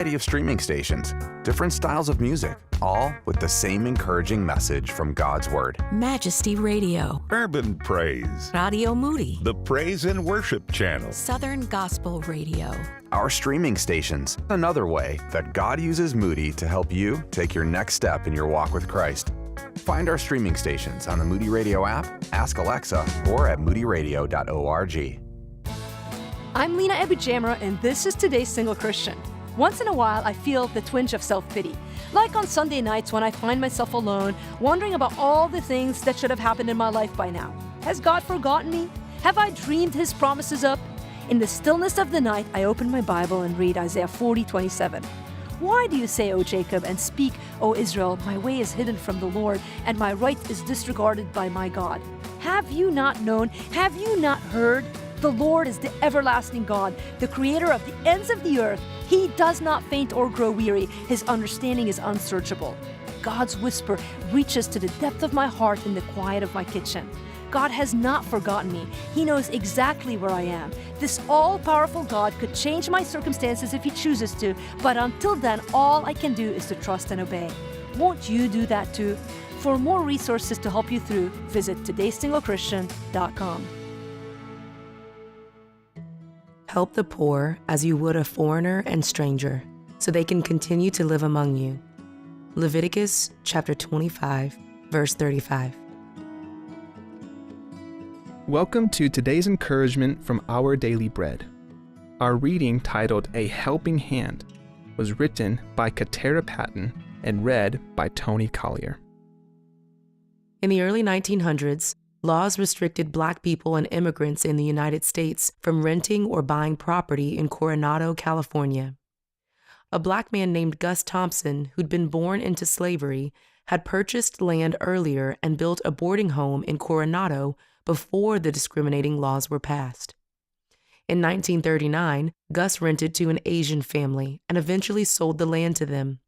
variety of streaming stations, different styles of music, all with the same encouraging message from God's Word. Majesty Radio, Urban Praise, Radio Moody, the Praise and Worship Channel, Southern Gospel Radio. Our streaming stations, another way that God uses Moody to help you take your next step in your walk with Christ. Find our streaming stations on the Moody Radio app, Ask Alexa, or at moodyradio.org. I'm Lena Ebujamra, and this is Today's Single Christian. Once in a while, I feel the twinge of self-pity. Like on Sunday nights when I find myself alone, wondering about all the things that should have happened in my life by now. Has God forgotten me? Have I dreamed His promises up? In the stillness of the night, I open my Bible and read Isaiah 40:27. Why do you say, O Jacob, and speak, O Israel, my way is hidden from the Lord, and my right is disregarded by my God? Have you not known? Have you not heard? The Lord is the everlasting God, the creator of the ends of the earth. He does not faint or grow weary. His understanding is unsearchable. God's whisper reaches to the depth of my heart in the quiet of my kitchen. God has not forgotten me. He knows exactly where I am. This all-powerful God could change my circumstances if He chooses to, but until then, all I can do is to trust and obey. Won't you do that too? For more resources to help you through, visit todaysinglechristian.com. Help the poor as you would a foreigner and stranger, so they can continue to live among you. Leviticus chapter 25, verse 35. Welcome to today's encouragement from Our Daily Bread. Our reading, titled A Helping Hand, was written by Katera Patton and read by Tony Collier. In the early 1900s, laws restricted Black people and immigrants in the United States from renting or buying property in Coronado, California. A Black man named Gus Thompson, who'd been born into slavery, had purchased land earlier and built a boarding home in Coronado before the discriminating laws were passed. In 1939, Gus rented to an Asian family and eventually sold the land to them.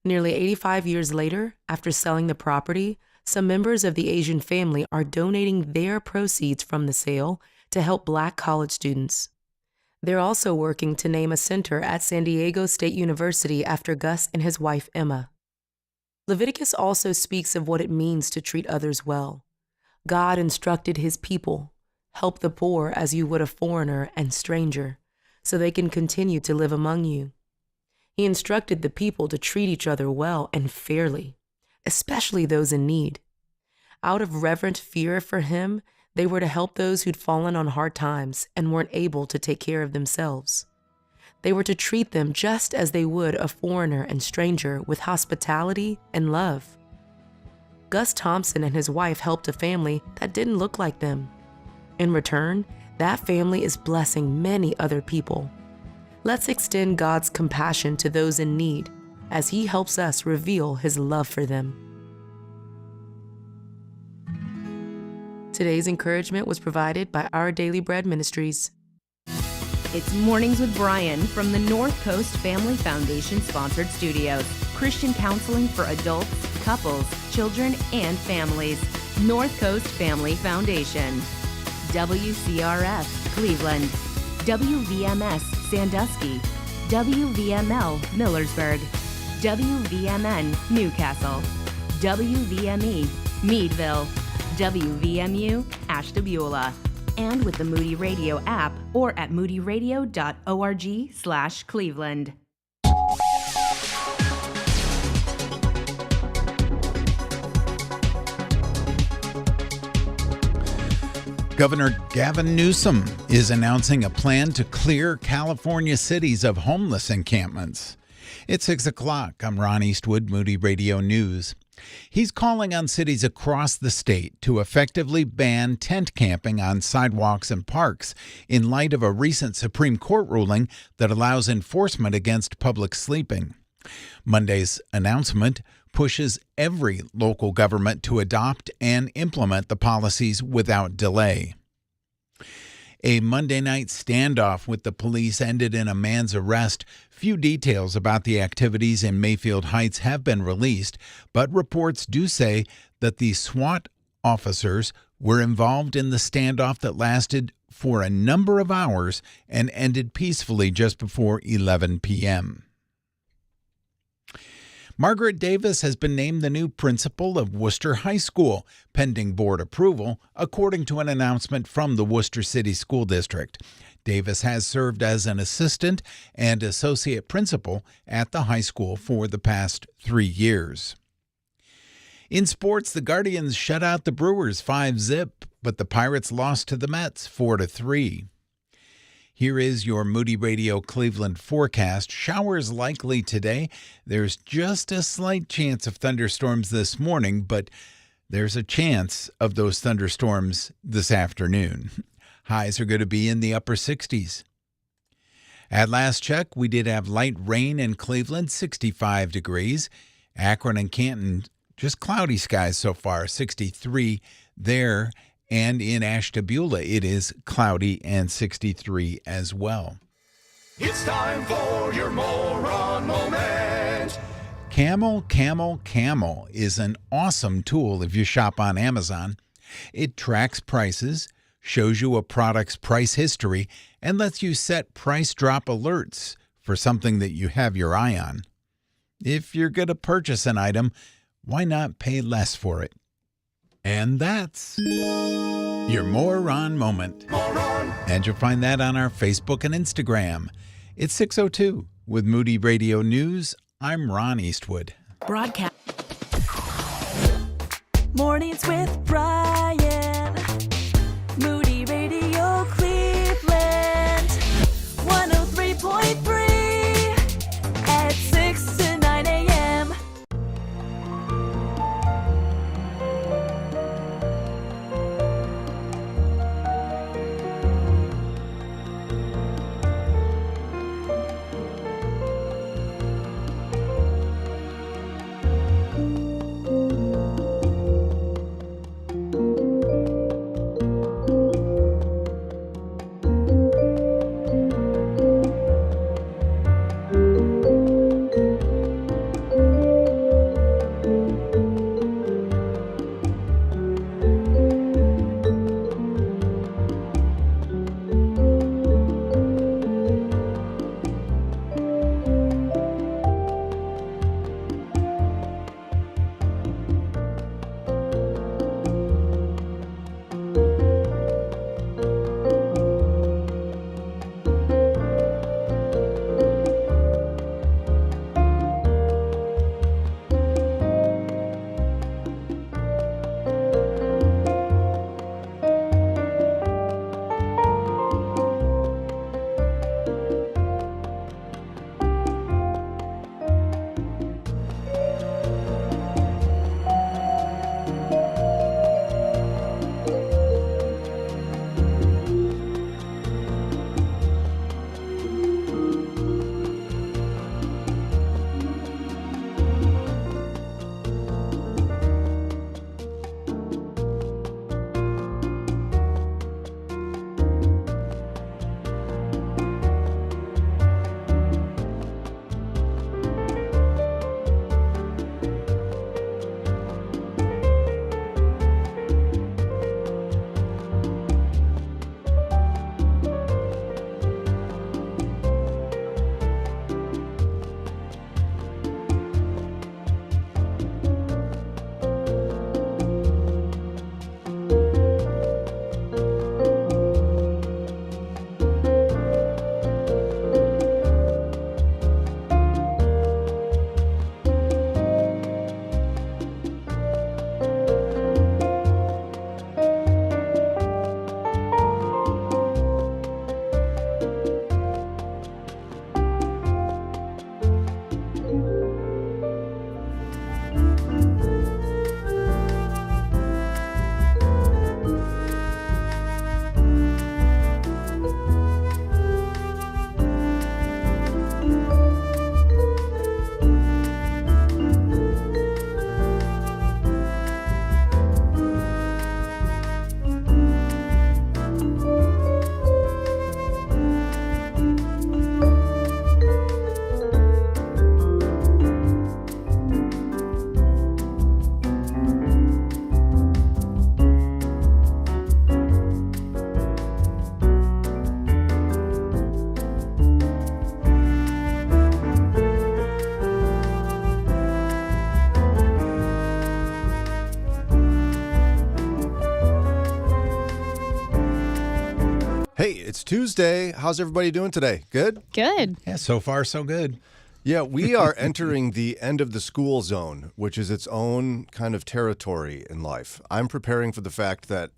Nearly 85 years later, after selling the property, some members of the Asian family are donating their proceeds from the sale to help Black college students. They're also working to name a center at San Diego State University after Gus and his wife, Emma. Leviticus also speaks of what it means to treat others well. God instructed His people, help the poor as you would a foreigner and stranger, so they can continue to live among you. He instructed the people to treat each other well and fairly, especially those in need. Out of reverent fear for Him, they were to help those who'd fallen on hard times and weren't able to take care of themselves. They were to treat them just as they would a foreigner and stranger, with hospitality and love. Gus Thompson and his wife helped a family that didn't look like them. In return, that family is blessing many other people. Let's extend God's compassion to those in need as He helps us reveal His love for them. Today's encouragement was provided by Our Daily Bread Ministries. It's Mornings with Brian from the North Coast Family Foundation sponsored studios. Christian counseling for adults, couples, children, and families. North Coast Family Foundation. WCRF Cleveland. WVMS Sandusky. WVML Millersburg. WVMN Newcastle. WVME Meadville. WVMU Ashtabula. And with the Moody Radio app or at moodyradio.org/Cleveland. Governor Gavin Newsom is announcing a plan to clear California cities of homeless encampments. It's 6 o'clock. I'm Ron Eastwood, Moody Radio News. He's calling on cities across the state to effectively ban tent camping on sidewalks and parks in light of a recent Supreme Court ruling that allows enforcement against public sleeping. Monday's announcement pushes every local government to adopt and implement the policies without delay. A Monday night standoff with the police ended in a man's arrest. Few details about the activities in Mayfield Heights have been released, but reports do say that the SWAT officers were involved in the standoff that lasted for a number of hours and ended peacefully just before 11 p.m. Margaret Davis has been named the new principal of Worcester High School, pending board approval, according to an announcement from the Worcester City School District. Davis has served as an assistant and associate principal at the high school for the past 3 years. In sports, the Guardians shut out the Brewers 5-0, but the Pirates lost to the Mets 4-3. Here is your Moody Radio Cleveland forecast. Showers likely today. There's just a slight chance of thunderstorms this morning, but there's a chance of those thunderstorms this afternoon. Highs are going to be in the upper 60s. At last check, we did have light rain in Cleveland, 65 degrees. Akron and Canton, just cloudy skies so far, 63 there. And in Ashtabula, it is cloudy and 63 as well. It's time for your moron moment. Camel, Camel, Camel is an awesome tool if you shop on Amazon. It tracks prices, shows you a product's price history, and lets you set price drop alerts for something that you have your eye on. If you're going to purchase an item, why not pay less for it? And that's your Moron Moment. Moron. And you'll find that on our Facebook and Instagram. It's 6:02 with Moody Radio News. I'm Ron Eastwood. Broadcast. Mornings with Brian. Moody Radio Cleveland. 103.3 at 6 to 9 a.m. Tuesday. How's everybody doing today? Good? Good. Yeah, so far so good. Yeah, we are entering the end of the school zone, which is its own kind of territory in life. I'm preparing for the fact that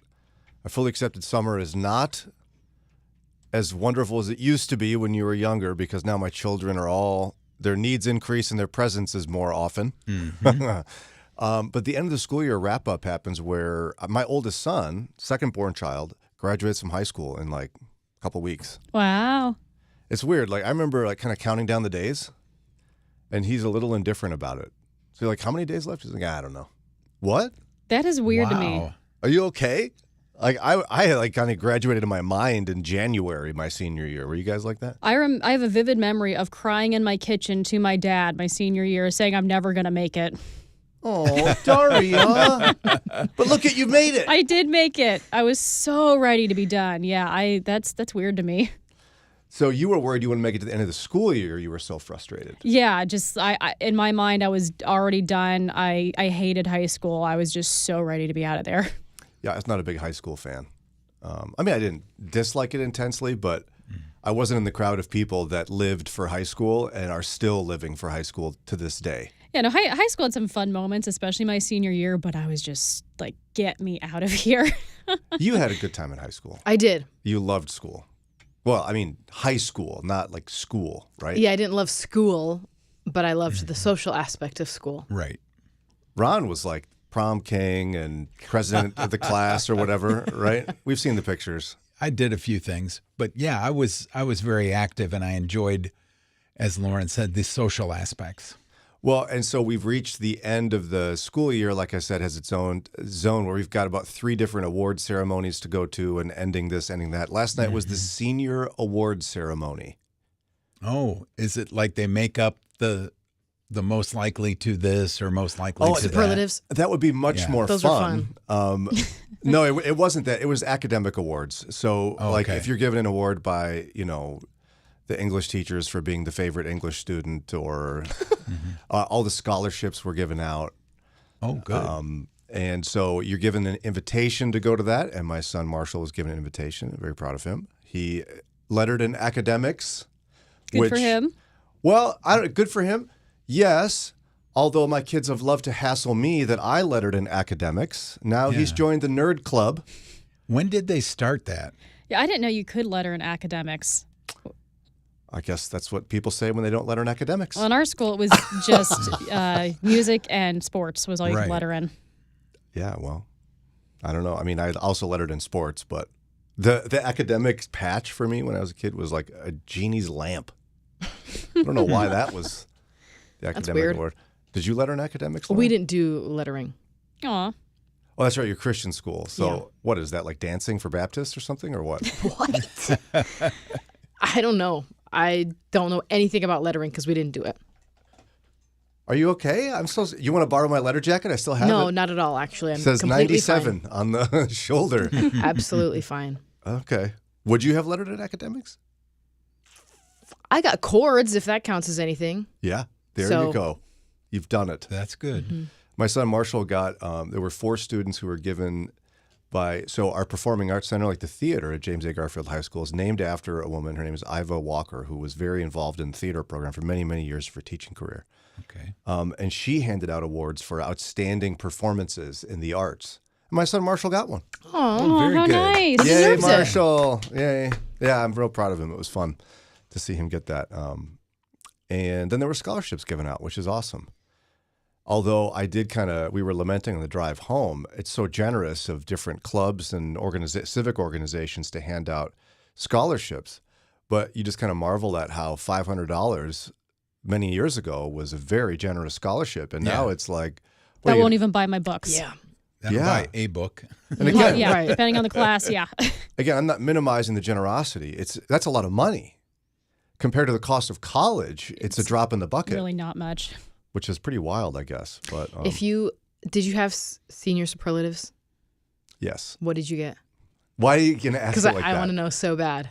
a fully accepted summer is not as wonderful as it used to be when you were younger, because now my children are all, their needs increase and their presence is more often. Mm-hmm. But the end of the school year wrap-up happens where my oldest son, second-born child, graduates from high school in like a couple weeks. Wow. It's weird. Like I remember like kind of counting down the days, and he's a little indifferent about it. So you're like, how many days left? He's like, I don't know. What? That is weird to me. Wow. Are you okay? Like I like kind of graduated in my mind in January, my senior year. Were you guys like that? I have a vivid memory of crying in my kitchen to my dad my senior year, saying I'm never going to make it. Oh, Daria. But look at you made it. I did make it. I was so ready to be done. Yeah, that's weird to me. So you were worried you wouldn't make it to the end of the school year. You were so frustrated. Yeah, just I in my mind I was already done. I hated high school. I was just so ready to be out of there. Yeah, I was not a big high school fan. I mean, I didn't dislike it intensely, but I wasn't in the crowd of people that lived for high school and are still living for high school to this day. Yeah, no, high school had some fun moments, especially my senior year, but I was just like, get me out of here. You had a good time in high school. I did. You loved school. Well, I mean, high school, not like school, right? Yeah, I didn't love school, but I loved the social aspect of school. Right. Ron was like prom king and president of the class or whatever, right? We've seen the pictures. I did a few things, but yeah, I was very active and I enjoyed, as Lauren said, the social aspects. Well, and so we've reached the end of the school year, like I said, has its own zone where we've got about 3 different award ceremonies to go to and ending this, ending that. Last night was the senior award ceremony. Oh, is it like they make up the most likely to this or most likely to superlatives? That would be much more Those fun. Are fun. No, it wasn't that. It was academic awards. So like if you're given an award by, the English teachers for being the favorite English student, or all the scholarships were given out. Oh, good. And so you're given an invitation to go to that, and my son Marshall was given an invitation. I'm very proud of him. He lettered in academics. Good for him. Well, good for him. Yes, although my kids have loved to hassle me that I lettered in academics. Now he's joined the nerd club. When did they start that? Yeah, I didn't know you could letter in academics. I guess that's what people say when they don't letter in academics. Well, in our school, it was just music and sports was all you could letter in. Yeah, well, I don't know. I mean, I also lettered in sports, but the academic patch for me when I was a kid was like a genie's lamp. I don't know why that was the academic award. Did you letter in academics? We didn't do lettering. Aw. Oh, that's right. You're Christian school. So what is that, like dancing for Baptists or something, or what? What? I don't know. I don't know anything about lettering because we didn't do it. Are you okay? You want to borrow my letter jacket? I still have it. No, not at all, actually. It says completely 97 fine. on the shoulder. Absolutely fine. Okay. Would you have lettered in academics? I got chords, if that counts as anything. Yeah. There you go. You've done it. That's good. Mm-hmm. My son Marshall got, there were 4 students who were given so our Performing Arts Center, like the theater at James A. Garfield High School, is named after a woman. Her name is Iva Walker, who was very involved in the theater program for many, many years for teaching career. Okay. And she handed out awards for outstanding performances in the arts. And my son Marshall got one. Oh, very how good. nice. Yay, Marshall. Yay. Yeah, I'm real proud of him. It was fun to see him get that. And then there were scholarships given out, which is awesome. Although I did we were lamenting on the drive home, it's so generous of different clubs and civic organizations to hand out scholarships. But you just kind of marvel at how $500 many years ago was a very generous scholarship. And now it's like... That won't even buy my books. Yeah. That'll buy a book. And again, yeah, depending on the class, yeah. Again, I'm not minimizing the generosity. That's a lot of money. Compared to the cost of college, it's a drop in the bucket. Really not much. Which is pretty wild, I guess. But did you have senior superlatives? Yes. What did you get? Why are you going to ask it like that? Because I want to know so bad.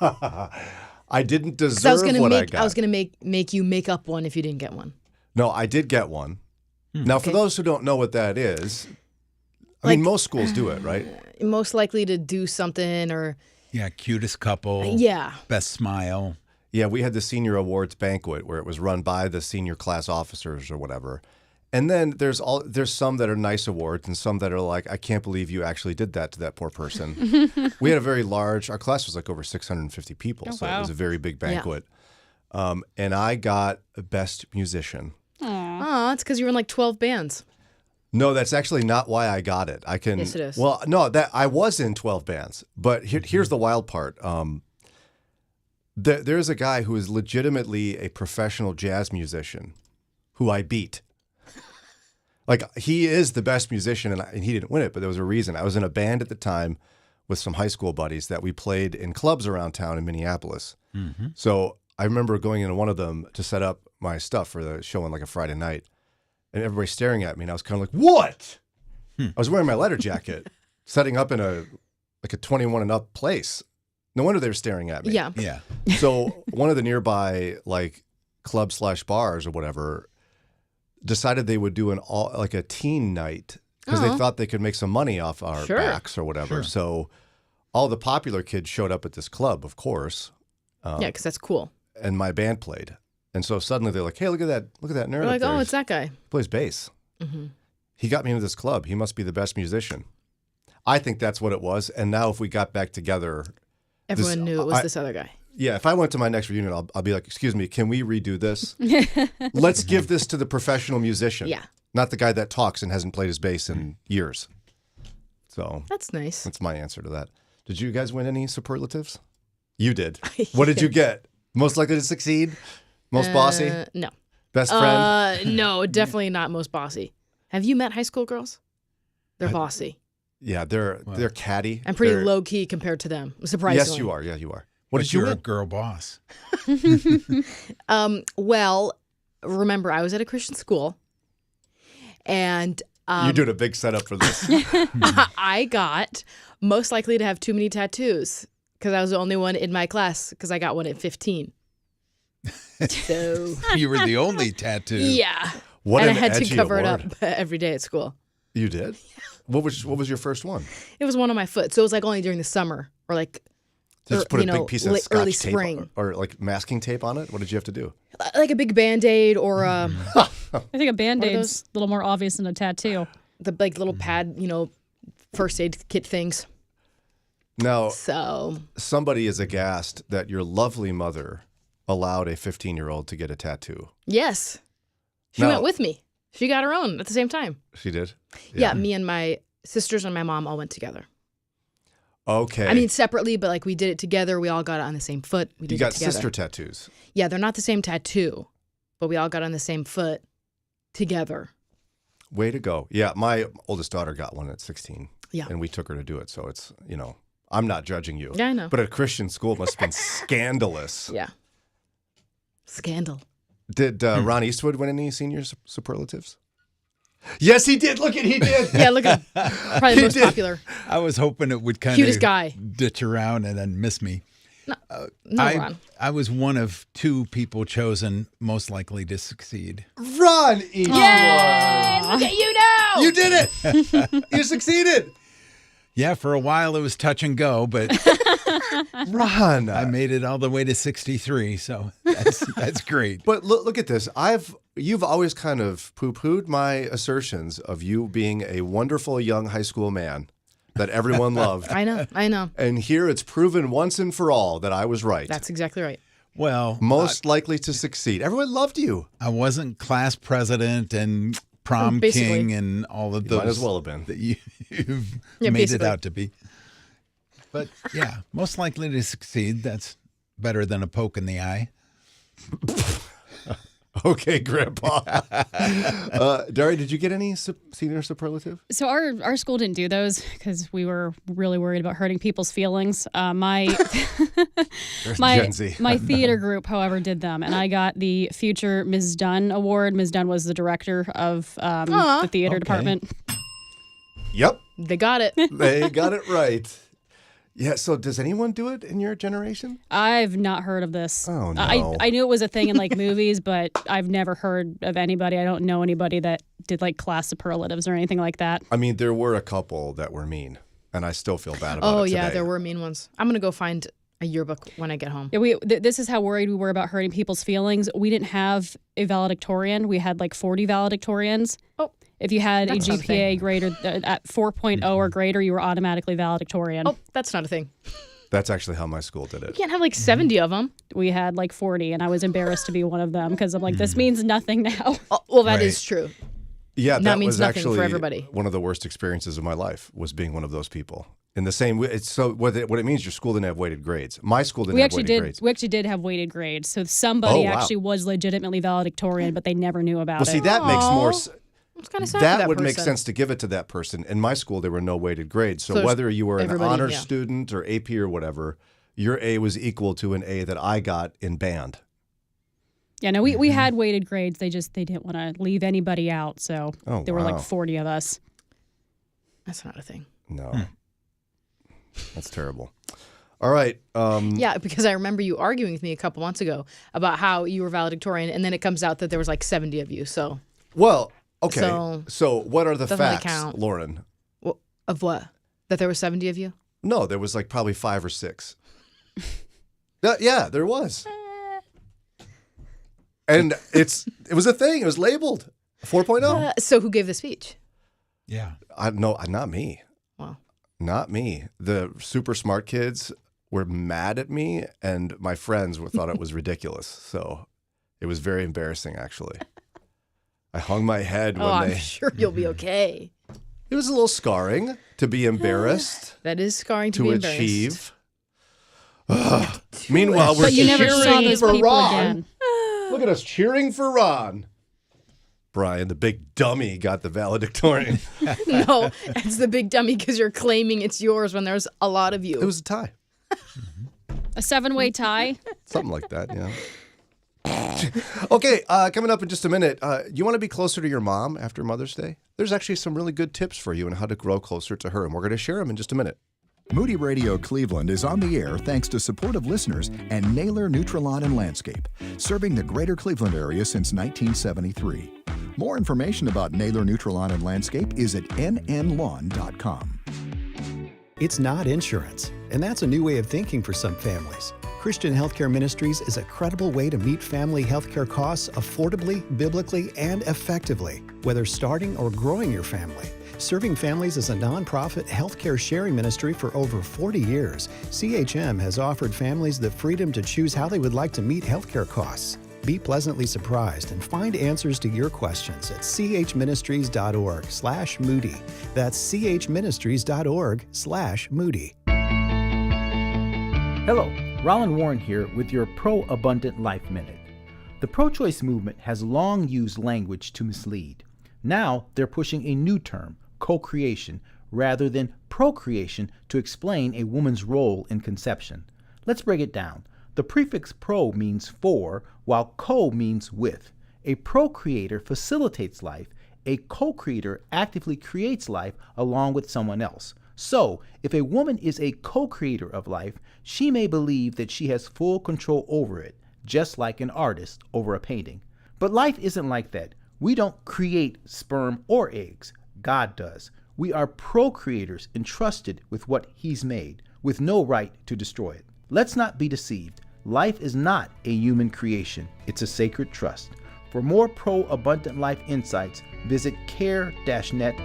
I didn't deserve I got. I was going to make you make up one if you didn't get one. No, I did get one. Now, for those who don't know what that is, I mean, most schools do it, right? Most likely to do something, or Yeah, cutest couple. Yeah. Best smile. Yeah, we had the senior awards banquet where it was run by the senior class officers or whatever. And then there's some that are nice awards and some that are like, I can't believe you actually did that to that poor person. We had a very large, our class was like over 650 people, so it was a very big banquet. Yeah. And I got best musician. Oh, it's because you were in like 12 bands. No, that's actually not why I got it. Yes, it is. Well, no, that I was in 12 bands, but here's the wild part. There's a guy who is legitimately a professional jazz musician who I beat. Like, he is the best musician, and he didn't win it, but there was a reason. I was in a band at the time with some high school buddies that we played in clubs around town in Minneapolis. Mm-hmm. So I remember going into one of them to set up my stuff for the show on like a Friday night, and everybody staring at me, and I was kind of like, what? I was wearing my leather jacket, setting up in a 21 and up place. No wonder they were staring at me. Yeah. Yeah. So one of the nearby like club/bars or whatever decided they would do a teen night because they thought they could make some money off our backs or whatever. Sure. So all the popular kids showed up at this club, of course. Yeah, because that's cool. And my band played. And so suddenly they're like, hey, look at that nerd We're up like, there. oh, it's that guy. He plays bass. Mm-hmm. He got me into this club. He must be the best musician. I think that's what it was. And now if we got back together... Everyone knew it was this other guy. Yeah, if I went to my next reunion, I'll be like, excuse me, can we redo this? Let's give this to the professional musician. Yeah. Not the guy that talks and hasn't played his bass in years. So that's nice. That's my answer to that. Did you guys win any superlatives? You did. What did you get? Most likely to succeed? Most bossy? No. Best friend? No, definitely not most bossy. Have you met high school girls? They're bossy. Yeah, they're catty. I'm pretty low key compared to them. Surprisingly. Yes, you are. Yeah, you are. What did you win? A girl boss. Well, remember, I was at a Christian school, and you're doing a big setup for this. I got most likely to have too many tattoos because I was the only one in my class because I got one at 15. So you were the only tattoo. Yeah. What and an I had to edgy cover award. it up every day at school. You did? What was your first one? It was one on my foot, so it was like only during the summer or like. Just put a big piece of early scotch tape spring. Or like masking tape on it? What did you have to do? Like a big Band-Aid or I think a Band-Aid's a little more obvious than a tattoo. The like little pad, first aid kit things. Now, so somebody is aghast that your lovely mother allowed a 15-year-old to get a tattoo. Yes. She went with me. She got her own at the same time. She did? Yeah, me and my sisters and my mom all went together. Okay. I mean, separately, but like we did it together. We all got it on the same foot. We did you got it together. sister tattoos. Yeah, they're not the same tattoo, but we all got on the same foot together. Way to go. Yeah, my oldest daughter got one at 16. Yeah. And we took her to do it. So it's, I'm not judging you. Yeah, I know. But at a Christian school, it must have been scandalous. Yeah. Scandal. Did Ron Eastwood win any senior superlatives? Yes, he did. He did. Yeah, look at him. Probably the most popular. I was hoping it would kind Cutest of guy. ditch around and then miss me. No, Ron. I was one of two people chosen most likely to succeed. Ron Eastwood. Yay! Look at you now. You did it. You succeeded. Yeah, for a while it was touch and go, but Ron, I made it all the way to 63, so that's great. But look at this. You've always kind of poo-pooed my assertions of you being a wonderful young high school man that everyone loved. I know. And here it's proven once and for all that I was right. That's exactly right. Well, most likely to succeed. Everyone loved you. I wasn't class president and prom king and all of those. Might as well have been. That you've made it out to be. But yeah, most likely to succeed. That's better than a poke in the eye. Okay, Grandpa. Dari, did you get any senior superlative? So our school didn't do those because we were really worried about hurting people's feelings. My theater group, however, did them, and I got the Future Ms. Dunn award. Ms. Dunn was the director of the theater department. Yep. They got it. They got it right. Yeah, so does anyone do it in your generation? I've not heard of this. Oh, no. I knew it was a thing in like movies, but I've never heard of anybody. I don't know anybody that did like class superlatives or anything like that. I mean, there were a couple that were mean. and I still feel bad about it today. Yeah, there were mean ones. I'm going to go find a yearbook when I get home. Yeah, this is how worried we were about hurting people's feelings. We didn't have a valedictorian. We had like 40 valedictorians. Oh. If you had a GPA greater at 4.0 or greater, you were automatically valedictorian. Oh, that's not a thing. That's actually how my school did You it. can't have like 70 of them. We had like 40, and I was embarrassed to be one of them because I'm like, this means nothing now. Oh, well, that is true. Yeah, that that means was nothing actually for everybody. one of the worst experiences of my life was being one of those people. In the same way, what it means, your school didn't have weighted grades. My school didn't have weighted grades. We actually did have weighted grades. So somebody actually was legitimately valedictorian, but they never knew about it. Well, see, that makes more sense. It's kind of sad That for would make person. sense to give it to that person. In my school, there were no weighted grades. So whether you were an honors student or AP or whatever, your A was equal to an A that I got in band. Yeah, no, we had weighted grades. They didn't want to leave anybody out. So there were like 40 of us. That's not a thing. No. That's terrible. All right. Yeah, because I remember you arguing with me a couple months ago about how you were valedictorian, and then it comes out that there was like 70 of you. So. Well, okay. So what are the doesn't really facts, count. Lauren? Well, of what? That there were 70 of you? No, there was like probably 5 or 6. Yeah, there was. And it was a thing. It was labeled 4.0. So who gave the speech? Yeah. Not me. Wow. Not me. The super smart kids were mad at me, and my friends thought it was ridiculous. So it was very embarrassing, actually. I hung my head when I'm sure you'll be okay. It was a little scarring to be embarrassed. That is scarring to be embarrassed. Achieve. Meanwhile, we're but you never saw those for people Ron. again. Look at us cheering for Ron. Brian, the big dummy, got the valedictorian. No, it's the big dummy because you're claiming it's yours when there's a lot of you. It was a tie. A 7-way tie? Something like that, yeah. Okay, coming up in just a minute, you want to be closer to your mom after Mother's Day? There's actually some really good tips for you on how to grow closer to her, and we're going to share them in just a minute. Moody Radio Cleveland is on the air thanks to supportive listeners and Naylor Neutralawn and Landscape, serving the greater Cleveland area since 1973. More information about Naylor Neutralawn and Landscape is at nnlawn.com. It's not insurance, and that's a new way of thinking for some families. Christian Healthcare Ministries is a credible way to meet family healthcare costs affordably, biblically, and effectively, whether starting or growing your family. Serving families as a nonprofit healthcare sharing ministry for over 40 years, CHM has offered families the freedom to choose how they would like to meet healthcare costs. Be pleasantly surprised and find answers to your questions at chministries.org/Moody. That's chministries.org/Moody. Hello, Roland Warren here with your Pro-Abundant Life Minute. The pro-choice movement has long used language to mislead. Now they're pushing a new term, co-creation, rather than procreation to explain a woman's role in conception. Let's break it down. The prefix pro means for, while co means with. A procreator facilitates life. A co-creator actively creates life along with someone else. So, if a woman is a co-creator of life, she may believe that she has full control over it, just like an artist over a painting. But life isn't like that. We don't create sperm or eggs. God does. We are procreators entrusted with what He's made, with no right to destroy it. Let's not be deceived. Life is not a human creation. It's a sacred trust. For more pro-abundant life insights, visit care-net.org.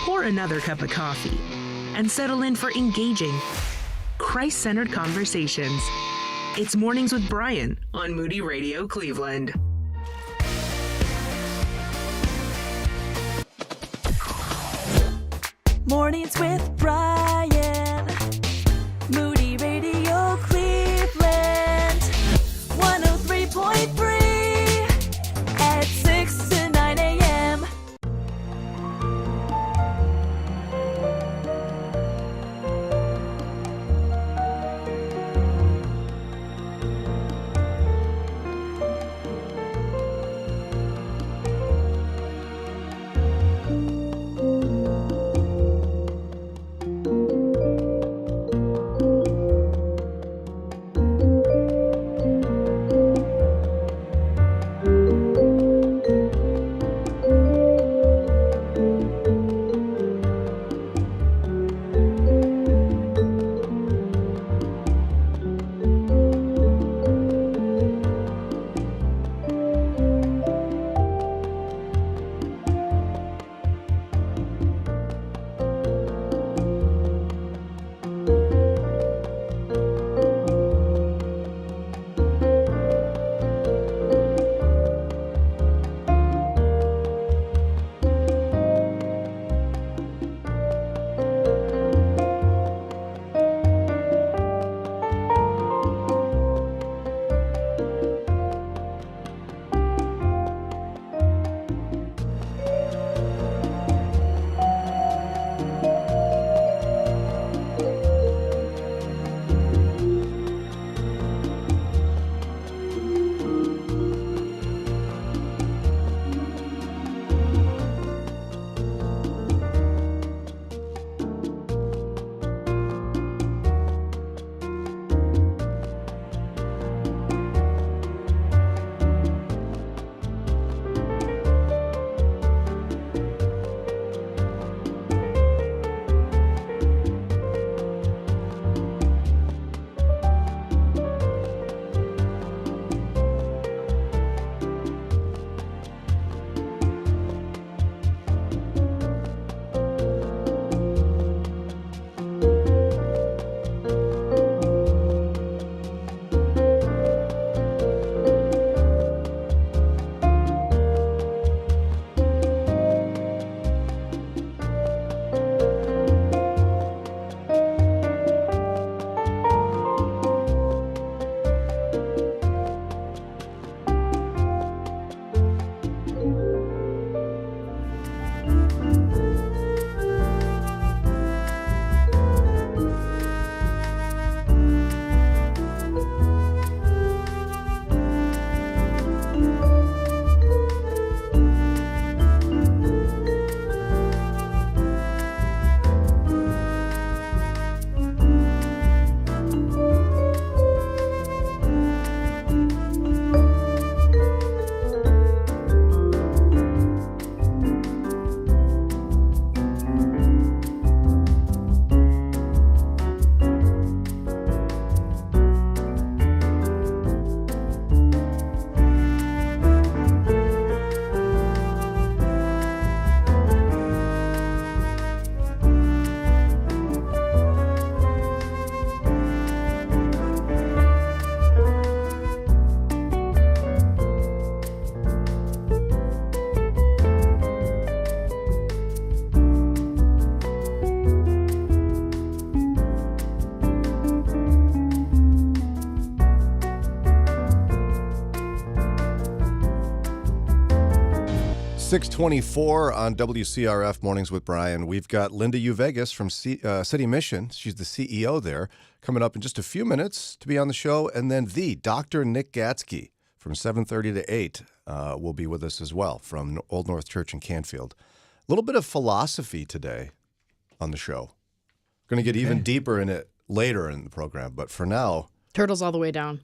Pour another cup of coffee and settle in for engaging, Christ-centered conversations. It's Mornings with Brian on Moody Radio Cleveland. Mornings with Brian. Moody Radio Cleveland. 103.3 at 6 to 9 a.m. 624 on WCRF Mornings with Brian. We've got Linda Uveges from City Mission. She's the CEO there, coming up in just a few minutes to be on the show. And then the Dr. Nick Gatzke from 7:30 to 8 will be with us as well from Old North Church in Canfeild. A little bit of philosophy today on the show. Going to get even deeper in it later in the program, but for now... Turtles all the way down.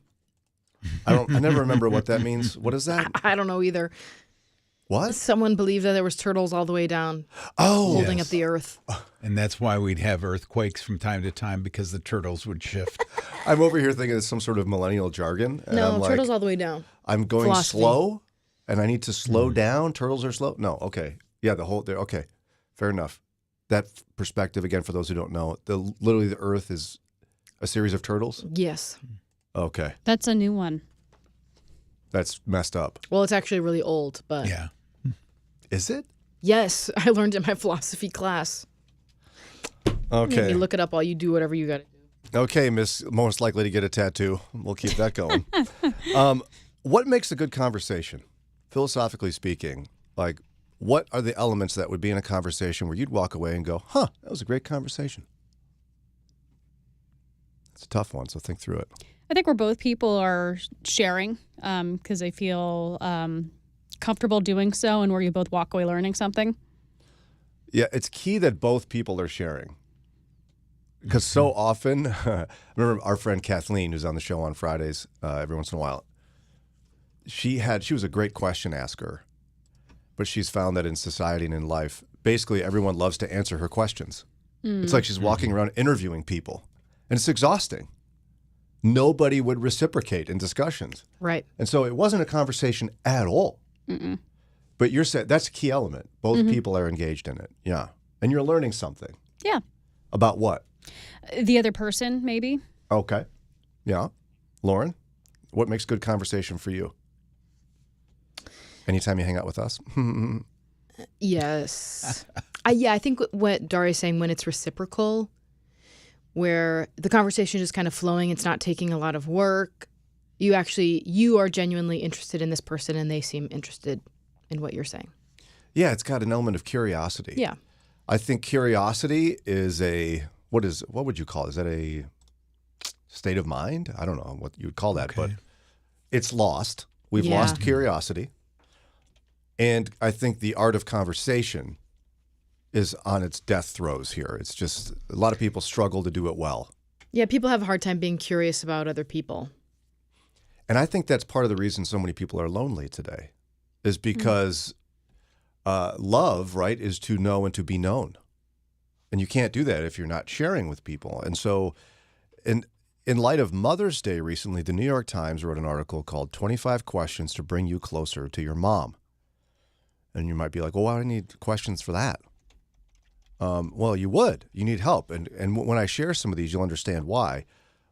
I never remember what that means. What is that? I don't know either. What? Someone believed that there was turtles all the way down. Holding up the earth. And that's why we'd have earthquakes from time to time, because the turtles would shift. I'm over here thinking it's some sort of millennial jargon. And No, I'm turtles like, all the way down. I'm going Philosophy. slow, and I need to slow down. Turtles are slow? No, okay. Yeah, okay. Fair enough. That perspective, again, for those who don't know, literally the earth is a series of turtles? Yes. Okay. That's a new one. That's messed up. Well, it's actually really old, but... Yeah. Is it? Yes, I learned in my philosophy class. Okay. You look it up while you do whatever you got to do. Okay, Miss most likely to get a tattoo. We'll keep that going. What makes a good conversation, philosophically speaking? Like, what are the elements that would be in a conversation where you'd walk away and go, huh, that was a great conversation? It's a tough one, so think through it. I think where both people are sharing because they feel comfortable doing so, and where you both walk away learning something. Yeah, it's key that both people are sharing. Because so often, I remember our friend Kathleen, who's on the show on Fridays every once in a while, she was a great question asker, but she's found that in society and in life, basically everyone loves to answer her questions. It's like she's walking around interviewing people, and it's exhausting. Nobody would reciprocate in discussions. Right. And so it wasn't a conversation at all. But you're saying that's a key element. Both people are engaged in it. Yeah. And you're learning something. Yeah. About what? The other person, maybe. Okay. Yeah. Lauren, what makes good conversation for you? Anytime you hang out with us? Yes. I think what Daria's saying, when it's reciprocal, where the conversation is just kind of flowing, it's not taking a lot of work. You are genuinely interested in this person, and they seem interested in what you're saying. Yeah, it's got an element of curiosity. Yeah. I think curiosity is what would you call it? Is that a state of mind? I don't know what you would call that, but it's lost. We've lost curiosity. And I think the art of conversation is on its death throes here. It's just a lot of people struggle to do it well. Yeah, people have a hard time being curious about other people. And I think that's part of the reason so many people are lonely today, is because love, right, is to know and to be known. And you can't do that if you're not sharing with people. And so in light of Mother's Day recently, the New York Times wrote an article called 25 Questions to Bring You Closer to Your Mom. And you might be like, well, why do I need questions for that? Well, you would. You need help. And when I share some of these, you'll understand why.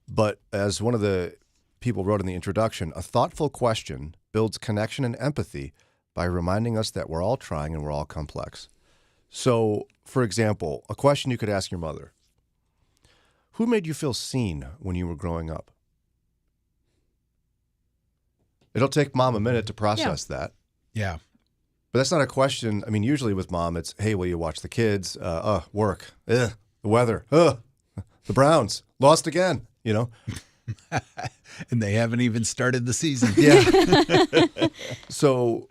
But as one of the people wrote in the introduction, a thoughtful question builds connection and empathy by reminding us that we're all trying and we're all complex. So, for example, a question you could ask your mother. Who made you feel seen when you were growing up? It'll take Mom a minute to process that. Yeah. But that's not a question. I mean, usually with Mom, it's, hey, will you watch the kids? Work. The weather. The Browns. Lost again, you know? And they haven't even started the season. Yeah. So,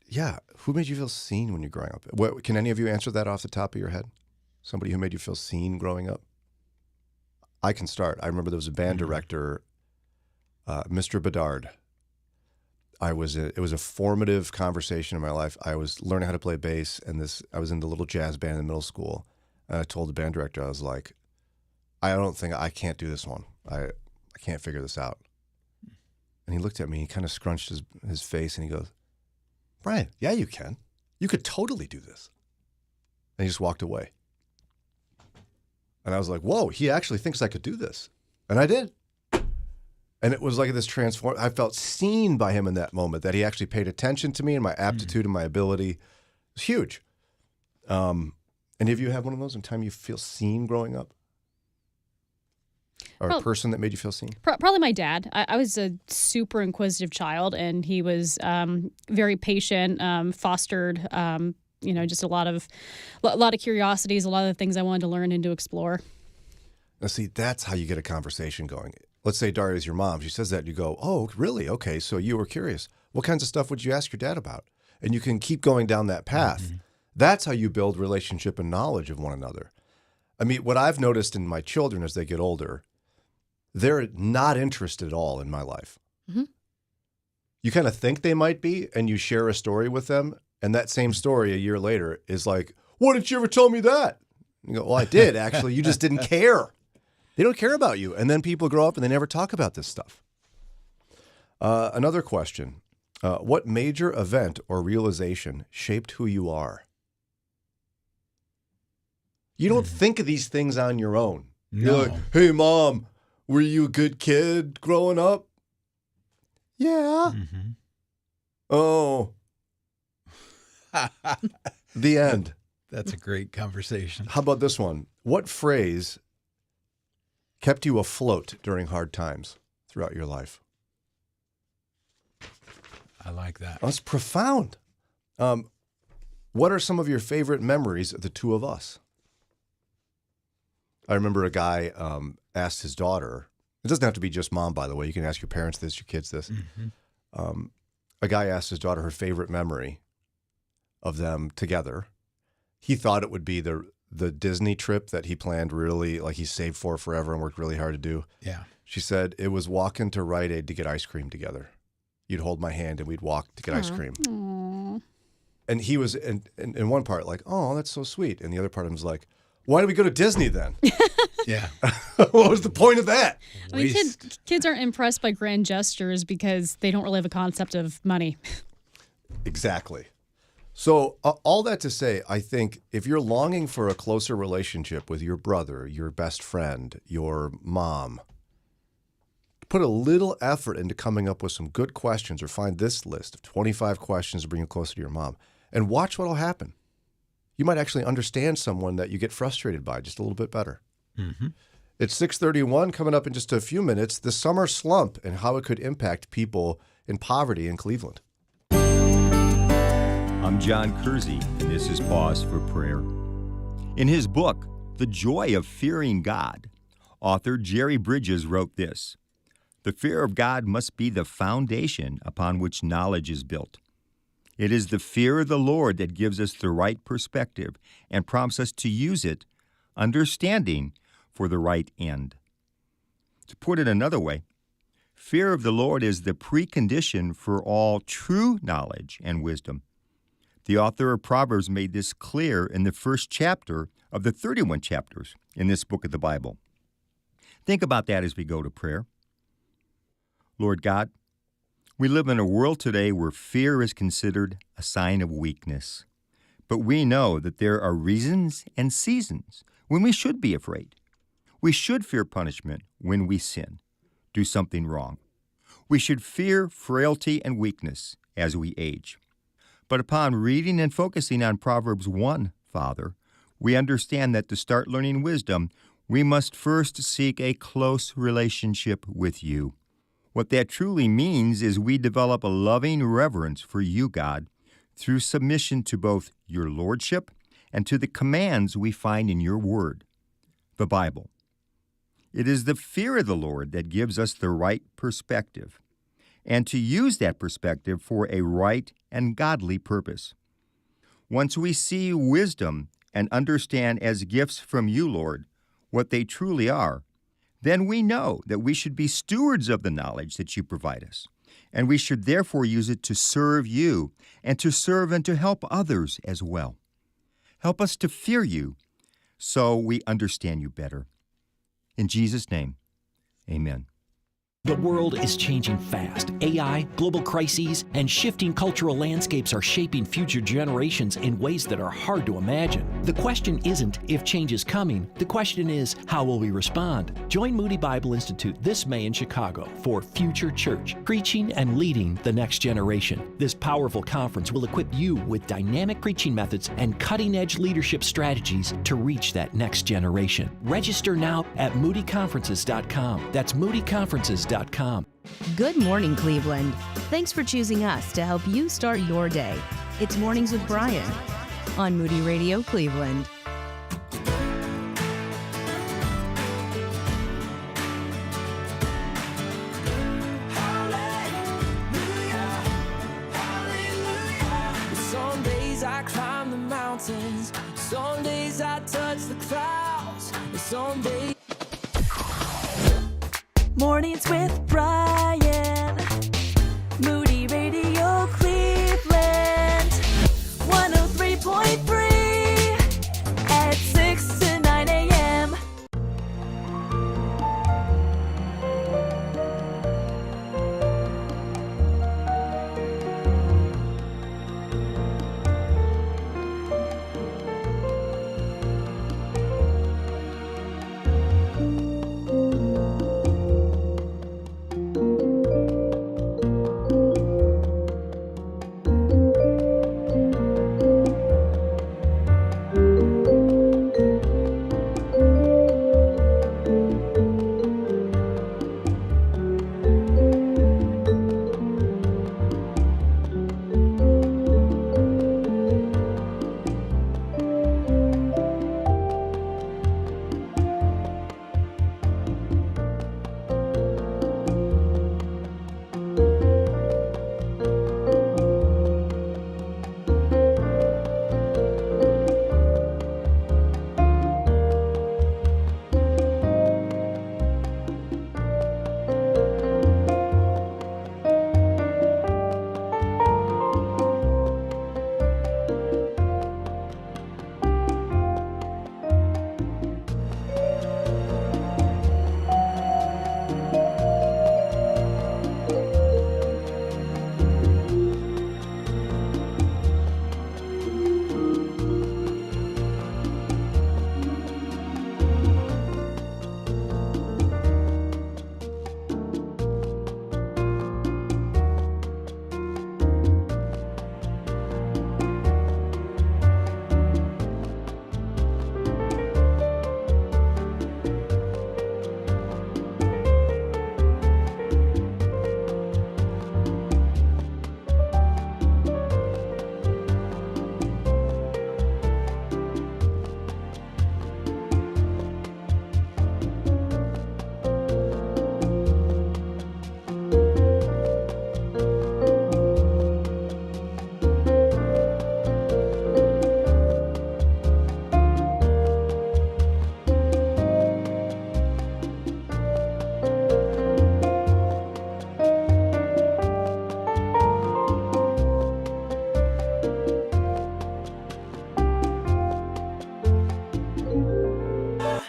yeah. Who made you feel seen when you're growing up? Can any of you answer that off the top of your head? Somebody who made you feel seen growing up? I can start. I remember there was a band director, Mr. Bedard. It was a formative conversation in my life. I was learning how to play bass, and I was in the little jazz band in middle school. And I told the band director, I was like, I can't do this one. I can't figure this out. And he looked at me, he kind of scrunched his face, and he goes, Brian, yeah, you can. You could totally do this. And he just walked away. And I was like, whoa, he actually thinks I could do this. And I did. And it was like this transform. I felt seen by him in that moment, that he actually paid attention to me and my aptitude and my ability. It was huge. Any of you have one of those in time you feel seen growing up? or a person that made you feel seen? Probably my dad. I was a super inquisitive child, and he was very patient, fostered, just a lot of curiosities, a lot of the things I wanted to learn and to explore. Now, see, that's how you get a conversation going. Let's say Daria's your mom. She says that, and you go, oh, really? Okay, so you were curious. What kinds of stuff would you ask your dad about? And you can keep going down that path. Mm-hmm. That's how you build relationship and knowledge of one another. I mean, what I've noticed in my children as they get older, they're not interested at all in my life. Mm-hmm. You kind of think they might be, and you share a story with them, and that same story a year later is like, why didn't you ever tell me that? You go, well, I did, actually. You just didn't care. They don't care about you. And then people grow up and they never talk about this stuff. Another question. What major event or realization shaped who you are? You don't think of these things on your own. No. You're like, hey, Mom, were you a good kid growing up? Yeah. Mm-hmm. Oh. The end. That's a great conversation. How about this one? What phrase kept you afloat during hard times throughout your life? I like that. That's profound. What are some of your favorite memories of the two of us? I remember a guy asked his daughter, it doesn't have to be just mom, by the way. You can ask your parents this, your kids this. Mm-hmm. A guy asked his daughter her favorite memory of them together. He thought it would be the Disney trip that he planned really, like he saved for forever and worked really hard to do. Yeah. She said it was walking to Rite Aid to get ice cream together. You'd hold my hand and we'd walk to get ice cream. Aww. And he was in one part like, oh, that's so sweet. And the other part of him was like, why did we go to Disney then? Yeah. What was the point of that? I mean, kids aren't impressed by grand gestures because they don't really have a concept of money. Exactly. So all that to say, I think if you're longing for a closer relationship with your brother, your best friend, your mom, put a little effort into coming up with some good questions, or find this list of 25 questions to bring you closer to your mom, and watch what will happen. You might actually understand someone that you get frustrated by just a little bit better. Mm-hmm. It's 6:31, coming up in just a few minutes, the summer slump and how it could impact people in poverty in Cleveland. I'm John Kersey, and this is Pause for Prayer. In his book, The Joy of Fearing God, author Jerry Bridges wrote this: "The fear of God must be the foundation upon which knowledge is built. It is the fear of the Lord that gives us the right perspective and prompts us to use it, understanding, for the right end." To put it another way, fear of the Lord is the precondition for all true knowledge and wisdom. The author of Proverbs made this clear in the first chapter of the 31 chapters in this book of the Bible. Think about that as we go to prayer. Lord God, we live in a world today where fear is considered a sign of weakness. But we know that there are reasons and seasons when we should be afraid. We should fear punishment when we sin, do something wrong. We should fear frailty and weakness as we age. But upon reading and focusing on Proverbs 1, Father, we understand that to start learning wisdom, we must first seek a close relationship with you. What that truly means is we develop a loving reverence for you, God, through submission to both your lordship and to the commands we find in your word, the Bible. It is the fear of the Lord that gives us the right perspective, and to use that perspective for a right and godly purpose. Once we see wisdom and understand as gifts from you, Lord, what they truly are, then we know that we should be stewards of the knowledge that you provide us, and we should therefore use it to serve you and to serve and to help others as well. Help us to fear you so we understand you better. In Jesus' name, amen. The world is changing fast. AI, global crises, and shifting cultural landscapes are shaping future generations in ways that are hard to imagine. The question isn't if change is coming. The question is, how will we respond? Join Moody Bible Institute this May in Chicago for Future Church, preaching and leading the next generation. This powerful conference will equip you with dynamic preaching methods and cutting-edge leadership strategies to reach that next generation. Register now at moodyconferences.com. That's moodyconferences.com. Good morning, Cleveland. Thanks for choosing us to help you start your day. It's Mornings with Brian on Moody Radio Cleveland. Some days I climb the mountains, some days I touch the clouds, some days. Mornings with Brian, Moody Radio Cleveland, 103.3 at 6 to 9 a.m.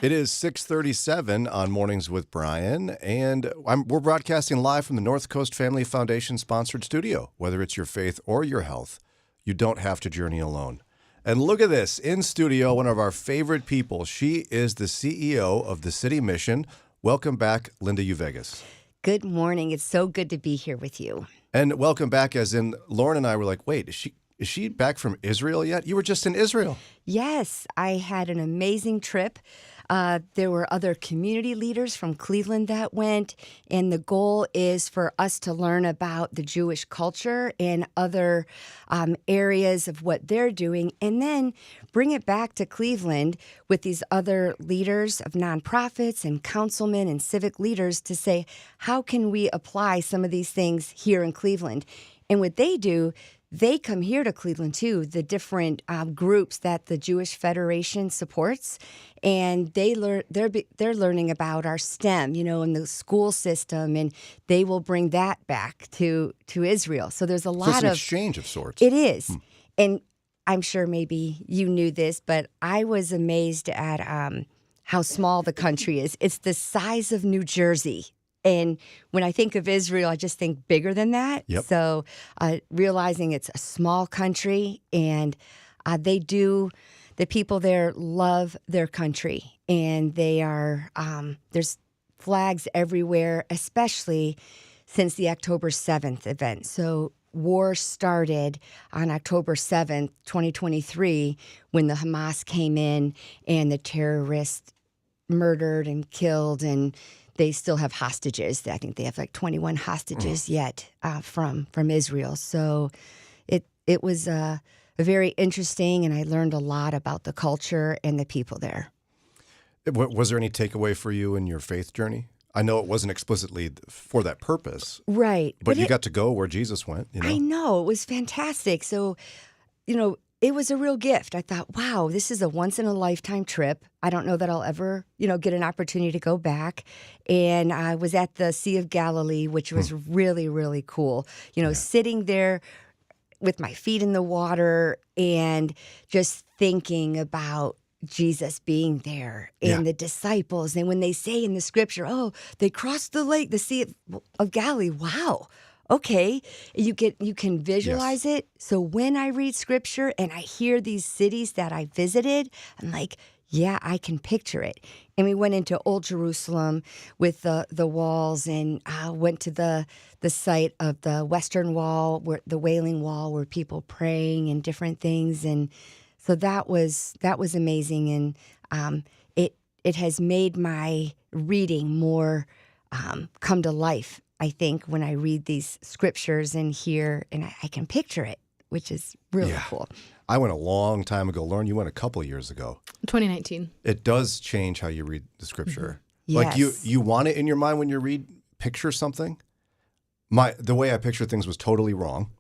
It is 6:37 on Mornings with Brian, and we're broadcasting live from the North Coast Family Foundation sponsored studio. Whether it's your faith or your health, you don't have to journey alone. And look at this, in studio, one of our favorite people. She is the CEO of the City Mission. Welcome back, Linda Uveges. Good morning. It's so good to be here with you. And welcome back, as in Lauren and I were like, wait, is she back from Israel yet? You were just in Israel. Yes, I had an amazing trip. There were other community leaders from Cleveland that went, and the goal is for us to learn about the Jewish culture and other areas of what they're doing, and then bring it back to Cleveland with these other leaders of nonprofits and councilmen and civic leaders to say, how can we apply some of these things here in Cleveland? And what they do, they come here to Cleveland, too, the different groups that the Jewish Federation supports, and they're learning about our STEM, and the school system, and they will bring that back to Israel. So there's a lot it's an exchange of sorts. It is. And I'm sure maybe you knew this, but I was amazed at how small the country is. It's the size of New Jersey. And when I think of Israel, I just think bigger than that. Yep. So realizing it's a small country, and the people there love their country, and they are, there's flags everywhere, especially since the October 7th event. So war started on October 7th, 2023, when the Hamas came in and the terrorists murdered and killed, and they still have hostages. I think they have like 21 hostages yet from Israel. So it was very interesting, and I learned a lot about the culture and the people there. Was there any takeaway for you in your faith journey? I know it wasn't explicitly for that purpose. Right. But you got to go where Jesus went. I know. It was fantastic. So, it was a real gift. I thought, wow, this is a once-in-a-lifetime trip. I don't know that I'll ever, get an opportunity to go back. And I was at the Sea of Galilee, which was really, really cool. Sitting there with my feet in the water and just thinking about Jesus being there and the disciples. And when they say in the scripture, they crossed the lake, the Sea of Galilee, wow. Okay, you can visualize it. So when I read scripture and I hear these cities that I visited, I'm like, yeah, I can picture it. And we went into Old Jerusalem with the walls, and went to the site of the Western Wall, where the Wailing Wall, where people praying and different things. And so that was amazing, and it has made my reading more come to life. I think when I read these scriptures and hear, and I can picture it, which is really cool. I went a long time ago. Lauren, you went a couple of years ago. 2019. It does change how you read the scripture. Mm-hmm. Like Yes. you want it in your mind when you picture something. The way I pictured things was totally wrong.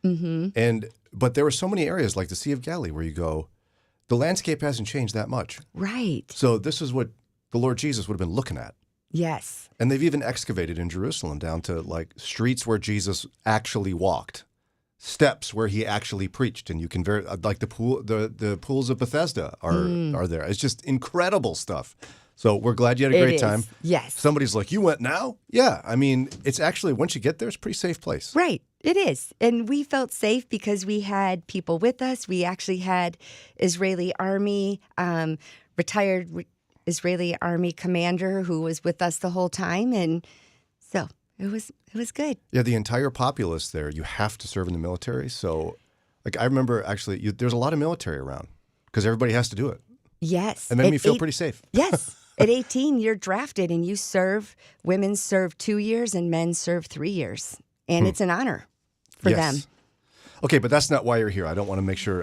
Mm-hmm. But there were so many areas like the Sea of Galilee where you go, the landscape hasn't changed that much. Right. So this is what the Lord Jesus would have been looking at. Yes. And they've even excavated in Jerusalem down to like streets where Jesus actually walked, steps where he actually preached, and you can like the pools of Bethesda are there. It's just incredible stuff. So we're glad you had a great time. Yes. Somebody's like, you went now? Yeah. I mean, it's actually, once you get there, it's a pretty safe place. Right. It is. And we felt safe because we had people with us. We actually had Israeli Army, retired Israeli Army commander who was with us the whole time. And so it was good. Yeah, the entire populace there, you have to serve in the military. So, like, I remember actually, there's a lot of military around because everybody has to do it. Yes. It made me feel pretty safe. Yes. At 18, you're drafted and you serve. Women serve 2 years and men serve 3 years. And it's an honor for them. Okay, but that's not why you're here. I want to make sure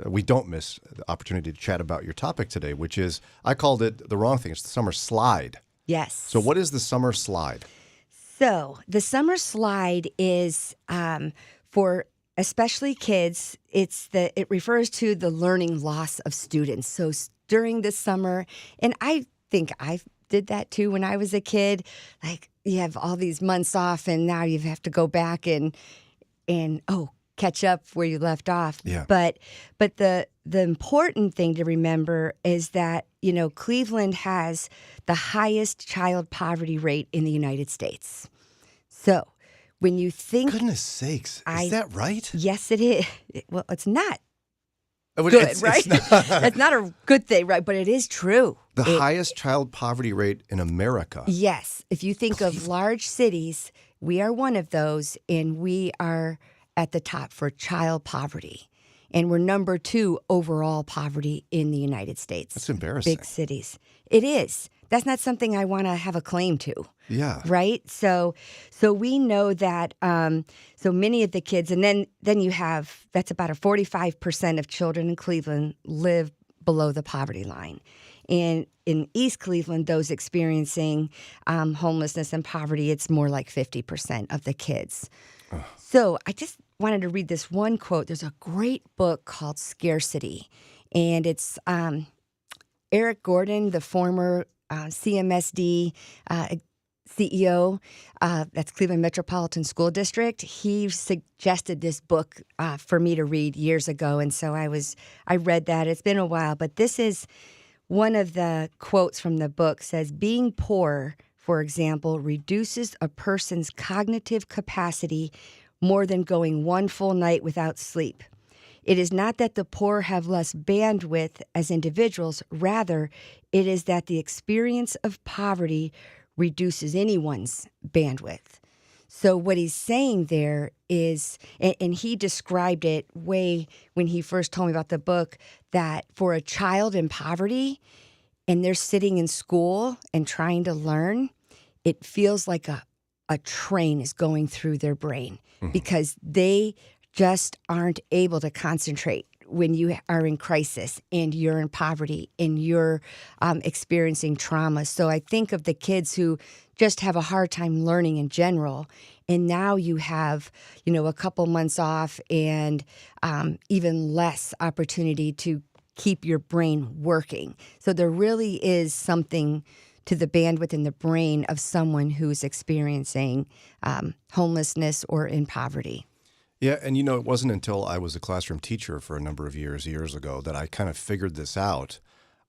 we don't miss the opportunity to chat about your topic today, which is, I called it the wrong thing. It's the summer slide. Yes. So what is the summer slide? So the summer slide is for especially kids. It refers to the learning loss of students. So during the summer, and I think I did that too when I was a kid. Like, you have all these months off, and now you have to go back and catch up where you left off. Yeah. But the important thing to remember is that, Cleveland has the highest child poverty rate in the United States. So when you think... Goodness sakes. Is that right? Yes, it is. Well, it's not Good, right? It's not a good thing, right? But it is true. The highest child poverty rate in America. Yes. If you think of large cities, we are one of those, and we are at the top for child poverty. And we're number 2 overall poverty in the United States. That's embarrassing. Big cities. It is. That's not something I want to have a claim to. Yeah. Right? So we know that so many of the kids, and then you have, that's about a 45% of children in Cleveland live below the poverty line. And in East Cleveland, those experiencing homelessness and poverty, it's more like 50% of the kids. So I just wanted to read this one quote. There's a great book called Scarcity, and it's Eric Gordon, the former CMSD CEO, that's Cleveland Metropolitan School District. He suggested this book for me to read years ago, and so I read that. It's been a while, but this is one of the quotes from the book. Says, "Being poor for example, reduces a person's cognitive capacity more than going one full night without sleep. It is not that the poor have less bandwidth as individuals. Rather, it is that the experience of poverty reduces anyone's bandwidth. So what he's saying there is, and he described it way when he first told me about the book, that for a child in poverty and they're sitting in school and trying to learn, it feels like a train is going through their brain because they just aren't able to concentrate when you are in crisis and you're in poverty and you're experiencing trauma. So I think of the kids who just have a hard time learning in general, and now you have, a couple months off and even less opportunity to keep your brain working. So there really is something to the bandwidth in the brain of someone who's experiencing homelessness or in poverty. Yeah, and it wasn't until I was a classroom teacher for a number of years ago, that I kind of figured this out.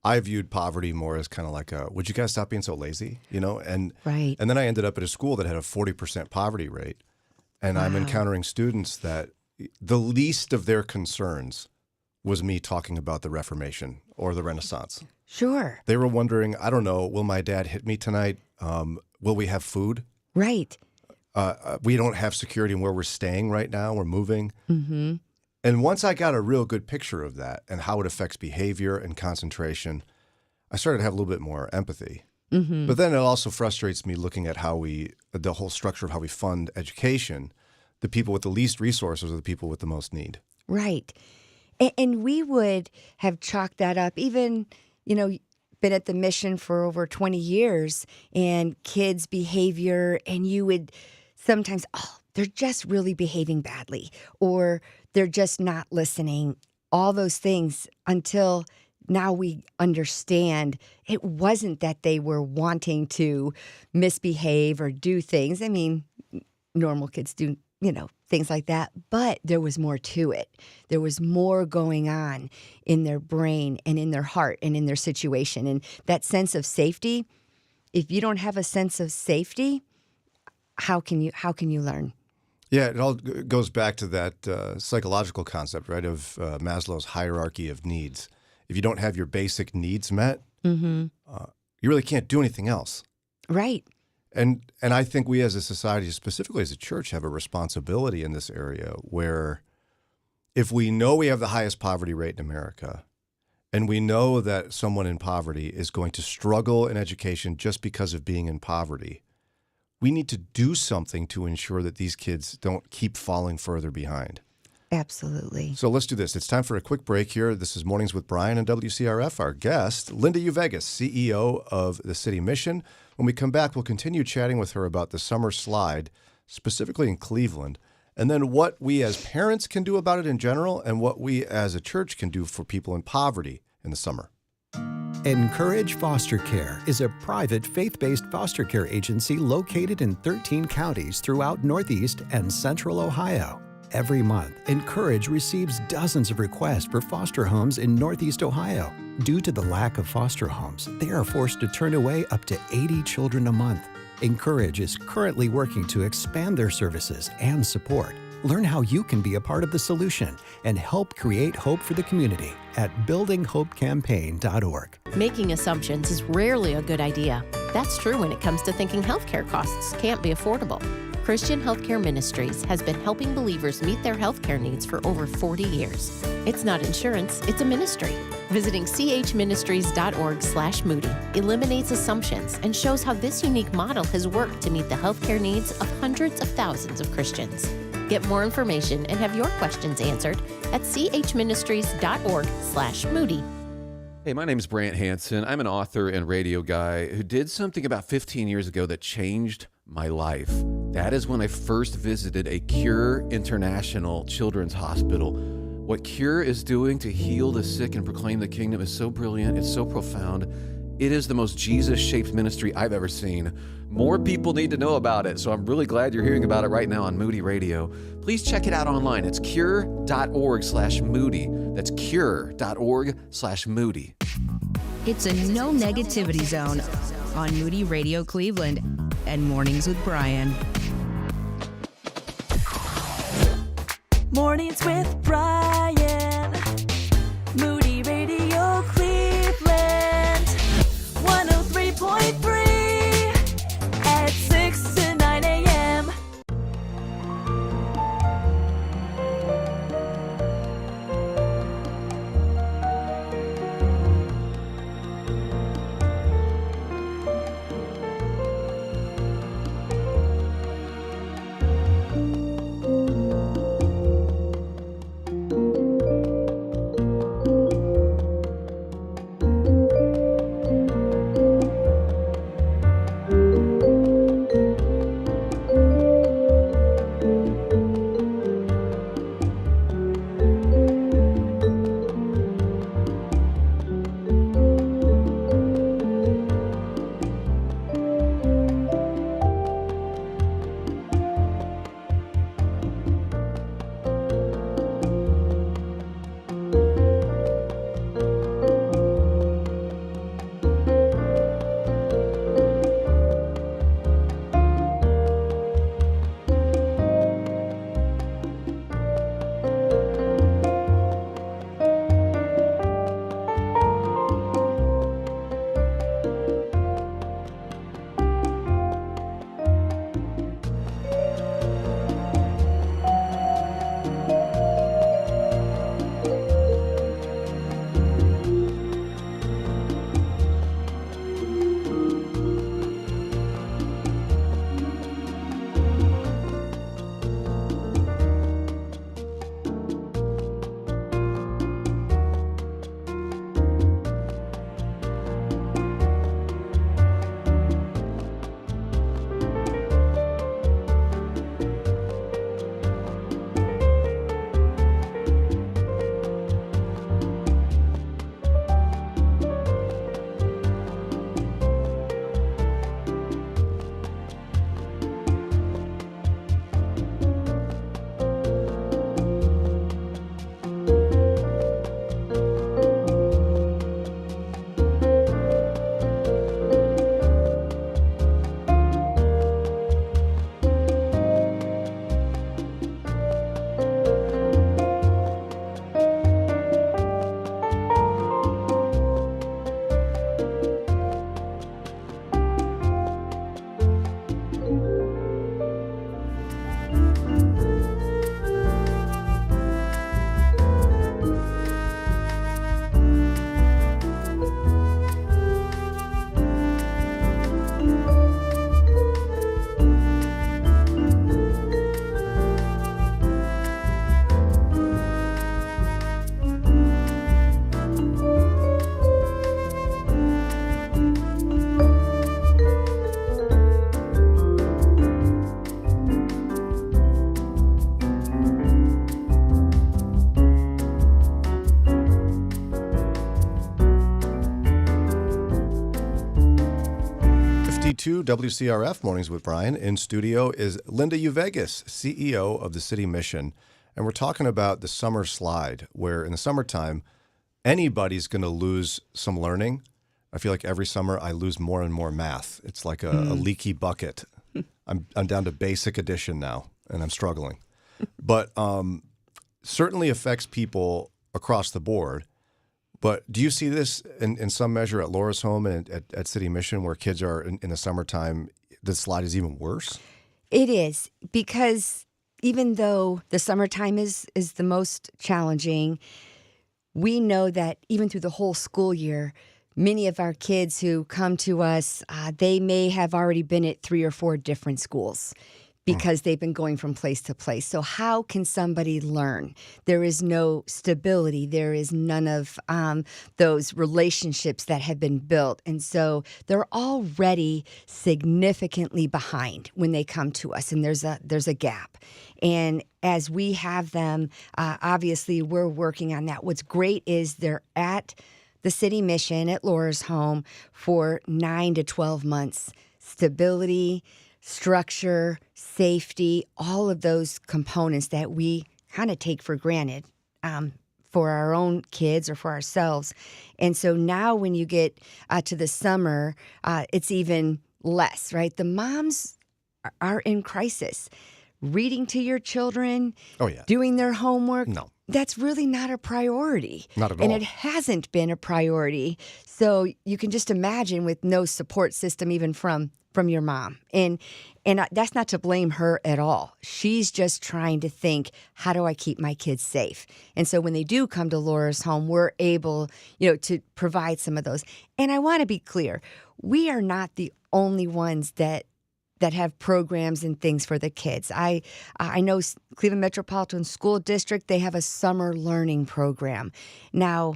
I viewed poverty more as kind of like would you guys stop being so lazy, And right. And then I ended up at a school that had a 40% poverty rate, and wow. I'm encountering students that the least of their concerns was me talking about the Reformation or the Renaissance. Sure. They were wondering, I don't know, will my dad hit me tonight? Will we have food? Right. We don't have security in where we're staying right now. We're moving. Mm-hmm. And once I got a real good picture of that and how it affects behavior and concentration, I started to have a little bit more empathy. Mm-hmm. But then it also frustrates me looking at the whole structure of how we fund education. The people with the least resources are the people with the most need. Right. And we would have chalked that up, even, been at the mission for over 20 years, and kids' behavior, and you would sometimes, they're just really behaving badly, or they're just not listening, all those things, until now we understand it wasn't that they were wanting to misbehave or do things. I mean, normal kids do, things like that. But there was more to it. There was more going on in their brain and in their heart and in their situation. And that sense of safety, if you don't have a sense of safety, how can you learn? Yeah, it all goes back to that psychological concept, right, of Maslow's hierarchy of needs. If you don't have your basic needs met, you really can't do anything else. Right. And I think we as a society, specifically as a church, have a responsibility in this area where if we know we have the highest poverty rate in America, and we know that someone in poverty is going to struggle in education just because of being in poverty, we need to do something to ensure that these kids don't keep falling further behind. Absolutely. So let's do this. It's time for a quick break here. This is Mornings with Brian on WCRF. Our guest, Linda Uveges, CEO of the City Mission. When we come back, we'll continue chatting with her about the summer slide, specifically in Cleveland, and then what we as parents can do about it in general and what we as a church can do for people in poverty in the summer. Encourage Foster Care is a private, faith-based foster care agency located in 13 counties throughout Northeast and Central Ohio. Every month, Encourage receives dozens of requests for foster homes in Northeast Ohio. Due to the lack of foster homes, they are forced to turn away up to 80 children a month. Encourage is currently working to expand their services and support. Learn how you can be a part of the solution and help create hope for the community at buildinghopecampaign.org. Making assumptions is rarely a good idea. That's true when it comes to thinking healthcare costs can't be affordable. Christian Healthcare Ministries has been helping believers meet their healthcare needs for over 40 years. It's not insurance, it's a ministry. Visiting chministries.org/Moody eliminates assumptions and shows how this unique model has worked to meet the healthcare needs of hundreds of thousands of Christians. Get more information and have your questions answered at chministries.org/Moody. Hey, my name is Brant Hansen. I'm an author and radio guy who did something about 15 years ago that changed my life. That is when I first visited a Cure International Children's Hospital. What Cure is doing to heal the sick and proclaim the kingdom is so brilliant. It's so profound. It is the most Jesus-shaped ministry I've ever seen. More people need to know about it, so I'm really glad you're hearing about it right now on Moody Radio. Please check it out online. It's cure.org/Moody. That's cure.org/Moody. It's a no negativity zone on Moody Radio Cleveland and Mornings with Brian. Mornings with Brian. Moody Radio Cleveland. 103.3 at 6 to 9 a.m. WCRF Mornings with Brian. In studio is Linda Uveges, CEO of the City Mission. And we're talking about the summer slide, where in the summertime, anybody's going to lose some learning. I feel like every summer I lose more and more math. It's like a leaky bucket. I'm down to basic addition now, and I'm struggling. But certainly affects people across the board. But do you see this in some measure at Laura's home and at City Mission, where kids are in the summertime, the slide is even worse? It is, because even though the summertime is the most challenging, we know that even through the whole school year, many of our kids who come to us, they may have already been at 3 or 4 different schools because they've been going from place to place. So how can somebody learn? There is no stability. There is none of those relationships that have been built. And so they're already significantly behind when they come to us, and there's a gap. And as we have them, obviously we're working on that. What's great is they're at the City Mission at Laura's home for 9 to 12 months. Stability, structure, safety, all of those components that we kind of take for granted for our own kids or for ourselves. And so now when you get to the summer, it's even less, right? The moms are in crisis. Reading to your children, doing their homework. No. That's really not a priority. Not at all. And it hasn't been a priority. So you can just imagine with no support system even from your mom. And that's not to blame her at all. She's just trying to think, how do I keep my kids safe? And so when they do come to Laura's home, we're able, to provide some of those. And I want to be clear, we are not the only ones that have programs and things for the kids. I know Cleveland Metropolitan School District, they have a summer learning program. Now,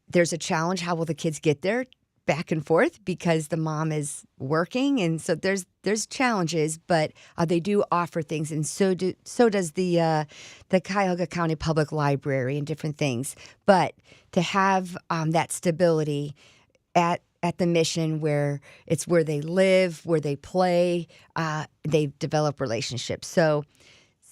there's a challenge. How will the kids get there back and forth because the mom is working? And so there's challenges, but they do offer things. And so does the Cuyahoga County Public Library and different things. But to have that stability at the mission where it's where they live, where they play, they develop relationships. So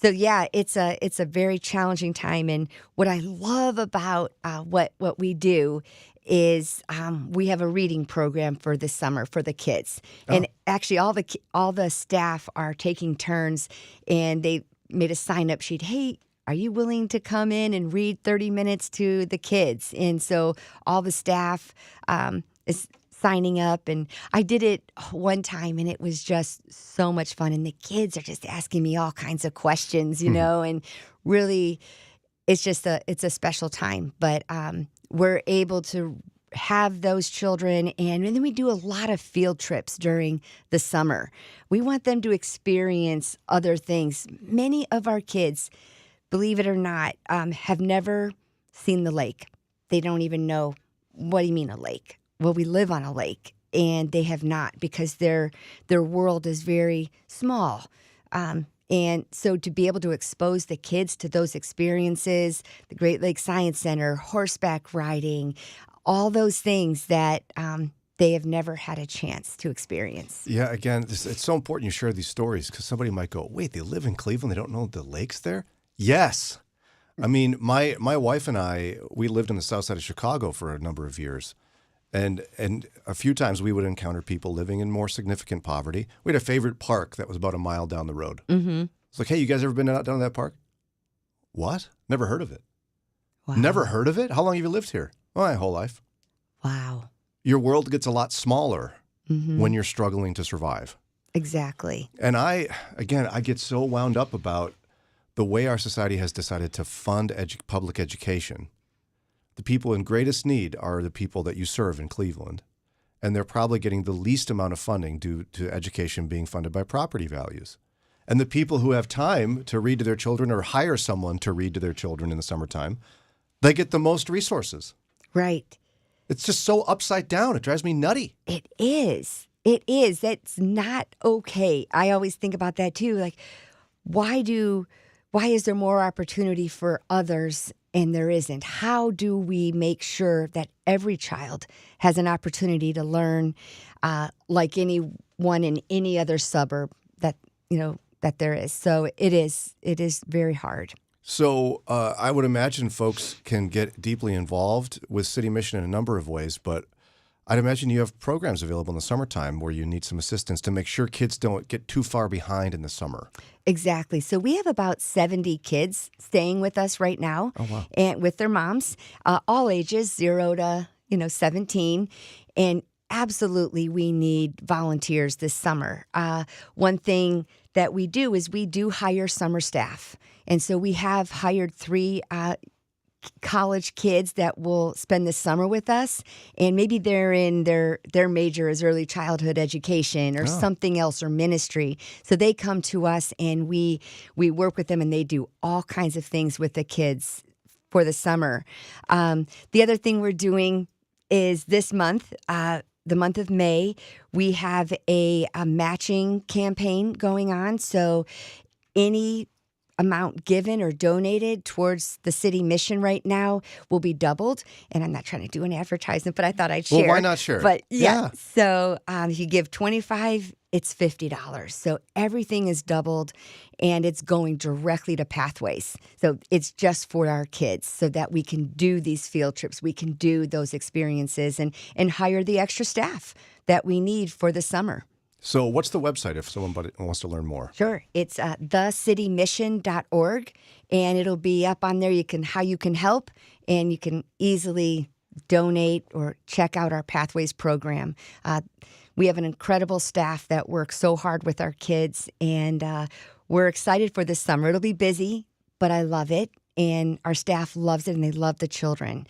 yeah, it's a very challenging time. And what I love about what we do is we have a reading program for the summer for the kids. And actually all the staff are taking turns, and they made a sign-up sheet. Hey, are you willing to come in and read 30 minutes to the kids? And so all the staff is signing up, and I did it one time, and it was just so much fun. And the kids are just asking me all kinds of questions, and really, it's a special time. But we're able to have those children, and then we do a lot of field trips during the summer. We want them to experience other things. Many of our kids, believe it or not, have never seen the lake. They don't even know, what do you mean a lake? Well, we live on a lake, and they have not, because their world is very small. And so to be able to expose the kids to those experiences, the Great Lakes Science Center, horseback riding, all those things that they have never had a chance to experience. Yeah, again, it's so important you share these stories, because somebody might go, wait, they live in Cleveland, they don't know the lakes there? Yes. I mean, my wife and I, we lived in the south side of Chicago for a number of years. And a few times we would encounter people living in more significant poverty. We had a favorite park that was about a mile down the road. Mm-hmm. It's like, hey, you guys ever been down to that park? What? Never heard of it. Wow. Never heard of it? How long have you lived here? Oh, my whole life. Wow. Your world gets a lot smaller Mm-hmm. when you're struggling to survive. Exactly. And I get so wound up about the way our society has decided to fund public education. The people in greatest need are the people that you serve in Cleveland, and they're probably getting the least amount of funding due to education being funded by property values. And the people who have time to read to their children or hire someone to read to their children in the summertime, they get the most resources. Right. It's just so upside down. It drives me nutty. It is. It is. That's not okay. I always think about that too. Like, why is there more opportunity for others and there isn't? How do we make sure that every child has an opportunity to learn like anyone in any other suburb that there is? So it is very hard. So I would imagine folks can get deeply involved with City Mission in a number of ways, but I'd imagine you have programs available in the summertime where you need some assistance to make sure kids don't get too far behind in the summer. Exactly. So we have about 70 kids staying with us right now, and with their moms, all ages, 0 to 17, and absolutely we need volunteers this summer. One thing that we do is we do hire summer staff, and so we have hired 3 college kids that will spend the summer with us, and maybe they're in their major is early childhood education or something else, or ministry. So they come to us and we work with them, and they do all kinds of things with the kids for the summer. The other thing we're doing is this month, the month of May, we have a matching campaign going on. So any amount given or donated towards the city mission right now will be doubled. And I'm not trying to do an advertisement, but I thought I'd share. Well, why not share? But yeah. So if you give $25 it's $50. So everything is doubled, and it's going directly to Pathways. So it's just for our kids so that we can do these field trips, we can do those experiences, and hire the extra staff that we need for the summer. So what's the website if someone wants to learn more? Sure. It's thecitymission.org, and it'll be up on there. How you can help, and you can easily donate or check out our Pathways program. We have an incredible staff that works so hard with our kids, and we're excited for this summer. It'll be busy, but I love it, and our staff loves it, and they love the children.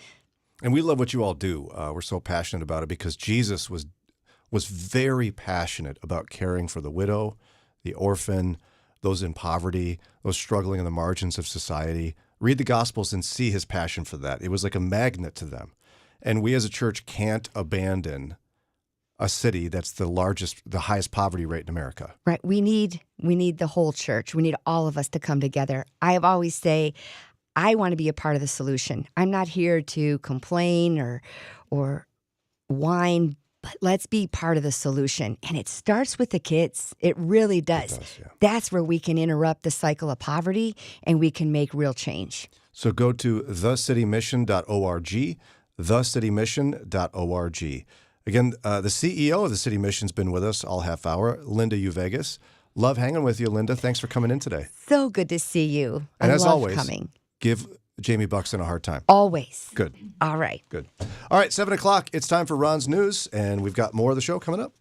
And we love what you all do. We're so passionate about it because Jesus was very passionate about caring for the widow, the orphan, those in poverty, those struggling in the margins of society. Read the Gospels and see his passion for that. It was like a magnet to them. And we as a church can't abandon a city that's the highest poverty rate in America. Right. We need the whole church. We need all of us to come together. I have always say, I want to be a part of the solution. I'm not here to complain or whine, but let's be part of the solution. And it starts with the kids. It really does. That's where we can interrupt the cycle of poverty, and we can make real change. So go to thecitymission.org, thecitymission.org. Again, the CEO of the City Mission's been with us all half hour, Linda Uveges. Love hanging with you, Linda. Thanks for coming in today. So good to see you. And I as love always, coming. Give Jamie Buxton a hard time. Always. Good. All right. Good. All right, 7 o'clock. It's time for Ron's News, and we've got more of the show coming up.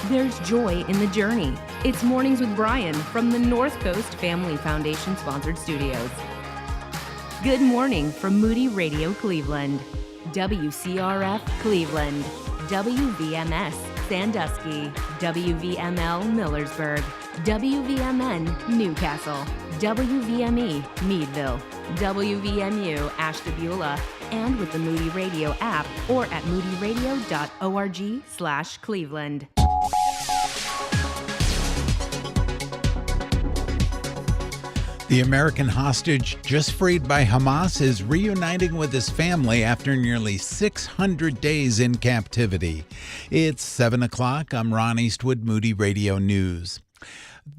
There's joy in the journey. It's Mornings with Brian from the North Coast Family Foundation sponsored studios. Good morning from Moody Radio Cleveland, WCRF Cleveland, WVMS Sandusky, WVML Millersburg, WVMN Newcastle, WVME Meadville, WVMU Ashtabula, and with the Moody Radio app or at moodyradio.org/Cleveland. The American hostage just freed by Hamas is reuniting with his family after nearly 600 days in captivity. It's 7 o'clock. I'm Ron Eastwood, Moody Radio News.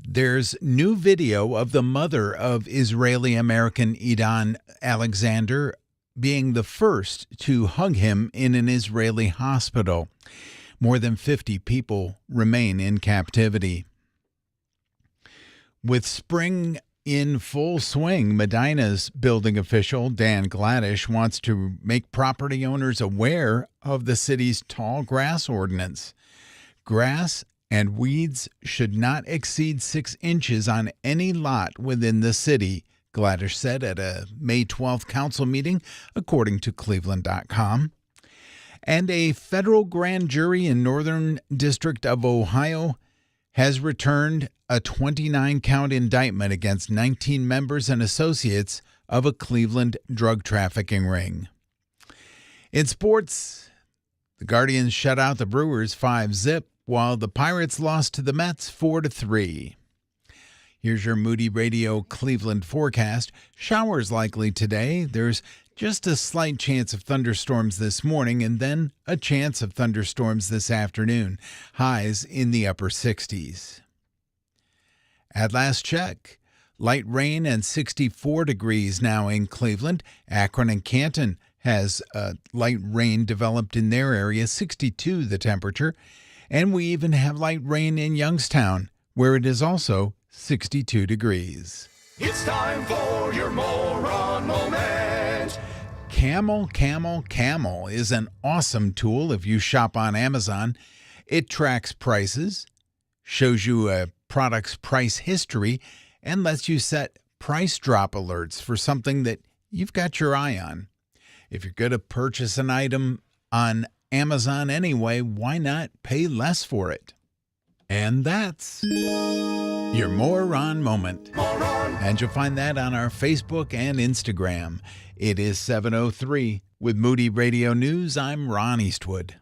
There's new video of the mother of Israeli-American Idan Alexander being the first to hug him in an Israeli hospital. More than 50 people remain in captivity. With spring in full swing, Medina's building official, Dan Gladish, wants to make property owners aware of the city's tall grass ordinance. Grass and weeds should not exceed 6 inches on any lot within the city, Gladish said at a May 12th council meeting, according to Cleveland.com. And a federal grand jury in Northern District of Ohio has returned a 29-count indictment against 19 members and associates of a Cleveland drug trafficking ring. In sports, the Guardians shut out the Brewers 5-0, while the Pirates lost to the Mets 4-3. Here's your Moody Radio Cleveland forecast. Showers likely today. There's just a slight chance of thunderstorms this morning and then a chance of thunderstorms this afternoon. Highs in the upper 60s. At last check, light rain and 64 degrees now in Cleveland. Akron and Canton has light rain developed in their area, 62 the temperature. And we even have light rain in Youngstown, where it is also 62 degrees. It's time for your moron moment. Camel is an awesome tool if you shop on Amazon. It tracks prices, shows you a product's price history, and lets you set price drop alerts for something that you've got your eye on. If you're going to purchase an item on Amazon anyway, why not pay less for it? And that's your Moron Moment. And you'll find that on our Facebook and Instagram. It is 7:03. With Moody Radio News, I'm Ron Eastwood.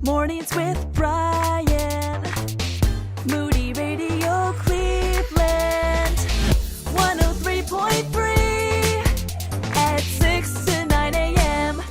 Mornings with Brian. Moody Radio Cleveland. 103.3 at 6 to 9 a.m.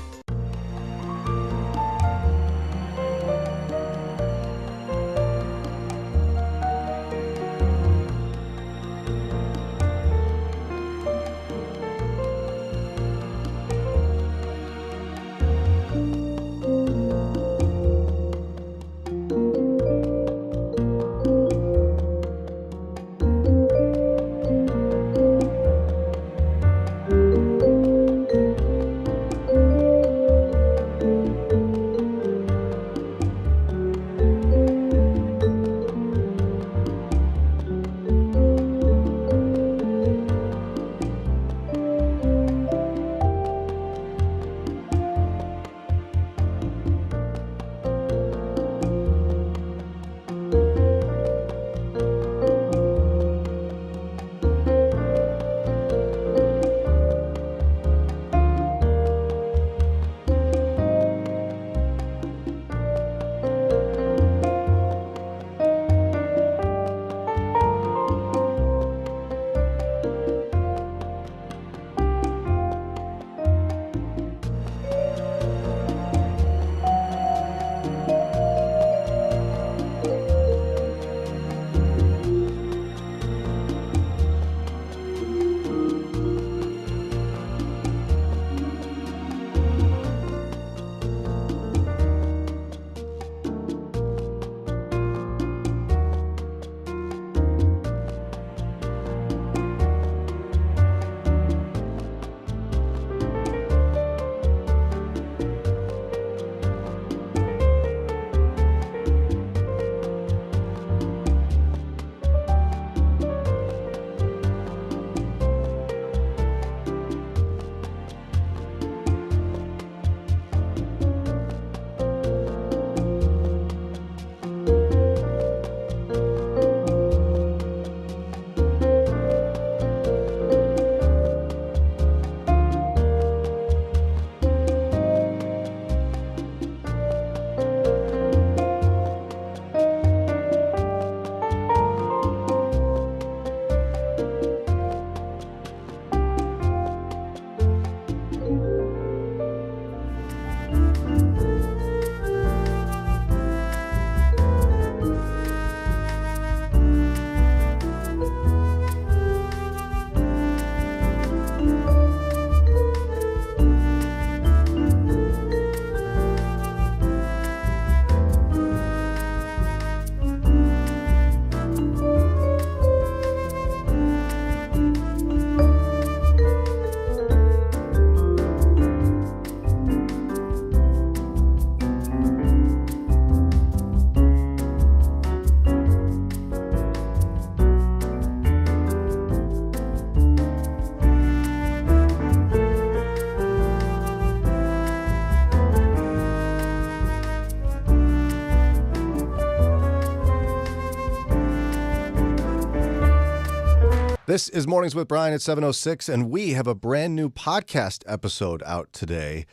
This is Mornings with Brian at 7:06, and we have a brand new podcast episode out today.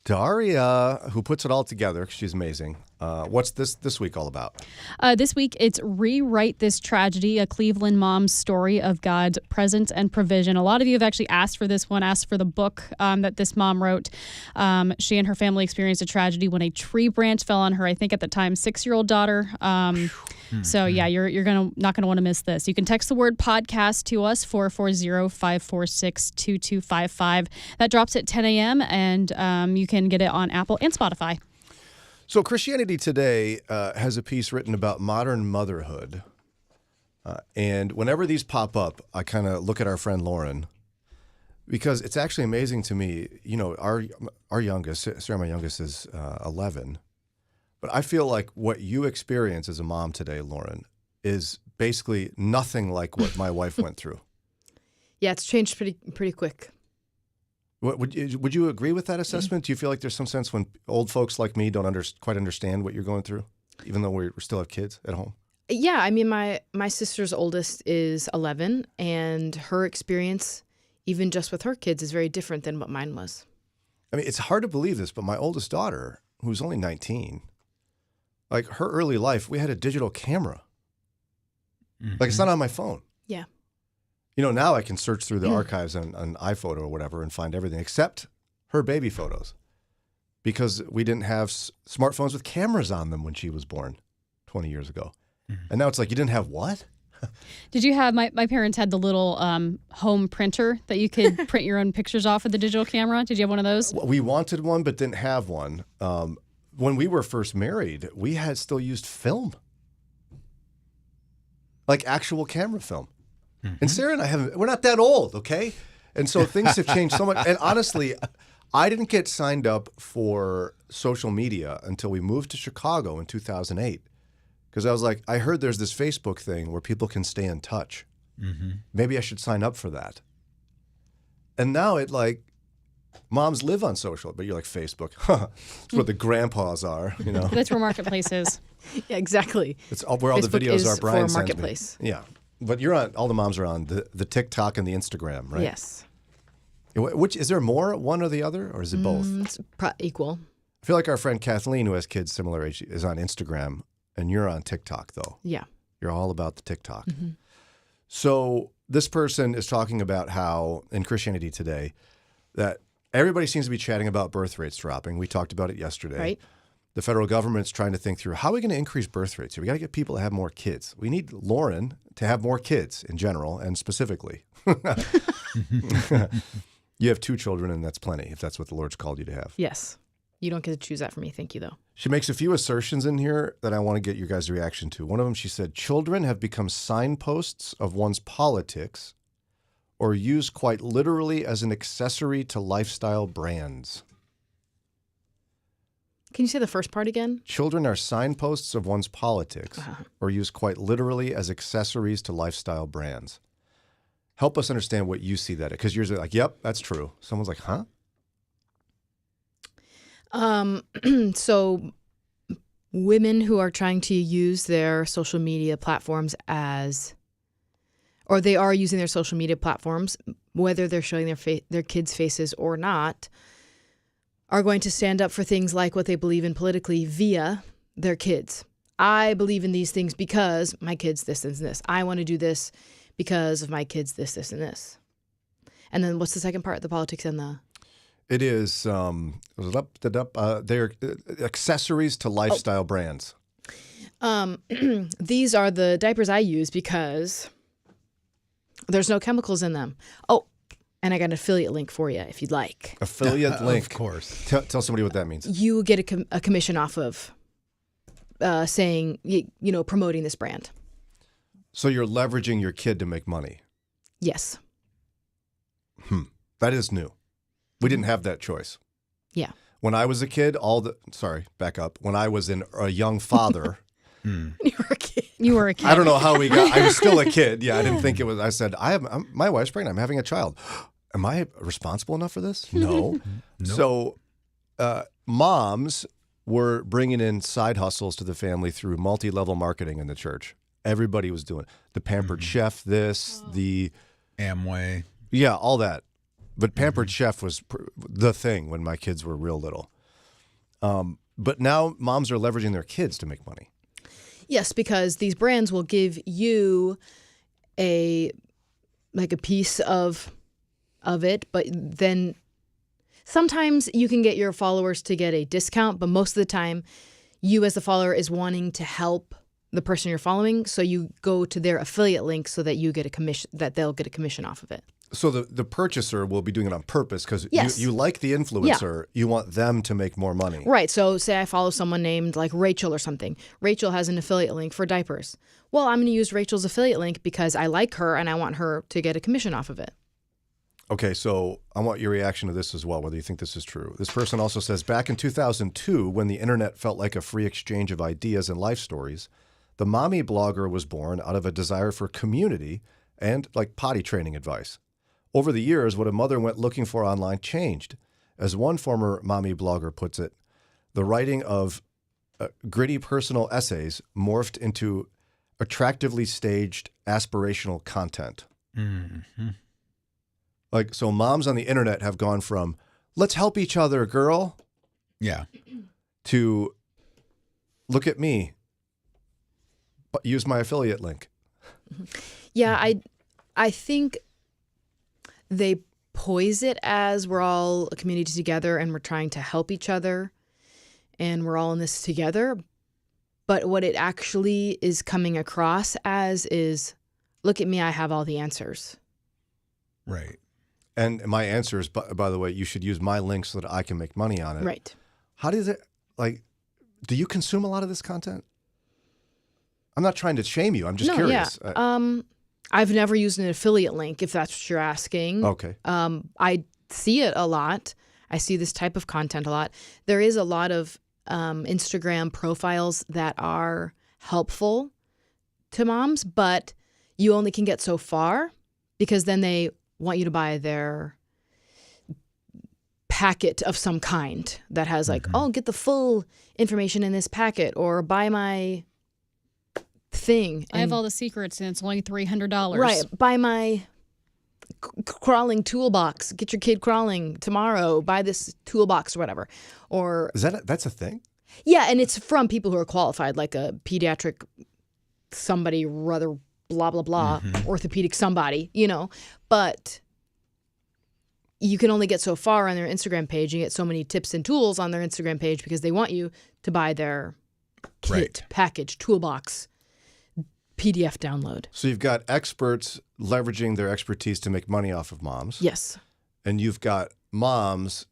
Daria, who puts it all together, she's amazing. What's this week all about? This week, it's Rewrite This Tragedy, a Cleveland mom's story of God's presence and provision. A lot of you have actually asked for this one, asked for the book that this mom wrote. She and her family experienced a tragedy when a tree branch fell on her, I think at the time, 6-year-old daughter. So yeah, you're not gonna want to miss this. You can text the word podcast to us, 440-546-2255. That drops at 10 a.m. and you can get it on Apple and Spotify. So Christianity Today has a piece written about modern motherhood. And whenever these pop up, I kind of look at our friend Lauren, because it's actually amazing to me. You know, our youngest, Sarah, my youngest, is 11. But I feel like what you experience as a mom today, Lauren, is basically nothing like what my wife went through. Yeah, it's changed pretty quick. Would you agree with that assessment? Do you feel like there's some sense when old folks like me don't quite understand what you're going through, even though we still have kids at home? Yeah, I mean, my sister's oldest is 11, and her experience, even just with her kids, is very different than what mine was. I mean, it's hard to believe this, but my oldest daughter, who's only 19, like her early life, we had a digital camera. Mm-hmm. Like it's not on my phone. Yeah. You know, now I can search through the archives on iPhoto or whatever and find everything except her baby photos, because we didn't have smartphones with cameras on them when she was born 20 years ago. Mm-hmm. And now it's like, you didn't have what? Did you have, my parents had the little home printer that you could print your own pictures off with the digital camera. Did you have one of those? We wanted one, but didn't have one. When we were first married, we had still used film, like actual camera film. Mm-hmm. And Sarah and I we're not that old, okay? And so things have changed so much. And honestly, I didn't get signed up for social media until we moved to Chicago in 2008. Because I was like, I heard there's this Facebook thing where people can stay in touch. Mm-hmm. Maybe I should sign up for that. And now moms live on social, but you're like, Facebook, it's where the grandpas are, you know? That's where Marketplace is. Yeah, exactly. It's where all Facebook the videos are. Brian for sends Marketplace. Me. Yeah. But all the moms are on the TikTok and the Instagram, right? Yes. Which, is there more, one or the other, or is it both? It's equal. I feel like our friend Kathleen, who has kids similar age, is on Instagram, and you're on TikTok, though. Yeah. You're all about the TikTok. Mm-hmm. So this person is talking about how, in Christianity Today, that everybody seems to be chatting about birth rates dropping. We talked about it yesterday. Right. The federal government's trying to think through, how are we going to increase birth rates? We got to get people to have more kids. We need Lauren to have more kids in general and specifically. You have 2 children, and that's plenty, if that's what the Lord's called you to have. Yes. You don't get to choose that for me. Thank you, though. She makes a few assertions in here that I want to get your guys' reaction to. One of them, she said, children have become signposts of one's politics or used quite literally as an accessory to lifestyle brands. Can you say the first part again? Children are signposts of one's politics or used quite literally as accessories to lifestyle brands. Help us understand what you see that, because you're like, yep, that's true. Someone's like, huh? So women who are trying to use their social media platforms or they are using their social media platforms, whether they're showing their kids' faces or not, are going to stand up for things like what they believe in politically via their kids. I believe in these things because my kids this and this. I want to do this because of my kids this, and And then what's the second part? The politics and the... It is, they're accessories to lifestyle brands. These are the diapers I use because there's no chemicals in them. Oh, and I got an affiliate link for you if you'd like. Affiliate link. Of course. Tell somebody what that means. You get a commission off of saying, promoting this brand. So you're leveraging your kid to make money. Yes. That is new. We didn't have that choice. Yeah. When I was a kid, back up. When I was a young father. You were a kid. You were a kid. I don't know how I was still a kid. Yeah, I didn't think it was. I said, my wife's pregnant. I'm having a child. Am I responsible enough for this? No. So moms were bringing in side hustles to the family through multi-level marketing in the church. Everybody was doing it. The pampered chef, the Amway. Yeah, all that. But Pampered Chef was the thing when my kids were real little. But now moms are leveraging their kids to make money. Yes, because these brands will give you a piece of it, but then sometimes you can get your followers to get a discount, but most of the time you as the follower is wanting to help the person you're following, so you go to their affiliate link so that you get a commission, that they'll get a commission off of it. So the purchaser will be doing it on purpose because Yes. you like the influencer. You want them to make more money. Right. So say I follow someone named like Rachel or something. Rachel has an affiliate link for diapers. Well, I'm going to use Rachel's affiliate link because I like her and I want her to get a commission off of it. Okay, so I want your reaction to this as well, whether you think this is true. This person also says, back in 2002, when the internet felt like a free exchange of ideas and life stories, the mommy blogger was born out of a desire for community and like potty training advice. Over the years, what a mother went looking for online changed. As one former mommy blogger puts it, the writing of gritty personal essays morphed into attractively staged aspirational content. Mm-hmm. Like, so moms on the internet have gone from, let's help each other, girl. Yeah. To, look at me. But use my affiliate link. Yeah, I think they poise it as we're all a community together and we're trying to help each other and we're all in this together. But what it actually is coming across as is, look at me, I have all the answers. Right. And my answer is, by the way, you should use my link so that I can make money on it. Right. How does it, like, do you consume a lot of this content? I'm not trying to shame you. I'm just curious. Yeah. I've never used an affiliate link, if that's what you're asking. Okay. I see it a lot. I see this type of content a lot. There is a lot of Instagram profiles that are helpful to moms, but you only can get so far because then they want you to buy their packet of some kind that has like, oh, get the full information in this packet or buy my thing. I have all the secrets and it's only $300. Right. Buy my crawling toolbox. Get your kid crawling tomorrow. Buy this toolbox or whatever. Or is that's a thing? Yeah, and it's from people who are qualified, like a pediatric somebody, rather blah, blah, blah, orthopedic somebody, you know. But you can only get so far on their Instagram page. You get so many tips and tools on their Instagram page because they want you to buy their kit, package, toolbox, PDF download. So you've got experts leveraging their expertise to make money off of moms. Yes. And you've got moms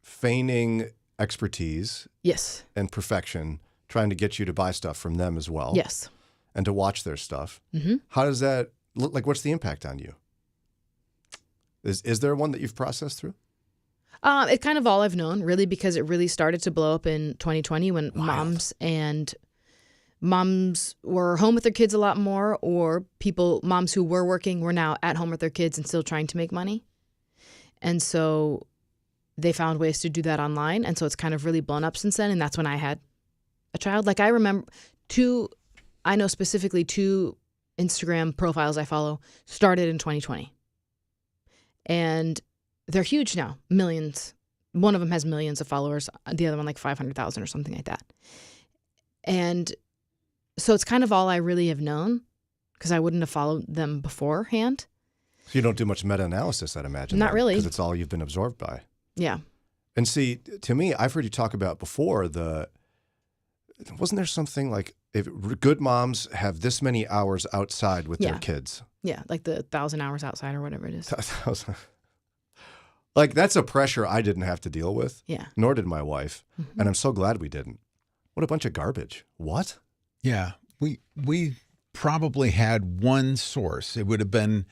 feigning expertise. Yes. And perfection, trying to get you to buy stuff from them as well. Yes. And to watch their stuff. Mm-hmm. How does that look like? What's the impact on you? Is there one that you've processed through? It's kind of all I've known, really, because it really started to blow up in 2020 when moms were home with their kids a lot more, or moms who were working were now at home with their kids and still trying to make money. And so they found ways to do that online. And so it's kind of really blown up since then. And that's when I had a child. Like I remember I know specifically two Instagram profiles I follow started in 2020. And they're huge now, millions. One of them has millions of followers. The other one like 500,000 or something like that. And so it's kind of all I really have known because I wouldn't have followed them beforehand. So you don't do much meta-analysis, I'd imagine. Not really. Because it's all you've been absorbed by. Yeah. And see, to me, I've heard you talk about before wasn't there something like if good moms have this many hours outside with their kids? Yeah, like the 1,000 hours outside or whatever it is. Like that's a pressure I didn't have to deal with. Yeah. Nor did my wife. Mm-hmm. And I'm so glad we didn't. What a bunch of garbage. What? Yeah. We probably had one source. It would have been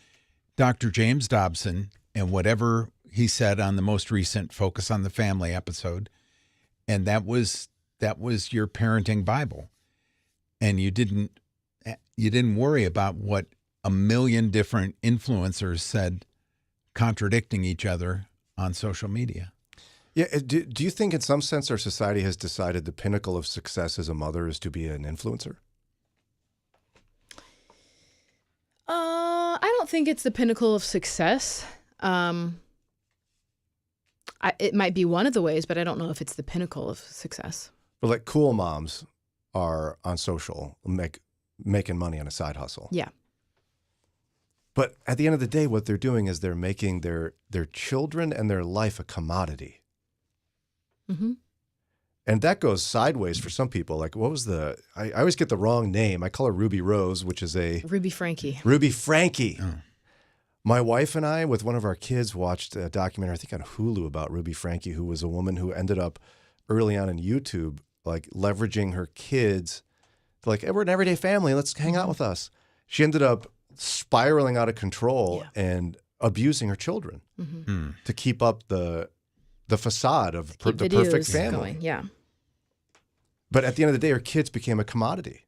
Dr. James Dobson and whatever he said on the most recent Focus on the Family episode. And that was your parenting Bible. And you didn't worry about what a million different influencers said contradicting each other on social media. Yeah. Do you think in some sense our society has decided the pinnacle of success as a mother is to be an influencer? I don't think it's the pinnacle of success. It might be one of the ways, but I don't know if it's the pinnacle of success. But like cool moms are on social, making money on a side hustle. Yeah. But at the end of the day, what they're doing is they're making their children and their life a commodity. Mm-hmm. And that goes sideways for some people. Like, what was I always get the wrong name. I call her Ruby Rose, which is Ruby Frankie. Ruby Frankie. Oh. My wife and I, with one of our kids, watched a documentary, I think on Hulu, about Ruby Frankie, who was a woman who ended up early on in YouTube, like leveraging her kids. Like, hey, we're an everyday family. Let's hang out with us. She ended up spiraling out of control and abusing her children to keep up the facade of the perfect family. Going. Yeah. But at the end of the day, her kids became a commodity.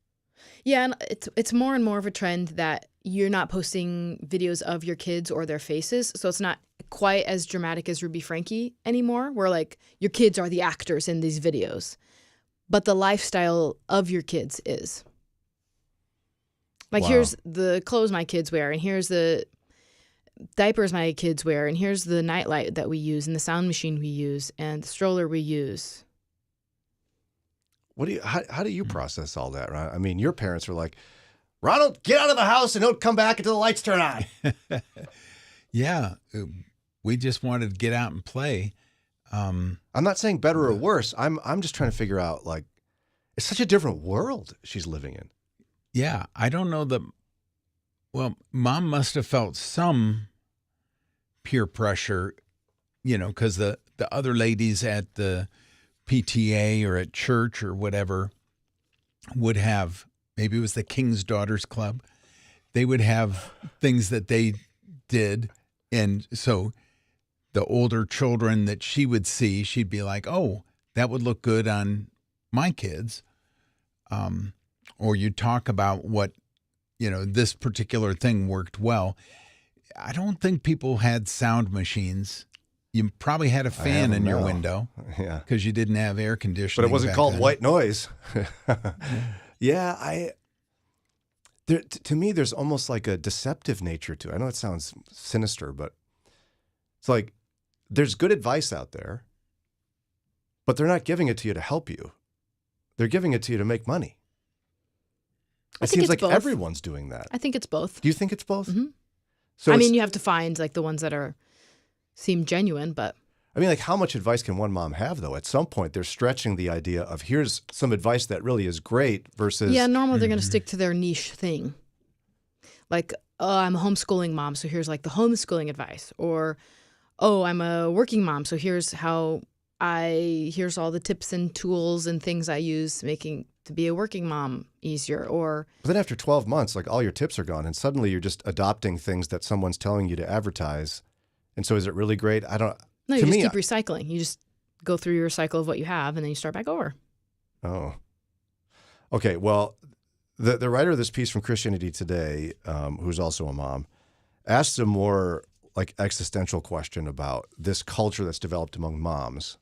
Yeah, and it's more and more of a trend that you're not posting videos of your kids or their faces, so it's not quite as dramatic as Ruby Frankie anymore, where like your kids are the actors in these videos, but the lifestyle of your kids is. Like, here's the clothes my kids wear, and here's the diapers my kids wear, and here's the nightlight that we use, and the sound machine we use, and the stroller we use. How do you process all that, right? I mean, your parents were like, Ronald, get out of the house and don't come back until the lights turn on. Yeah, we just wanted to get out and play. I'm not saying better or worse. I'm just trying to figure out, like, it's such a different world she's living in. Yeah, I don't know well, Mom must have felt some peer pressure, because the other ladies at the PTA or at church or whatever would have, maybe it was the King's Daughters Club, they would have things that they did. And so the older children that she would see, she'd be like, oh, that would look good on my kids. Or you talk about what, this particular thing worked well. I don't think people had sound machines. You probably had a fan in your window. Yeah. Because you didn't have air conditioning. But it wasn't called white noise. Yeah, to me, there's almost like a deceptive nature to it. I know it sounds sinister, but it's like there's good advice out there, but they're not giving it to you to help you. They're giving it to you to make money. It seems like everyone's doing that. I think it's both. Do you think it's both? Mm-hmm. So I mean, you have to find like the ones that seem genuine, but I mean, like, how much advice can one mom have, though? At some point, they're stretching the idea of here's some advice that really is great versus... Yeah, normally they're going to stick to their niche thing. Like, oh, I'm a homeschooling mom, so here's like the homeschooling advice. Or, oh, I'm a working mom, so here's all the tips and tools and things I use making to be a working mom easier. Or But then after 12 months, like, all your tips are gone, and suddenly you're just adopting things that someone's telling you to advertise. And so is it really great? No, you just keep recycling. You just go through your cycle of what you have, and then you start back over. Oh. Okay, well, the writer of this piece from Christianity Today, who's also a mom, asked a more like existential question about this culture that's developed among moms.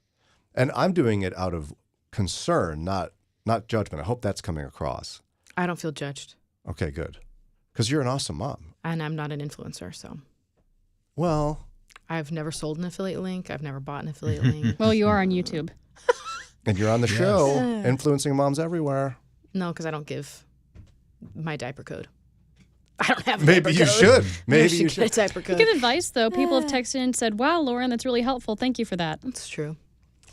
And I'm doing it out of concern, not judgment. I hope that's coming across. I don't feel judged. Okay, good. Because you're an awesome mom. And I'm not an influencer, so. Well... I've never sold an affiliate link. I've never bought an affiliate link. Well, you are on YouTube. And you're on the show, influencing moms everywhere. No, because I don't give my diaper code. I don't have a Maybe diaper you code. should. Maybe you get a should. diaper code. Give advice, though. People have texted and said, wow, Lauren, that's really helpful. Thank you for that. That's true.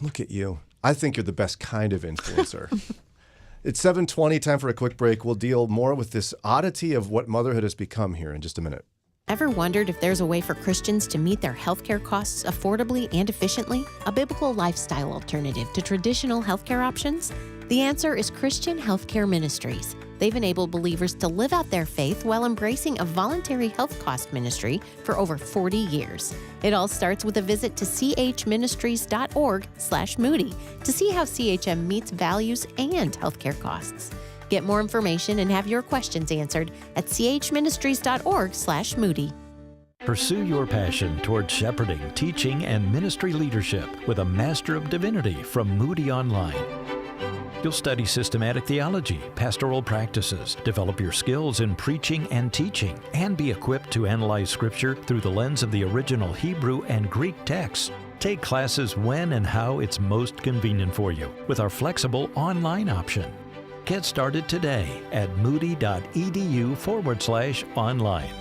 Look at you. I think you're the best kind of influencer. It's 7:20, time for a quick break. We'll deal more with this oddity of what motherhood has become here in just a minute. Ever wondered if there's a way for Christians to meet their healthcare costs affordably and efficiently? A biblical lifestyle alternative to traditional healthcare options? The answer is Christian Healthcare Ministries. They've enabled believers to live out their faith while embracing a voluntary health cost ministry for over 40 years. It all starts with a visit to chministries.org/Moody to see how CHM meets values and healthcare costs. Get more information and have your questions answered at chministries.org/Moody. Pursue your passion toward shepherding, teaching, and ministry leadership with a Master of Divinity from Moody Online. You'll study systematic theology, pastoral practices, develop your skills in preaching and teaching, and be equipped to analyze Scripture through the lens of the original Hebrew and Greek texts. Take classes when and how it's most convenient for you with our flexible online option. Get started today at moody.edu/online.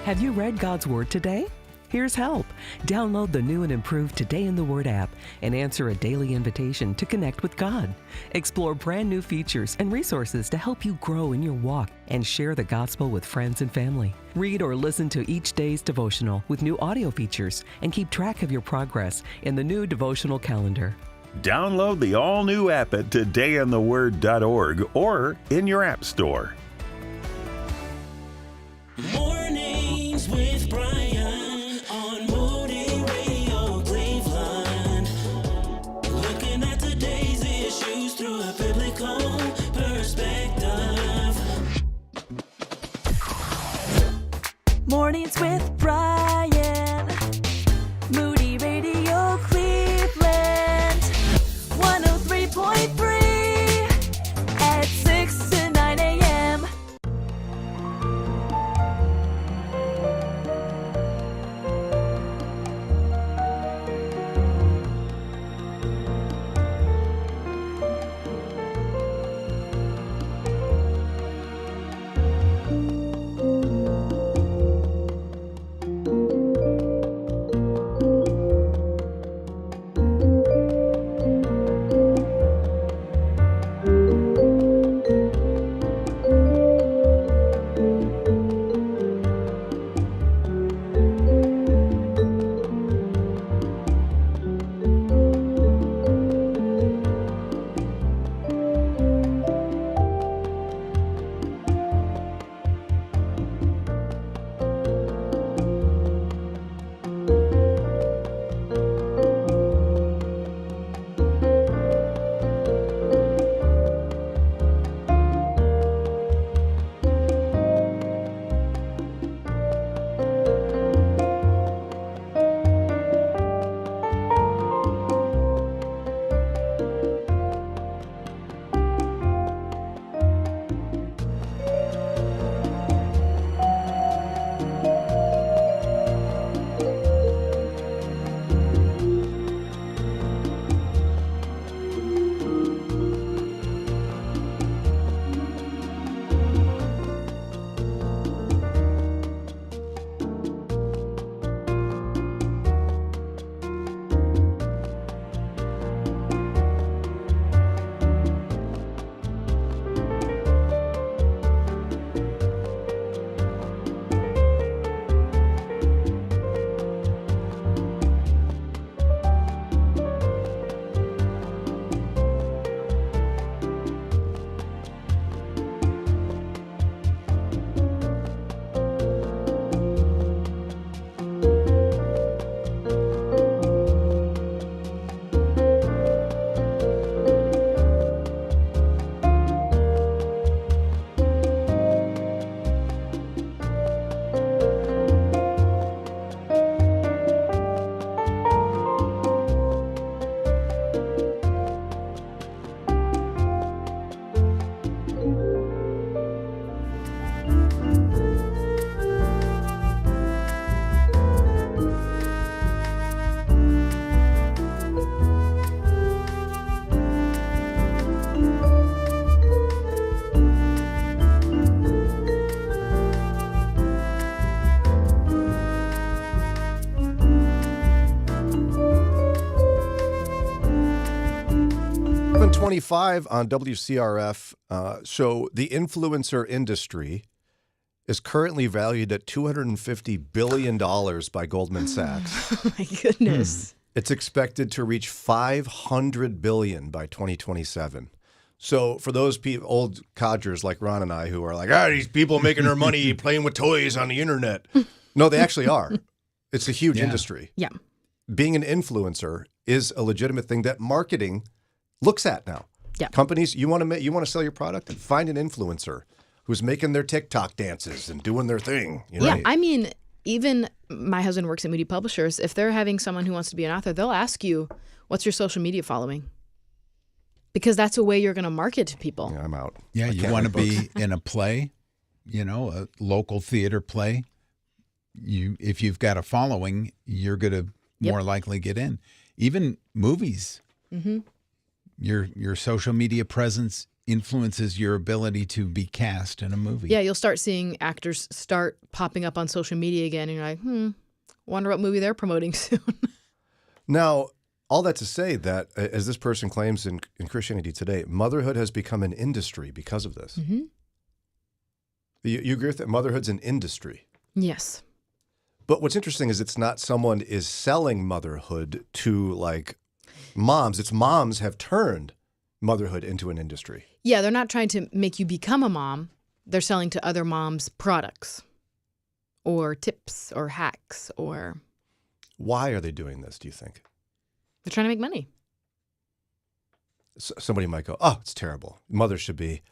Have you read God's Word today? Here's help. Download the new and improved Today in the Word app and answer a daily invitation to connect with God. Explore brand new features and resources to help you grow in your walk and share the gospel with friends and family. Read or listen to each day's devotional with new audio features and keep track of your progress in the new devotional calendar. Download the all-new app at todayintheword.org or in your app store. Mornings with Brian on Moody Radio Cleveland. Looking at today's issues through a biblical perspective. Mornings with Brian. Moody Radio Cleveland. 103.3 at 6 to 9 a.m. .25 on WCRF show the influencer industry is currently valued at $250 billion by Goldman Sachs. Oh my goodness. It's expected to reach $500 billion by 2027. So for those old codgers like Ron and I who are like, these people making their money playing with toys on the internet. No, they actually are. It's a huge industry. Yeah. Being an influencer is a legitimate thing that marketing looks at now. Yeah. Companies, you want to sell your product, find an influencer who's making their TikTok dances and doing their thing. You know? Yeah, I mean, even my husband works at Moody Publishers. If they're having someone who wants to be an author, they'll ask you, what's your social media following? because that's a way you're going to market to people. Yeah, I'm out. Yeah, I you can't want to write be books. in a play, a local theater play. If you've got a following, you're going to more likely get in. Even movies. Mm-hmm. Your social media presence influences your ability to be cast in a movie. Yeah, you'll start seeing actors start popping up on social media again, and you're like, wonder what movie they're promoting soon. Now, all that to say that, as this person claims in Christianity Today, motherhood has become an industry because of this. Mm-hmm. You agree with that? Motherhood's an industry. Yes. But what's interesting is it's not someone is selling motherhood to like moms. It's moms have turned motherhood into an industry. Yeah, they're not trying to make you become a mom. They're selling to other moms products or tips or hacks or... Why are they doing this, do you think? They're trying to make money. Somebody might go, oh, it's terrible. Mothers should be,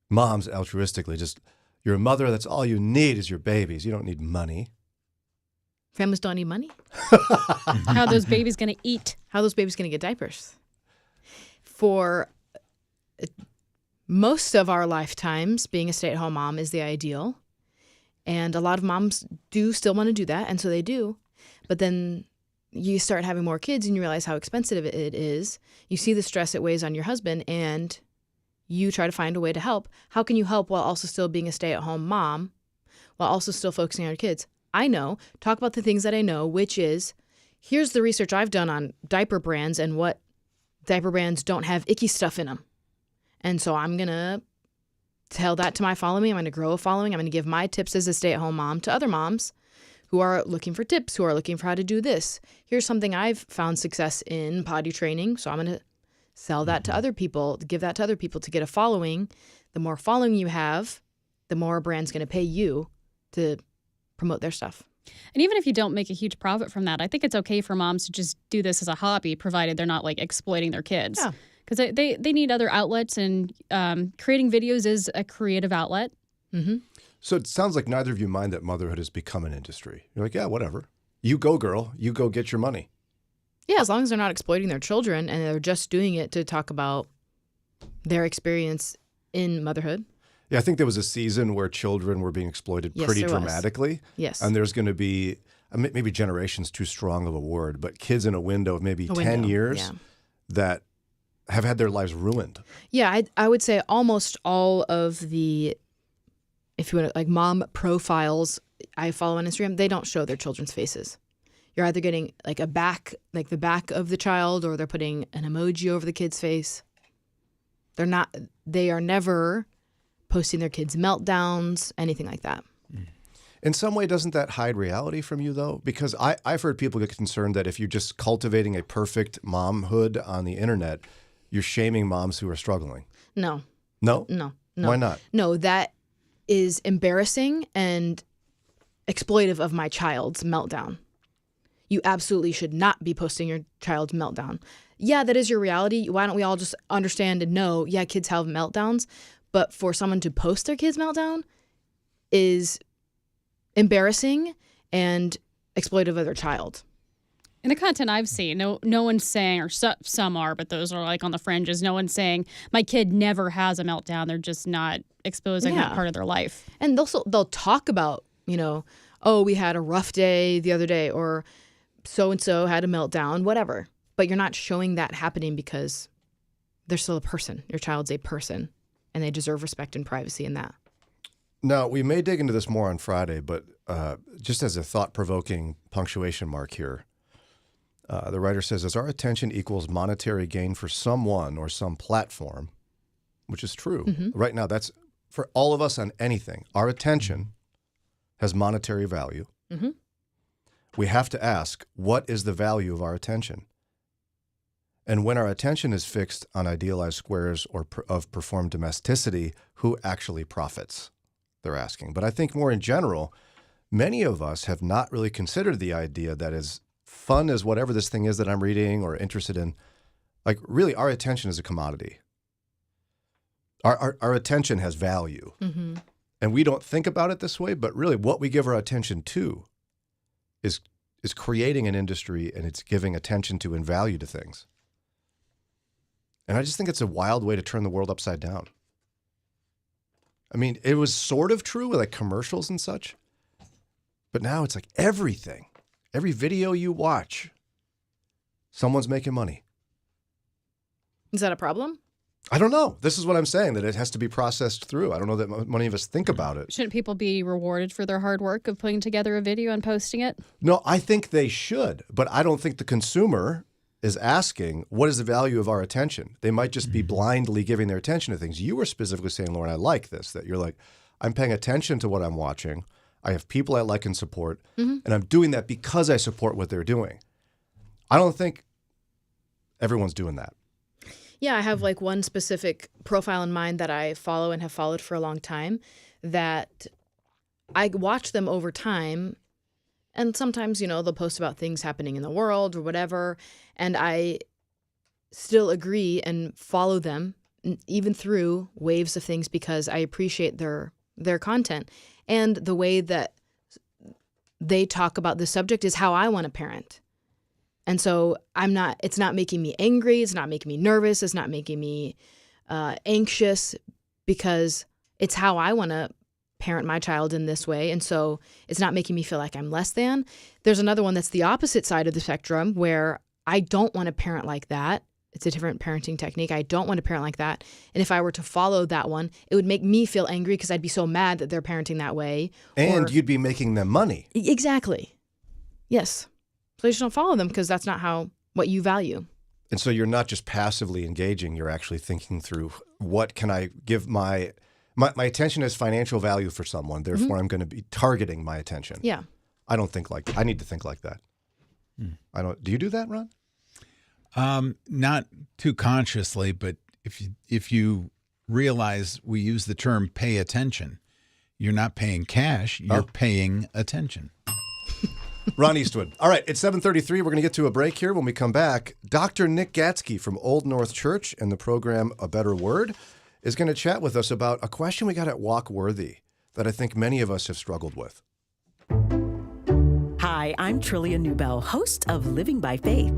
moms altruistically, just, you're a mother, that's all you need is your babies. You don't need money. Families don't need money. How are those babies going to eat? How are those babies going to get diapers? For most of our lifetimes, being a stay-at-home mom is the ideal. And a lot of moms do still want to do that, and so they do. But then you start having more kids and you realize how expensive it is. You see the stress it weighs on your husband, and you try to find a way to help. How can you help while also still being a stay-at-home mom, while also still focusing on your kids? I know. Talk about the things that I know, which is, here's the research I've done on diaper brands and what diaper brands don't have icky stuff in them. And so I'm going to tell that to my following. I'm going to grow a following. I'm going to give my tips as a stay-at-home mom to other moms who are looking for tips, who are looking for how to do this. Here's something I've found success in, potty training. So I'm going to sell that to other people, give that to other people to get a following. The more following you have, the more a brand's going to pay you to promote their stuff. And even if you don't make a huge profit from that, I think it's okay for moms to just do this as a hobby, provided they're not like exploiting their kids. Yeah. Because they need other outlets, and creating videos is a creative outlet. Mm-hmm. So it sounds like neither of you mind that motherhood has become an industry. You're like, yeah, whatever. You go, girl. You go get your money. Yeah, as long as they're not exploiting their children and they're just doing it to talk about their experience in motherhood. Yeah, I think there was a season where children were being exploited Yes, pretty there was. dramatically. Yes. And there's going to be, maybe generation's too strong of a word, but kids in a window of maybe A 10 window, years yeah. that have had their lives ruined. Yeah, I would say almost all of the, if you want to, like mom profiles I follow on Instagram, they don't show their children's faces. You're either getting like the back of the child, or they're putting an emoji over the kid's face. They are never posting their kids' meltdowns, anything like that. In some way, doesn't that hide reality from you, though? Because I've heard people get concerned that if you're just cultivating a perfect momhood on the internet, you're shaming moms who are struggling. No. No? No. Why not? No, that is embarrassing and exploitive of my child's meltdown. You absolutely should not be posting your child's meltdown. Yeah, that is your reality. Why don't we all just understand and know, yeah, kids have meltdowns, but for someone to post their kid's meltdown is embarrassing and exploitive of their child. In the content I've seen, no one's saying, or some are, but those are like on the fringes. No one's saying my kid never has a meltdown. They're just not exposing that part of their life. And they'll talk about, oh, we had a rough day the other day, or so-and-so had a meltdown, whatever. But you're not showing that happening because they're still a person. Your child's a person, and they deserve respect and privacy in that. Now, we may dig into this more on Friday, but just as a thought-provoking punctuation mark here, the writer says, as our attention equals monetary gain for someone or some platform, which is true. Mm-hmm. Right now, that's for all of us on anything. Our attention has monetary value. Mm-hmm. We have to ask, what is the value of our attention? And when our attention is fixed on idealized squares or of performed domesticity, who actually profits? They're asking. But I think more in general, many of us have not really considered the idea that as fun as whatever this thing is that I'm reading or interested in, like really our attention is a commodity. Our attention has value. Mm-hmm. And we don't think about it this way, but really what we give our attention to is creating an industry, and it's giving attention to and value to things. And I just think it's a wild way to turn the world upside down. I mean, it was sort of true with like commercials and such, but now it's like everything, every video you watch, someone's making money. Is that a problem? I don't know. This is what I'm saying, that it has to be processed through. I don't know that many of us think about it. Shouldn't people be rewarded for their hard work of putting together a video and posting it? No, I think they should, but I don't think the consumer is asking, what is the value of our attention? They might just be blindly giving their attention to things. You were specifically saying, Lauren, I like this, that you're like, I'm paying attention to what I'm watching. I have people I like and support, and I'm doing that because I support what they're doing. I don't think everyone's doing that. Yeah, I have like one specific profile in mind that I follow and have followed for a long time that I watch them over time. And sometimes, you know, they'll post about things happening in the world or whatever. And I still agree and follow them even through waves of things because I appreciate their content. And the way that they talk about this subject is how I want to parent. And so it's not making me angry. It's not making me nervous. It's not making me anxious because it's how I want to parent my child in this way. And so it's not making me feel like I'm less than. There's another one that's the opposite side of the spectrum where I don't want to parent like that. It's a different parenting technique. I don't want to parent like that. And if I were to follow that one, it would make me feel angry because I'd be so mad that they're parenting that way. And you'd be making them money. Exactly. Yes. So you just don't follow them because that's not what you value. And so you're not just passively engaging, you're actually thinking through what can I give my attention has financial value for someone, therefore I'm going to be targeting my attention. Yeah. I don't think like I need to think like that. Do you do that, Ron? Not too consciously, but if you realize we use the term pay attention, you're not paying cash, you're paying attention. Ron Eastwood. All right, it's 7:33. We're going to get to a break here. When we come back, Dr. Nick Gatzke from Old North Church and the program A Better Word is going to chat with us about a question we got at Walk Worthy that I think many of us have struggled with. Hi, I'm Trillia Newbell, host of Living by Faith.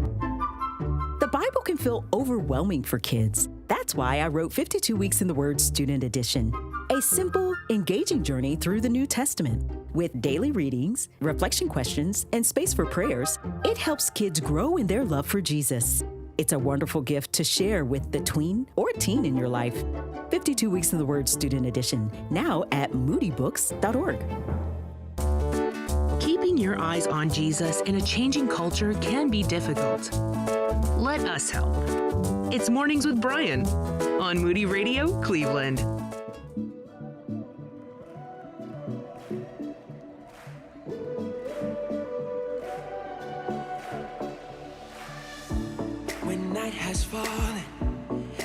The Bible can feel overwhelming for kids. That's why I wrote 52 Weeks in the Word Student Edition, a simple, engaging journey through the New Testament. With daily readings, reflection questions, and space for prayers, it helps kids grow in their love for Jesus. It's a wonderful gift to share with the tween or teen in your life. 52 Weeks in the Word Student Edition, now at moodybooks.org. Keeping your eyes on Jesus in a changing culture can be difficult. Let us help. It's Mornings with Brian on Moody Radio, Cleveland. When night has fallen,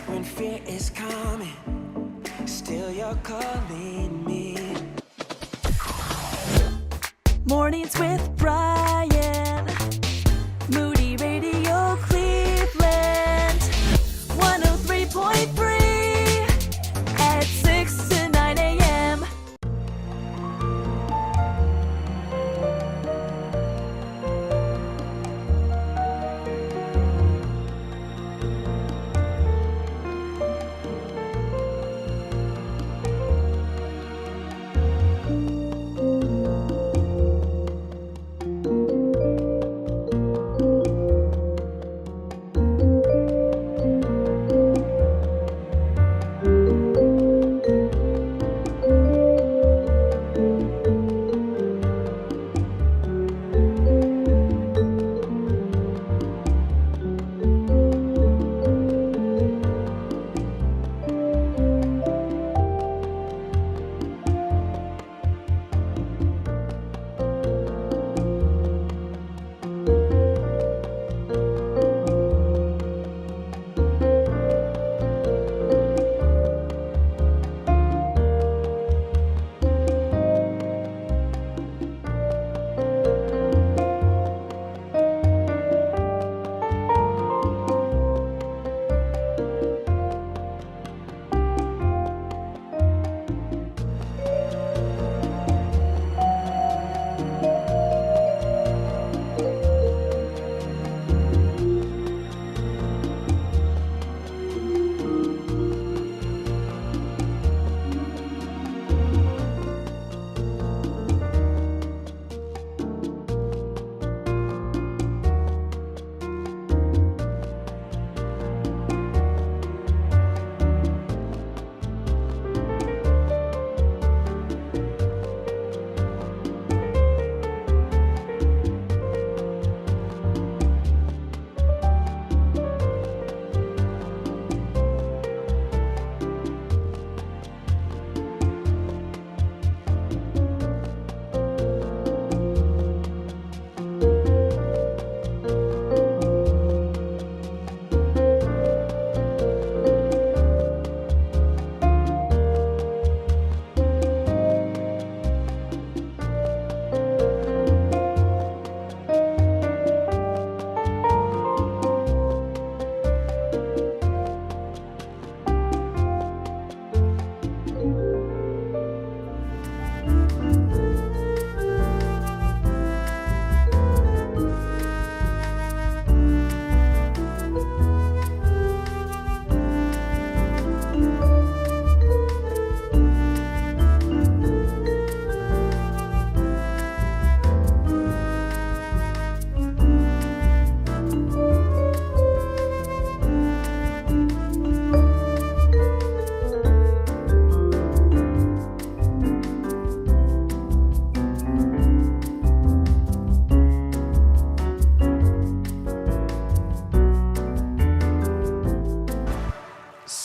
when fear is coming, still you're calling me. Mornings with Brian. Moody Radio Cleveland. 103.3 at 6 to 9 a.m.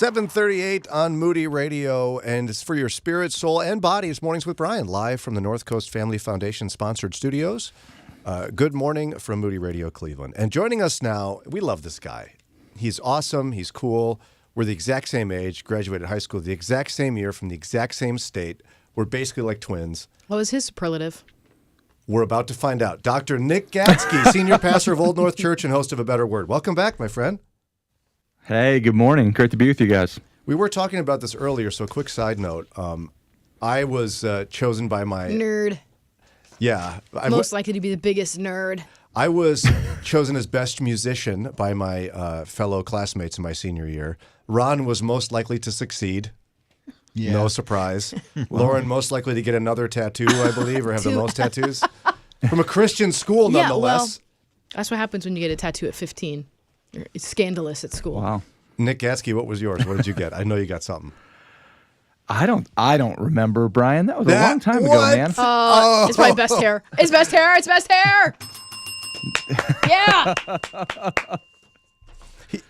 7:38 on Moody Radio, and it's for your spirit, soul, and body. It's Mornings with Brian, live from the North Coast Family Foundation sponsored studios. Good morning from Moody Radio, Cleveland. And joining us now, we love this guy. He's awesome. He's cool. We're the exact same age, graduated high school the exact same year from the exact same state. We're basically like twins. What was his superlative? We're about to find out. Dr. Nick Gatzke, senior pastor of Old North Church and host of A Better Word. Welcome back, my friend. Hey, good morning. Great to be with you guys. We were talking about this earlier, so quick side note. I was chosen by my... Nerd. Yeah. Most likely to be the biggest nerd. I was chosen as best musician by my fellow classmates in my senior year. Ron was most likely to succeed. Yeah. No surprise. Lauren most likely to get another tattoo, I believe, or have the most tattoos. From a Christian school, nonetheless. Well, that's what happens when you get a tattoo at 15. It's scandalous at school. Wow. Nick Gatzke, what was yours? What did you get? I know you got something. I don't remember, Brian. That was a long time ago, man. It's my best hair. It's best hair. It's best hair. Yeah.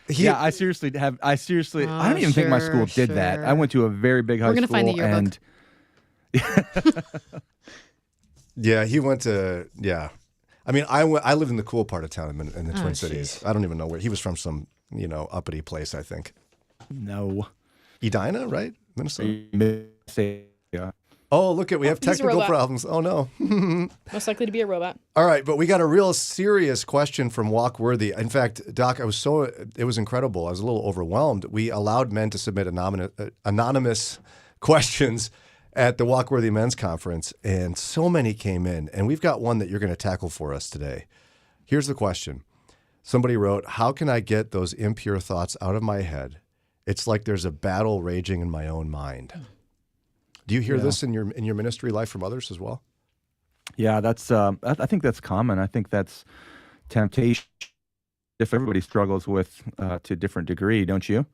Yeah, I seriously I don't even think my school did that. I went to a very big high school. We're going to find the yearbook. Yeah, he went to, yeah. I mean, I lived in the cool part of town in the Twin Cities. I don't even know where. He was from some, uppity place, I think. No. Edina, right? Minnesota? Yeah. Oh, look we have technical problems. Oh, no. Most likely to be a robot. All right, but we got a real serious question from Walkworthy. In fact, Doc, it was incredible. I was a little overwhelmed. We allowed men to submit anonymous questions at the Walkworthy Men's Conference, and so many came in. And we've got one that you're going to tackle for us today. Here's the question. Somebody wrote, how can I get those impure thoughts out of my head? It's like there's a battle raging in my own mind. Do you hear this in your ministry life from others as well? Yeah, that's. I think that's common. I think that's temptation. If everybody struggles with to a different degree, don't you?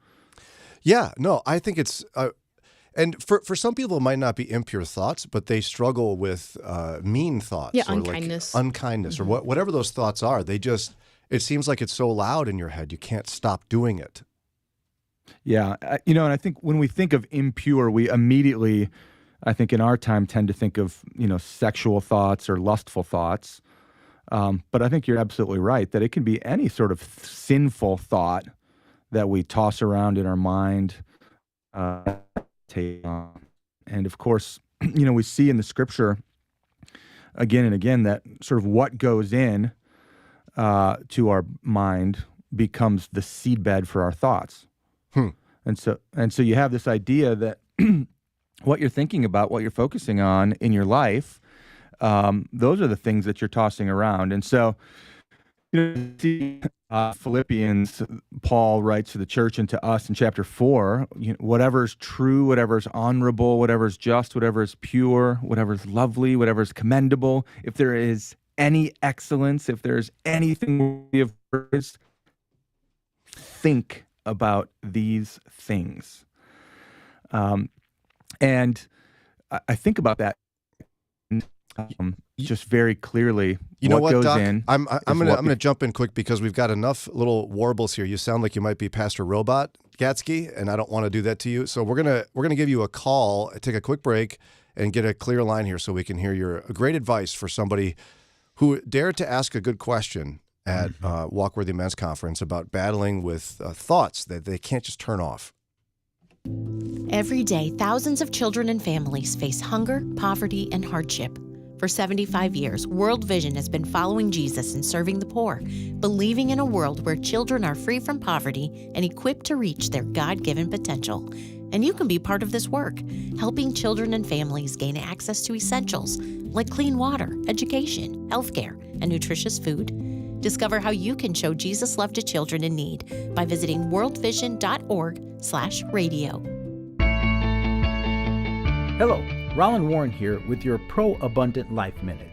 Yeah, no, I think it's. And for some people, it might not be impure thoughts, but they struggle with mean thoughts. Yeah, or unkindness. Like unkindness, or whatever those thoughts are. It seems like it's so loud in your head, you can't stop doing it. Yeah, and I think when we think of impure, we immediately, I think in our time, tend to think of, sexual thoughts or lustful thoughts. But I think you're absolutely right that it can be any sort of sinful thought that we toss around in our mind. And of course, we see in the scripture again and again that sort of what goes in to our mind becomes the seedbed for our thoughts. And so you have this idea that what you're thinking about, what you're focusing on in your life, those are the things that you're tossing around. And so, Philippians, Paul writes to the church and to us in chapter 4, whatever's true, whatever's honorable, whatever's just, whatever's pure, whatever's lovely, whatever's commendable, if there is any excellence, if there's anything worthy of praise, think about these things. And I think about that just very clearly. You know what, goes Doc? in. I'm gonna jump in quick because we've got enough little warbles here. You sound like you might be Pastor Robot Gatzke, and I don't want to do that to you. So we're gonna give you a call, take a quick break, and get a clear line here so we can hear your great advice for somebody who dared to ask a good question at Walkworthy Men's Conference about battling with thoughts that they can't just turn off. Every day, thousands of children and families face hunger, poverty, and hardship. For 75 years, World Vision has been following Jesus and serving the poor, believing in a world where children are free from poverty and equipped to reach their God-given potential. And you can be part of this work, helping children and families gain access to essentials like clean water, education, healthcare, and nutritious food. Discover how you can show Jesus' love to children in need by visiting worldvision.org/radio. Hello, Roland Warren here with your Pro-Abundant Life Minute.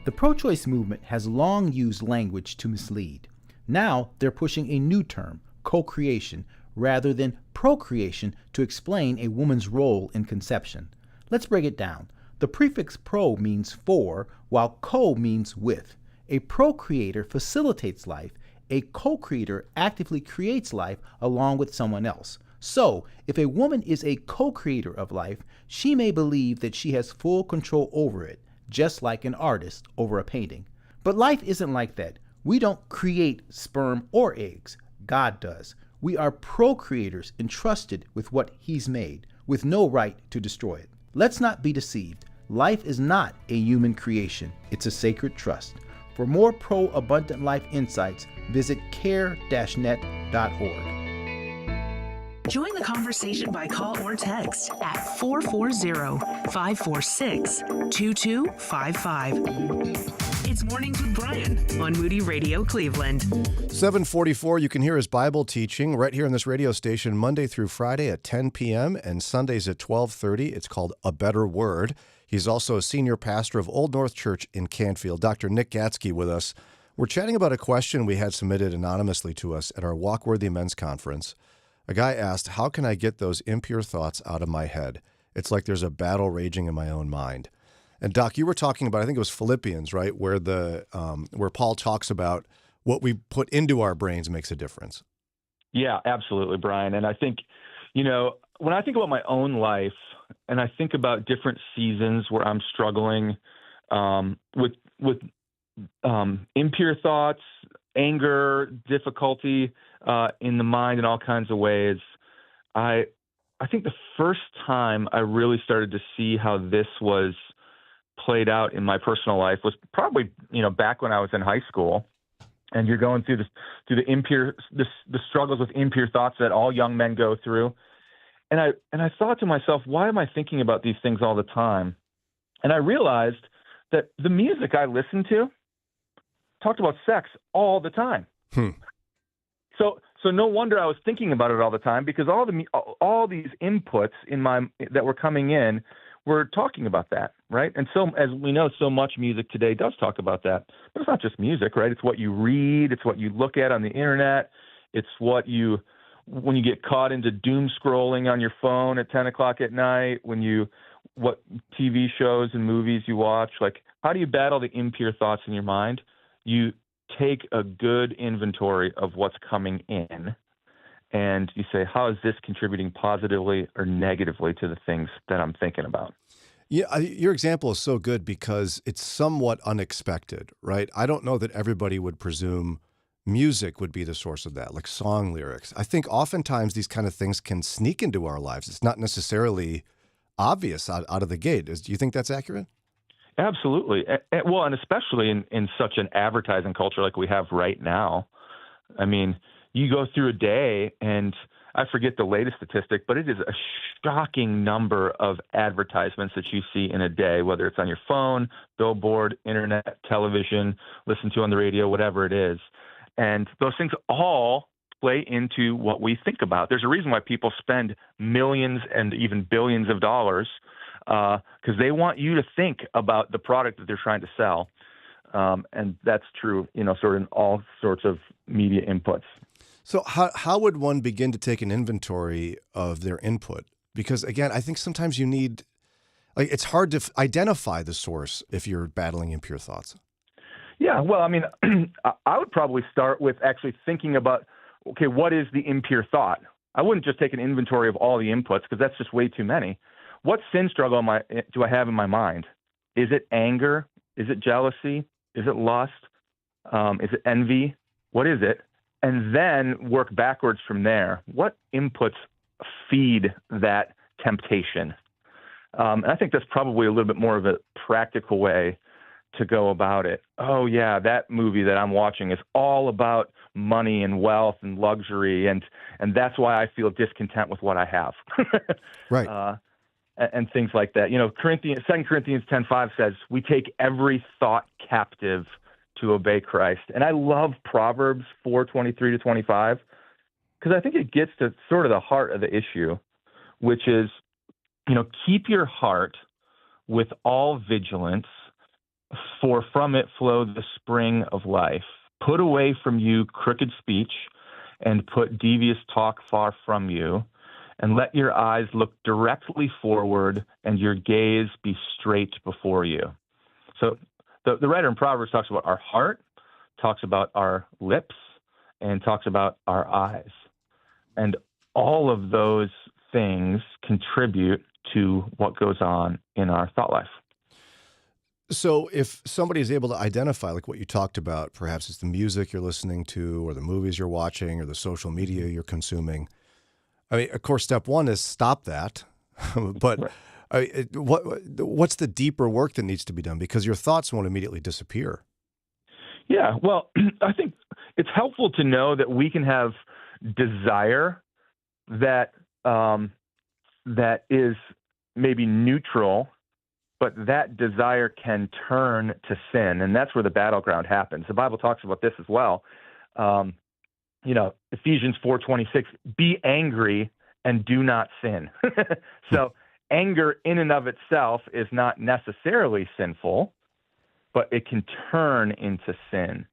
The pro-choice movement has long used language to mislead. Now they're pushing a new term, co-creation, rather than procreation to explain a woman's role in conception. Let's break it down. The prefix pro means for, while co means with. A procreator facilitates life. A co-creator actively creates life along with someone else. So, if a woman is a co-creator of life, she may believe that she has full control over it, just like an artist over a painting. But life isn't like that. We don't create sperm or eggs. God does. We are procreators entrusted with what He's made, with no right to destroy it. Let's not be deceived. Life is not a human creation. It's a sacred trust. For more pro-abundant life insights, visit care-net.org. Join the conversation by call or text at 440-546-2255. It's Mornings with Brian on Moody Radio Cleveland. 7:44, you can hear his Bible teaching right here on this radio station Monday through Friday at 10 p.m. and Sundays at 12:30. It's called A Better Word. He's also a senior pastor of Old North Church in Canfeild. Dr. Nick Gatzke with us. We're chatting about a question we had submitted anonymously to us at our Walkworthy Men's Conference. A guy asked, how can I get those impure thoughts out of my head? It's like there's a battle raging in my own mind. And Doc, you were talking about, I think it was Philippians, right? Where where Paul talks about what we put into our brains makes a difference. Yeah, absolutely, Brian. And I think, when I think about my own life and I think about different seasons where I'm struggling with impure thoughts, anger, difficulty in the mind in all kinds of ways, I think the first time I really started to see how this was played out in my personal life was probably, back when I was in high school, and you're going through the struggles with impure thoughts that all young men go through. And I thought to myself, why am I thinking about these things all the time? And I realized that the music I listened to talked about sex all the time. So no wonder I was thinking about it all the time, because all these inputs that were coming in were talking about that, right? And so, as we know, so much music today does talk about that. But it's not just music, right? It's what you read, it's what you look at on the internet, it's when you get caught into doom scrolling on your phone at 10 o'clock at night, what TV shows and movies you watch. Like, how do you battle the impure thoughts in your mind? You take a good inventory of what's coming in, and you say, how is this contributing positively or negatively to the things that I'm thinking about? Yeah, your example is so good because it's somewhat unexpected, right? I don't know that everybody would presume music would be the source of that, like song lyrics. I think oftentimes these kind of things can sneak into our lives. It's not necessarily obvious out of the gate. Do you think that's accurate? Absolutely. Well, and especially in such an advertising culture like we have right now. I mean, you go through a day, and I forget the latest statistic, but it is a shocking number of advertisements that you see in a day, whether it's on your phone, billboard, internet, television, listen to on the radio, whatever it is. And those things all play into what we think about. There's a reason why people spend millions and even billions of dollars, because they want you to think about the product that they're trying to sell. And that's true, sort of in all sorts of media inputs. So how would one begin to take an inventory of their input? Because, again, I think sometimes you need, it's hard to identify the source if you're battling impure thoughts. Yeah, well, I mean, I would probably start with actually thinking about, okay, what is the impure thought? I wouldn't just take an inventory of all the inputs, because that's just way too many. What sin struggle do I have in my mind? Is it anger? Is it jealousy? Is it lust? Is it envy? What is it? And then work backwards from there. What inputs feed that temptation? And I think that's probably a little bit more of a practical way to go about it. Oh, yeah, that movie that I'm watching is all about money and wealth and luxury, and that's why I feel discontent with what I have. Right. And things like that. 2 Corinthians 10:5 says, we take every thought captive to obey Christ. And I love Proverbs 4:23-25, because I think it gets to sort of the heart of the issue, which is, keep your heart with all vigilance, for from it flow the spring of life. Put away from you crooked speech, and put devious talk far from you, and let your eyes look directly forward, and your gaze be straight before you. So the writer in Proverbs talks about our heart, talks about our lips, and talks about our eyes. And all of those things contribute to what goes on in our thought life. So if somebody is able to identify, like what you talked about, perhaps it's the music you're listening to or the movies you're watching or the social media you're consuming. I mean, of course, step one is stop that. But what's the deeper work that needs to be done? Because your thoughts won't immediately disappear. Yeah, well, I think it's helpful to know that we can have desire that that is maybe neutral, but that desire can turn to sin, and that's where the battleground happens. The Bible talks about this as well. Ephesians 4:26, be angry and do not sin. So anger in and of itself is not necessarily sinful, but it can turn into sin.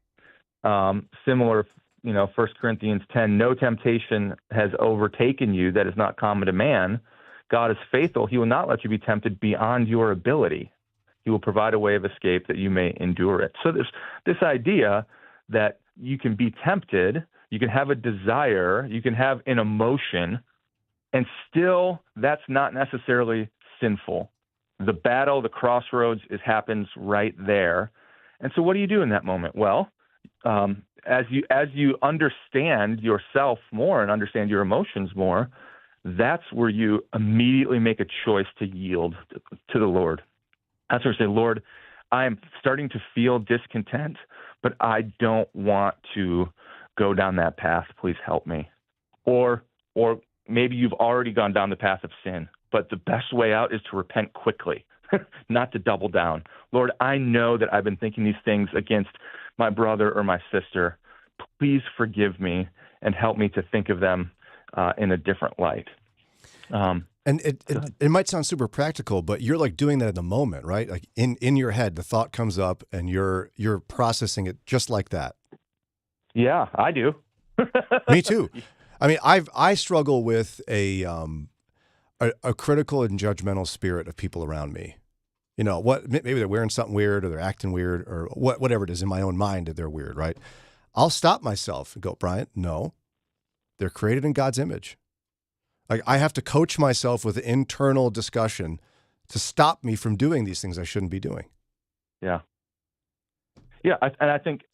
Similar, 1 Corinthians 10, no temptation has overtaken you that is not common to man. God is faithful. He will not let you be tempted beyond your ability. He will provide a way of escape that you may endure it. So there's this idea that you can be tempted, you can have a desire, you can have an emotion, and still that's not necessarily sinful. The battle, the crossroads, happens right there. And so what do you do in that moment? Well, as you understand yourself more and understand your emotions more, that's where you immediately make a choice to yield to the Lord. That's where you say, Lord, I'm starting to feel discontent, but I don't want to go down that path. Please help me. Or maybe you've already gone down the path of sin, but the best way out is to repent quickly, not to double down. Lord, I know that I've been thinking these things against my brother or my sister. Please forgive me and help me to think of them in a different light. And it might sound super practical, but you're like doing that in the moment, right? Like in your head, the thought comes up and you're processing it just like that. Yeah, I do. Me too. I mean, I struggle with a critical and judgmental spirit of people around me. Maybe they're wearing something weird or they're acting weird or whatever it is in my own mind that they're weird, right? I'll stop myself and go, Brian, no, they're created in God's image. Like I have to coach myself with internal discussion to stop me from doing these things I shouldn't be doing. Yeah. Yeah. I think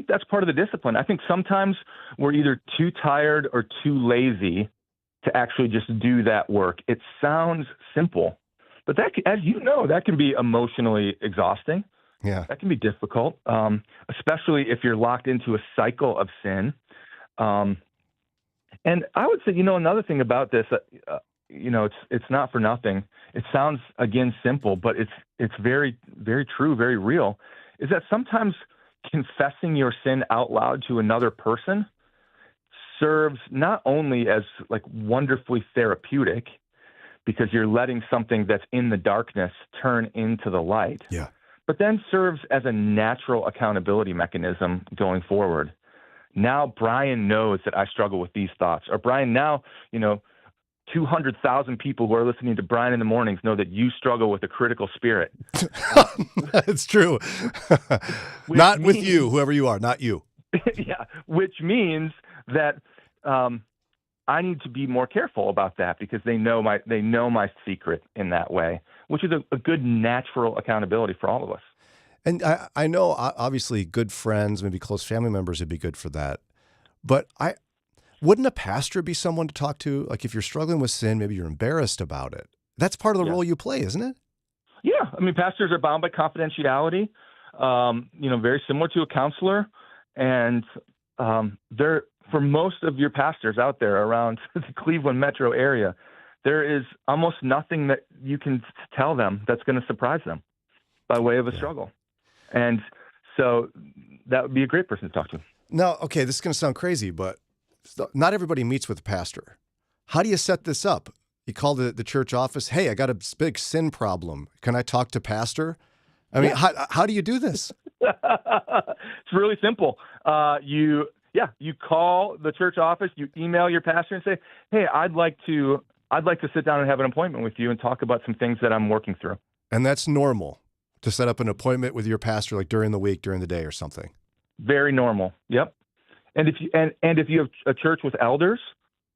that's part of the discipline. I think sometimes we're either too tired or too lazy to actually just do that work. It sounds simple, but that, as you know, that can be emotionally exhausting. Yeah. That can be difficult, especially if you're locked into a cycle of sin. And I would say, another thing about this, it's not for nothing. It sounds, again, simple, but it's very, very true, very real, is that sometimes confessing your sin out loud to another person serves not only as like wonderfully therapeutic because you're letting something that's in the darkness turn into the light, but then serves as a natural accountability mechanism going forward. Now Brian knows that I struggle with these thoughts. Or Brian, now, 200,000 people who are listening to Brian in the mornings know that you struggle with a critical spirit. It's true. Not with you, whoever you are, not you. Yeah, which means that I need to be more careful about that because they know my secret in that way, which is a good natural accountability for all of us. And I know, obviously, good friends, maybe close family members would be good for that. But wouldn't a pastor be someone to talk to? Like if you're struggling with sin, maybe you're embarrassed about it. That's part of the role you play, isn't it? Yeah. I mean, pastors are bound by confidentiality, very similar to a counselor. And for most of your pastors out there around the Cleveland metro area, there is almost nothing that you can tell them that's going to surprise them by way of a struggle. And so that would be a great person to talk to. Now, okay, this is going to sound crazy, but not everybody meets with a pastor. How do you set this up? You call the church office, hey, I got a big sin problem. Can I talk to pastor? I mean, how do you do this? It's really simple. You call the church office, you email your pastor and say, hey, I'd like to sit down and have an appointment with you and talk about some things that I'm working through. And that's normal to set up an appointment with your pastor, like during the week, during the day or something. Very normal. Yep. And if you have a church with elders,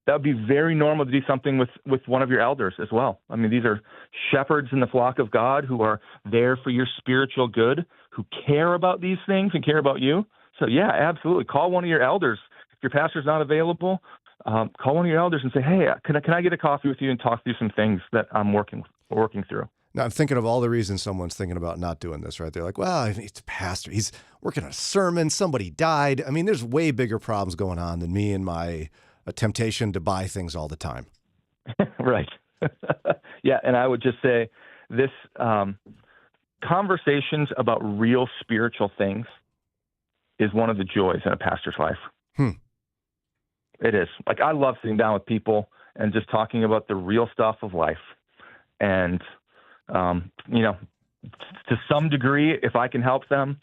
that would be very normal to do something with one of your elders as well. I mean, these are shepherds in the flock of God who are there for your spiritual good, who care about these things and care about you. So yeah, absolutely. Call one of your elders. If your pastor's not available, call one of your elders and say, hey, can I get a coffee with you and talk through some things that I'm working through? Now, I'm thinking of all the reasons someone's thinking about not doing this, right? They're like, well, he's a pastor. He's working on a sermon. Somebody died. I mean, there's way bigger problems going on than me and my temptation to buy things all the time. Right. Yeah, and I would just say this, conversations about real spiritual things is one of the joys in a pastor's life. It is. Like, I love sitting down with people and just talking about the real stuff of life. And, to some degree, if I can help them,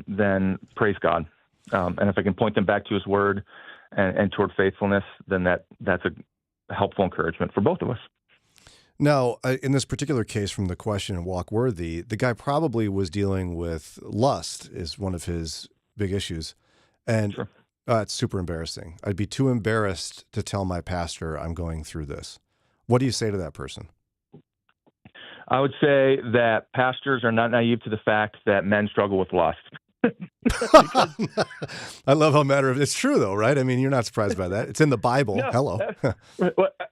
then praise God. And if I can point them back to his word and toward faithfulness, then that's a helpful encouragement for both of us. Now, in this particular case from the question in Walk Worthy, the guy probably was dealing with lust is one of his big issues. And Sure. It's super embarrassing. I'd be too embarrassed to tell my pastor I'm going through this. What do you say to that person? I would say that pastors are not naive to the fact that men struggle with lust. I love how it's true though, right? I mean, you're not surprised by that. It's in the Bible. No, Hello.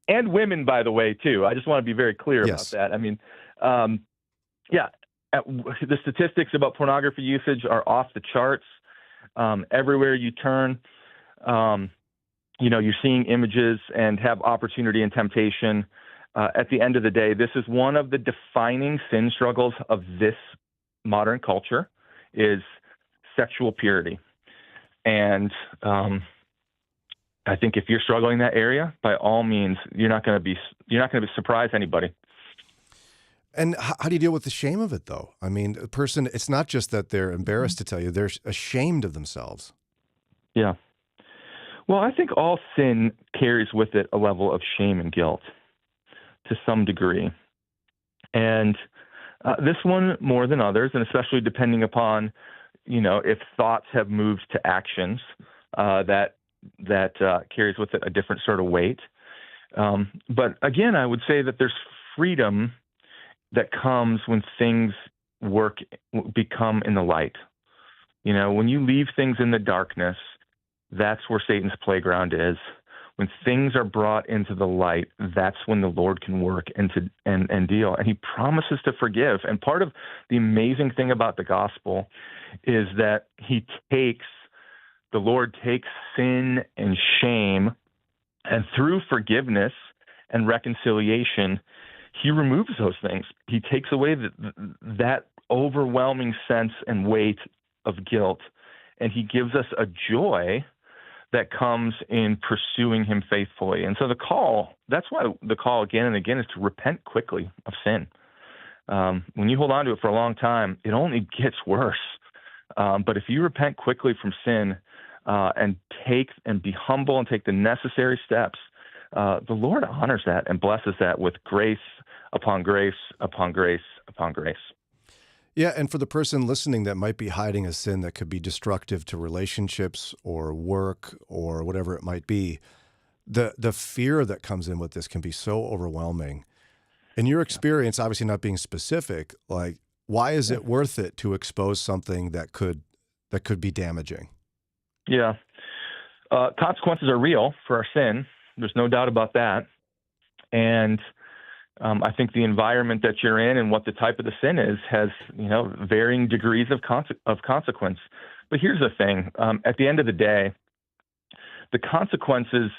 And women, by the way, too. I just want to be very clear about that. I mean, the statistics about pornography usage are off the charts. Everywhere you turn, you're seeing images and have opportunity and temptation. At the end of the day, this is one of the defining sin struggles of this modern culture is sexual purity. And I think if you're struggling in that area, by all means, you're not going to surprise anybody. And how do you deal with the shame of it, though? I mean, a person, it's not just that they're embarrassed to tell you, they're ashamed of themselves. Yeah. Well, I think all sin carries with it a level of shame and guilt to some degree. And this one more than others, and especially depending upon, if thoughts have moved to actions, that carries with it a different sort of weight. But again, I would say that there's freedom that comes when things become in the light. When you leave things in the darkness, that's where Satan's playground is. When things are brought into the light, that's when the Lord can work and deal. And he promises to forgive. And part of the amazing thing about the gospel is that the Lord takes sin and shame, and through forgiveness and reconciliation, he removes those things. He takes away that overwhelming sense and weight of guilt, and he gives us a joy that comes in pursuing him faithfully. And so that's why the call again and again is to repent quickly of sin. When you hold on to it for a long time, it only gets worse. But if you repent quickly from sin and be humble and take the necessary steps, the Lord honors that and blesses that with grace upon grace upon grace upon grace. Yeah, and for the person listening that might be hiding a sin that could be destructive to relationships or work or whatever it might be, the fear that comes in with this can be so overwhelming. In your experience, obviously not being specific, like, why is it worth it to expose something that could be damaging? Yeah. Consequences are real for our sin. There's no doubt about that. And I think the environment that you're in and what the type of the sin is has, varying degrees of consequence. But here's the thing. At the end of the day, the consequences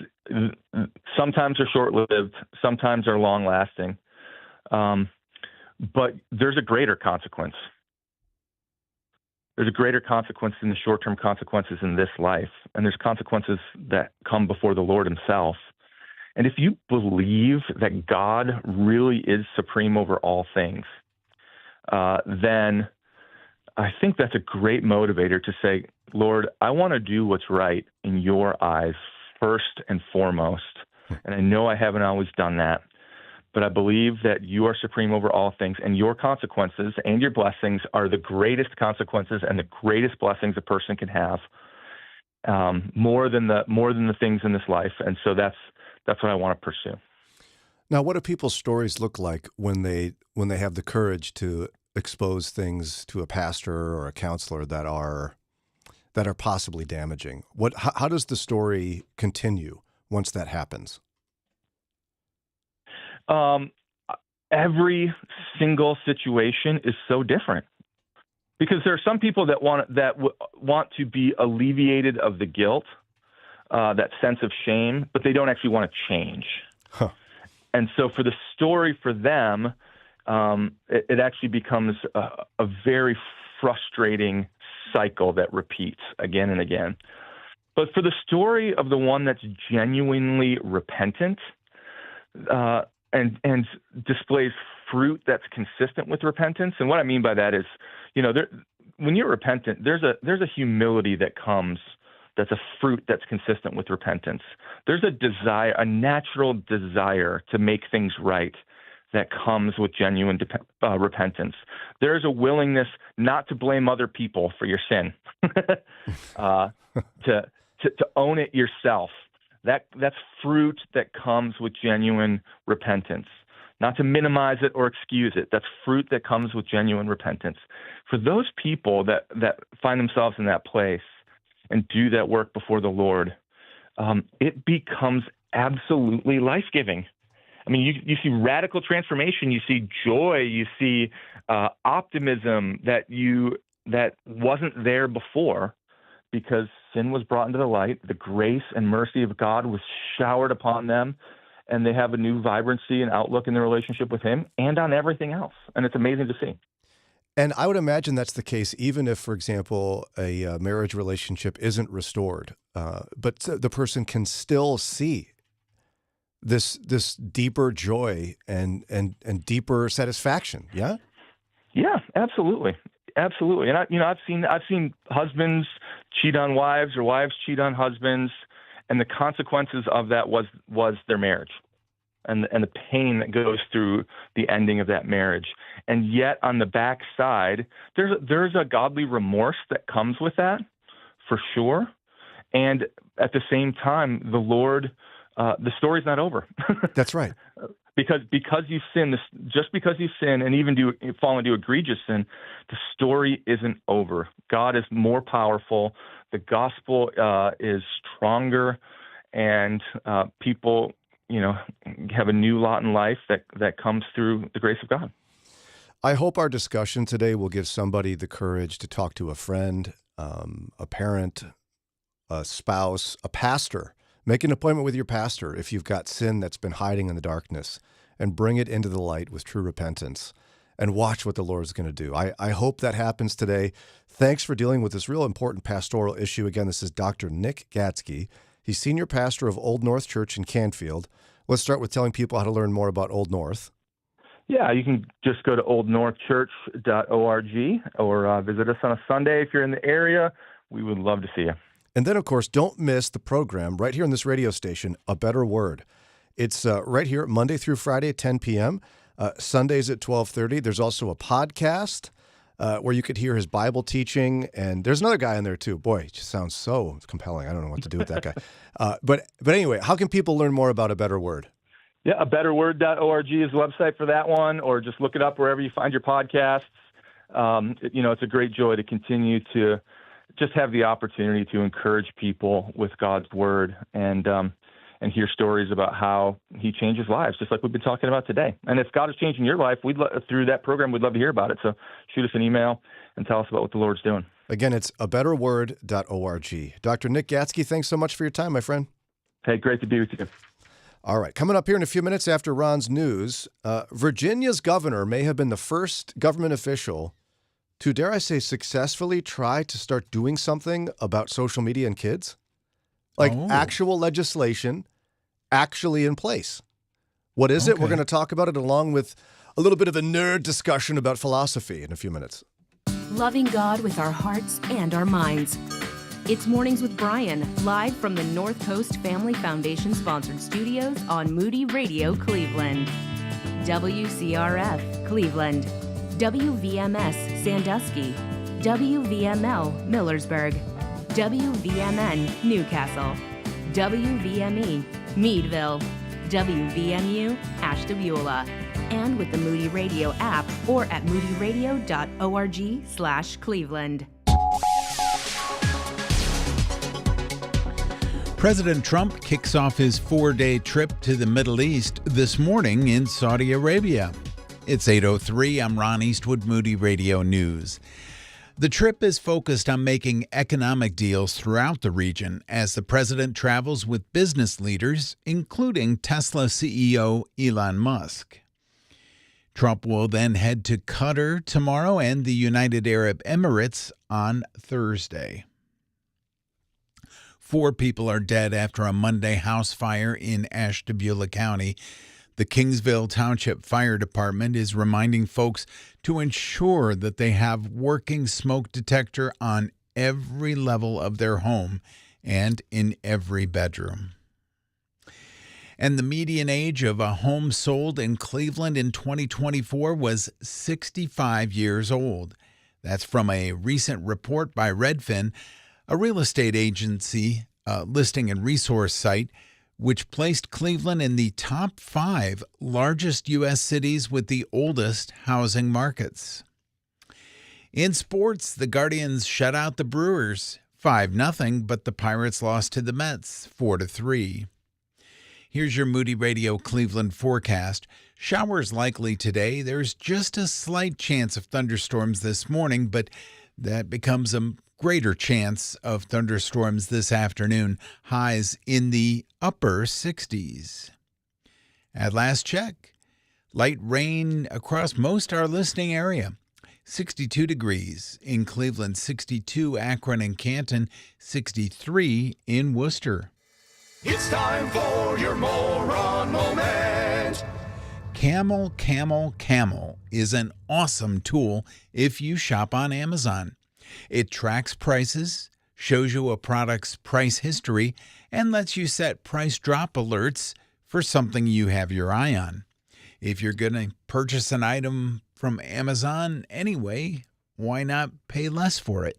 sometimes are short-lived, sometimes are long-lasting. But there's a greater consequence. There's a greater consequence than the short-term consequences in this life. And there's consequences that come before the Lord himself. And if you believe that God really is supreme over all things, then I think that's a great motivator to say, Lord, I want to do what's right in your eyes first and foremost. And I know I haven't always done that, but I believe that you are supreme over all things, and your consequences and your blessings are the greatest consequences and the greatest blessings a person can have, more than the things in this life. And so that's what I want to pursue. Now, what do people's stories look like when they have the courage to expose things to a pastor or a counselor that are possibly damaging? How does the story continue once that happens? Every single situation is so different, because there are some people that want to be alleviated of the guilt, that sense of shame, but they don't actually want to change. Huh. And so for the story for them, it actually becomes a very frustrating cycle that repeats again and again. But for the story of the one that's genuinely repentant and displays fruit that's consistent with repentance, and what I mean by that is, when you're repentant, there's a humility that comes. That's a fruit that's consistent with repentance. There's a natural desire to make things right that comes with genuine repentance. There's a willingness not to blame other people for your sin, to own it yourself. That's fruit that comes with genuine repentance. Not to minimize it or excuse it. That's fruit that comes with genuine repentance. For those people that find themselves in that place and do that work before the Lord, it becomes absolutely life-giving. I mean, you see radical transformation, you see joy, you see optimism that wasn't there before, because sin was brought into the light, the grace and mercy of God was showered upon them, and they have a new vibrancy and outlook in their relationship with Him and on everything else. And it's amazing to see. And I would imagine that's the case even if, for example, a marriage relationship isn't restored, but the person can still see this deeper joy and deeper satisfaction. Yeah. Yeah, absolutely. Absolutely. And I've seen husbands cheat on wives or wives cheat on husbands, and the consequences of that was their marriage. And the pain that goes through the ending of that marriage. And yet on the backside, there's a godly remorse that comes with that, for sure. And at the same time, the Lord, the story's not over. That's right. Because you sin, just because you sin and even fall into egregious sin, the story isn't over. God is more powerful. The gospel is stronger, and people have a new lot in life that comes through the grace of God. I hope our discussion today will give somebody the courage to talk to a friend, a parent, a spouse, a pastor. Make an appointment with your pastor if you've got sin that's been hiding in the darkness, and bring it into the light with true repentance, and watch what the Lord is going to do. I hope that happens today. Thanks for dealing with this real important pastoral issue. Again, this is Dr. Nick Gatzke. He's senior pastor of Old North Church in Canfeild. Let's start with telling people how to learn more about Old North. Yeah, you can just go to oldnorthchurch.org or visit us on a Sunday if you're in the area. We would love to see you. And then, of course, don't miss the program right here on this radio station, A Better Word. It's right here Monday through Friday at 10 p.m., Sundays at 12:30. There's also a podcast where you could hear his Bible teaching. And there's another guy in there, too. Boy, it just sounds so compelling. I don't know what to do with that guy. But anyway, how can people learn more about A Better Word? Yeah, abetterword.org is the website for that one, or just look it up wherever you find your podcasts. It's a great joy to continue to just have the opportunity to encourage people with God's word and hear stories about how He changes lives, just like we've been talking about today. And if God is changing your life, through that program, we'd love to hear about it. So shoot us an email and tell us about what the Lord's doing. Again, it's abetterword.org. Dr. Nick Gatzke, thanks so much for your time, my friend. Hey, great to be with you. All right, coming up here in a few minutes after Ron's news, Virginia's governor may have been the first government official to, dare I say, successfully try to start doing something about social media and kids. Like actual legislation actually in place. What is it? We're going to talk about it along with a little bit of a nerd discussion about philosophy in a few minutes. Loving God with our hearts and our minds. It's Mornings with Brian, live from the North Coast Family Foundation sponsored studios on Moody Radio Cleveland. WCRF Cleveland. WVMS Sandusky. WVML Millersburg. WVMN Newcastle. WVME Meadville, WVMU, Ashtabula, and with the Moody Radio app or at moodyradio.org/Cleveland. President Trump kicks off his 4-day trip to the Middle East this morning in Saudi Arabia. It's 8:03. I'm Ron Eastwood, Moody Radio News. The trip is focused on making economic deals throughout the region as the president travels with business leaders, including Tesla CEO Elon Musk. Trump will then head to Qatar tomorrow and the United Arab Emirates on Thursday. 4 people are dead after a Monday house fire in Ashtabula County. The Kingsville Township Fire Department is reminding folks to ensure that they have working smoke detector on every level of their home and in every bedroom. And the median age of a home sold in Cleveland in 2024 was 65 years old. That's from a recent report by Redfin, a real estate agency listing and resource site, which placed Cleveland in the top 5 largest U.S. cities with the oldest housing markets. In sports, the Guardians shut out the Brewers 5-0, but the Pirates lost to the Mets 4-3. Here's your Moody Radio Cleveland forecast. Showers likely today. There's just a slight chance of thunderstorms this morning, but that becomes a greater chance of thunderstorms this afternoon. Highs in the upper 60s. At last check, light rain across most our listening area. 62 degrees in Cleveland, 62 Akron and Canton, 63 in Worcester. It's time for your moron moment. Camel is an awesome tool if you shop on Amazon. It tracks prices, shows you a product's price history, and lets you set price drop alerts for something you have your eye on. If you're going to purchase an item from Amazon anyway, why not pay less for it?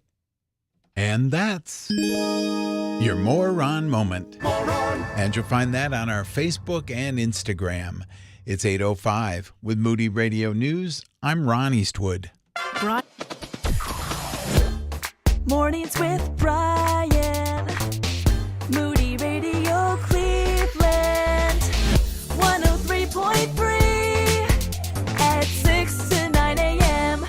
And that's your Moron Moment. And you'll find that on our Facebook and Instagram. It's 8:05 with Moody Radio News. I'm Ron Eastwood. Mornings with Brian. Moody Radio Cleveland. 103.3 at 6 to 9 a.m.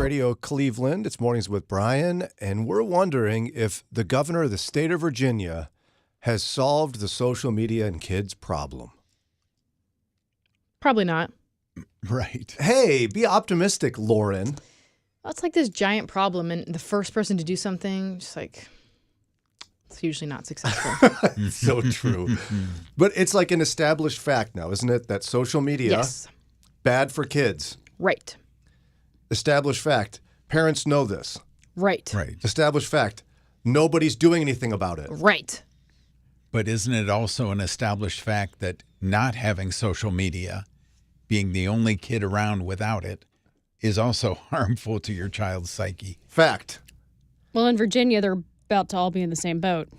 Radio Cleveland. It's Mornings with Brian, and we're wondering if the governor of the state of Virginia has solved the social media and kids problem. Probably not. Right. Hey, be optimistic, Lauren. Well, it's like this giant problem, and the first person to do something, just like, it's usually not successful. So true. But it's like an established fact now, isn't it? That social media, Yes. bad for kids. Right. Established fact, parents know this. Right. Right. Established fact, nobody's doing anything about it. Right. But isn't it also an established fact that not having social media, being the only kid around without it, is also harmful to your child's psyche? Fact. Well, in Virginia, they're about to all be in the same boat.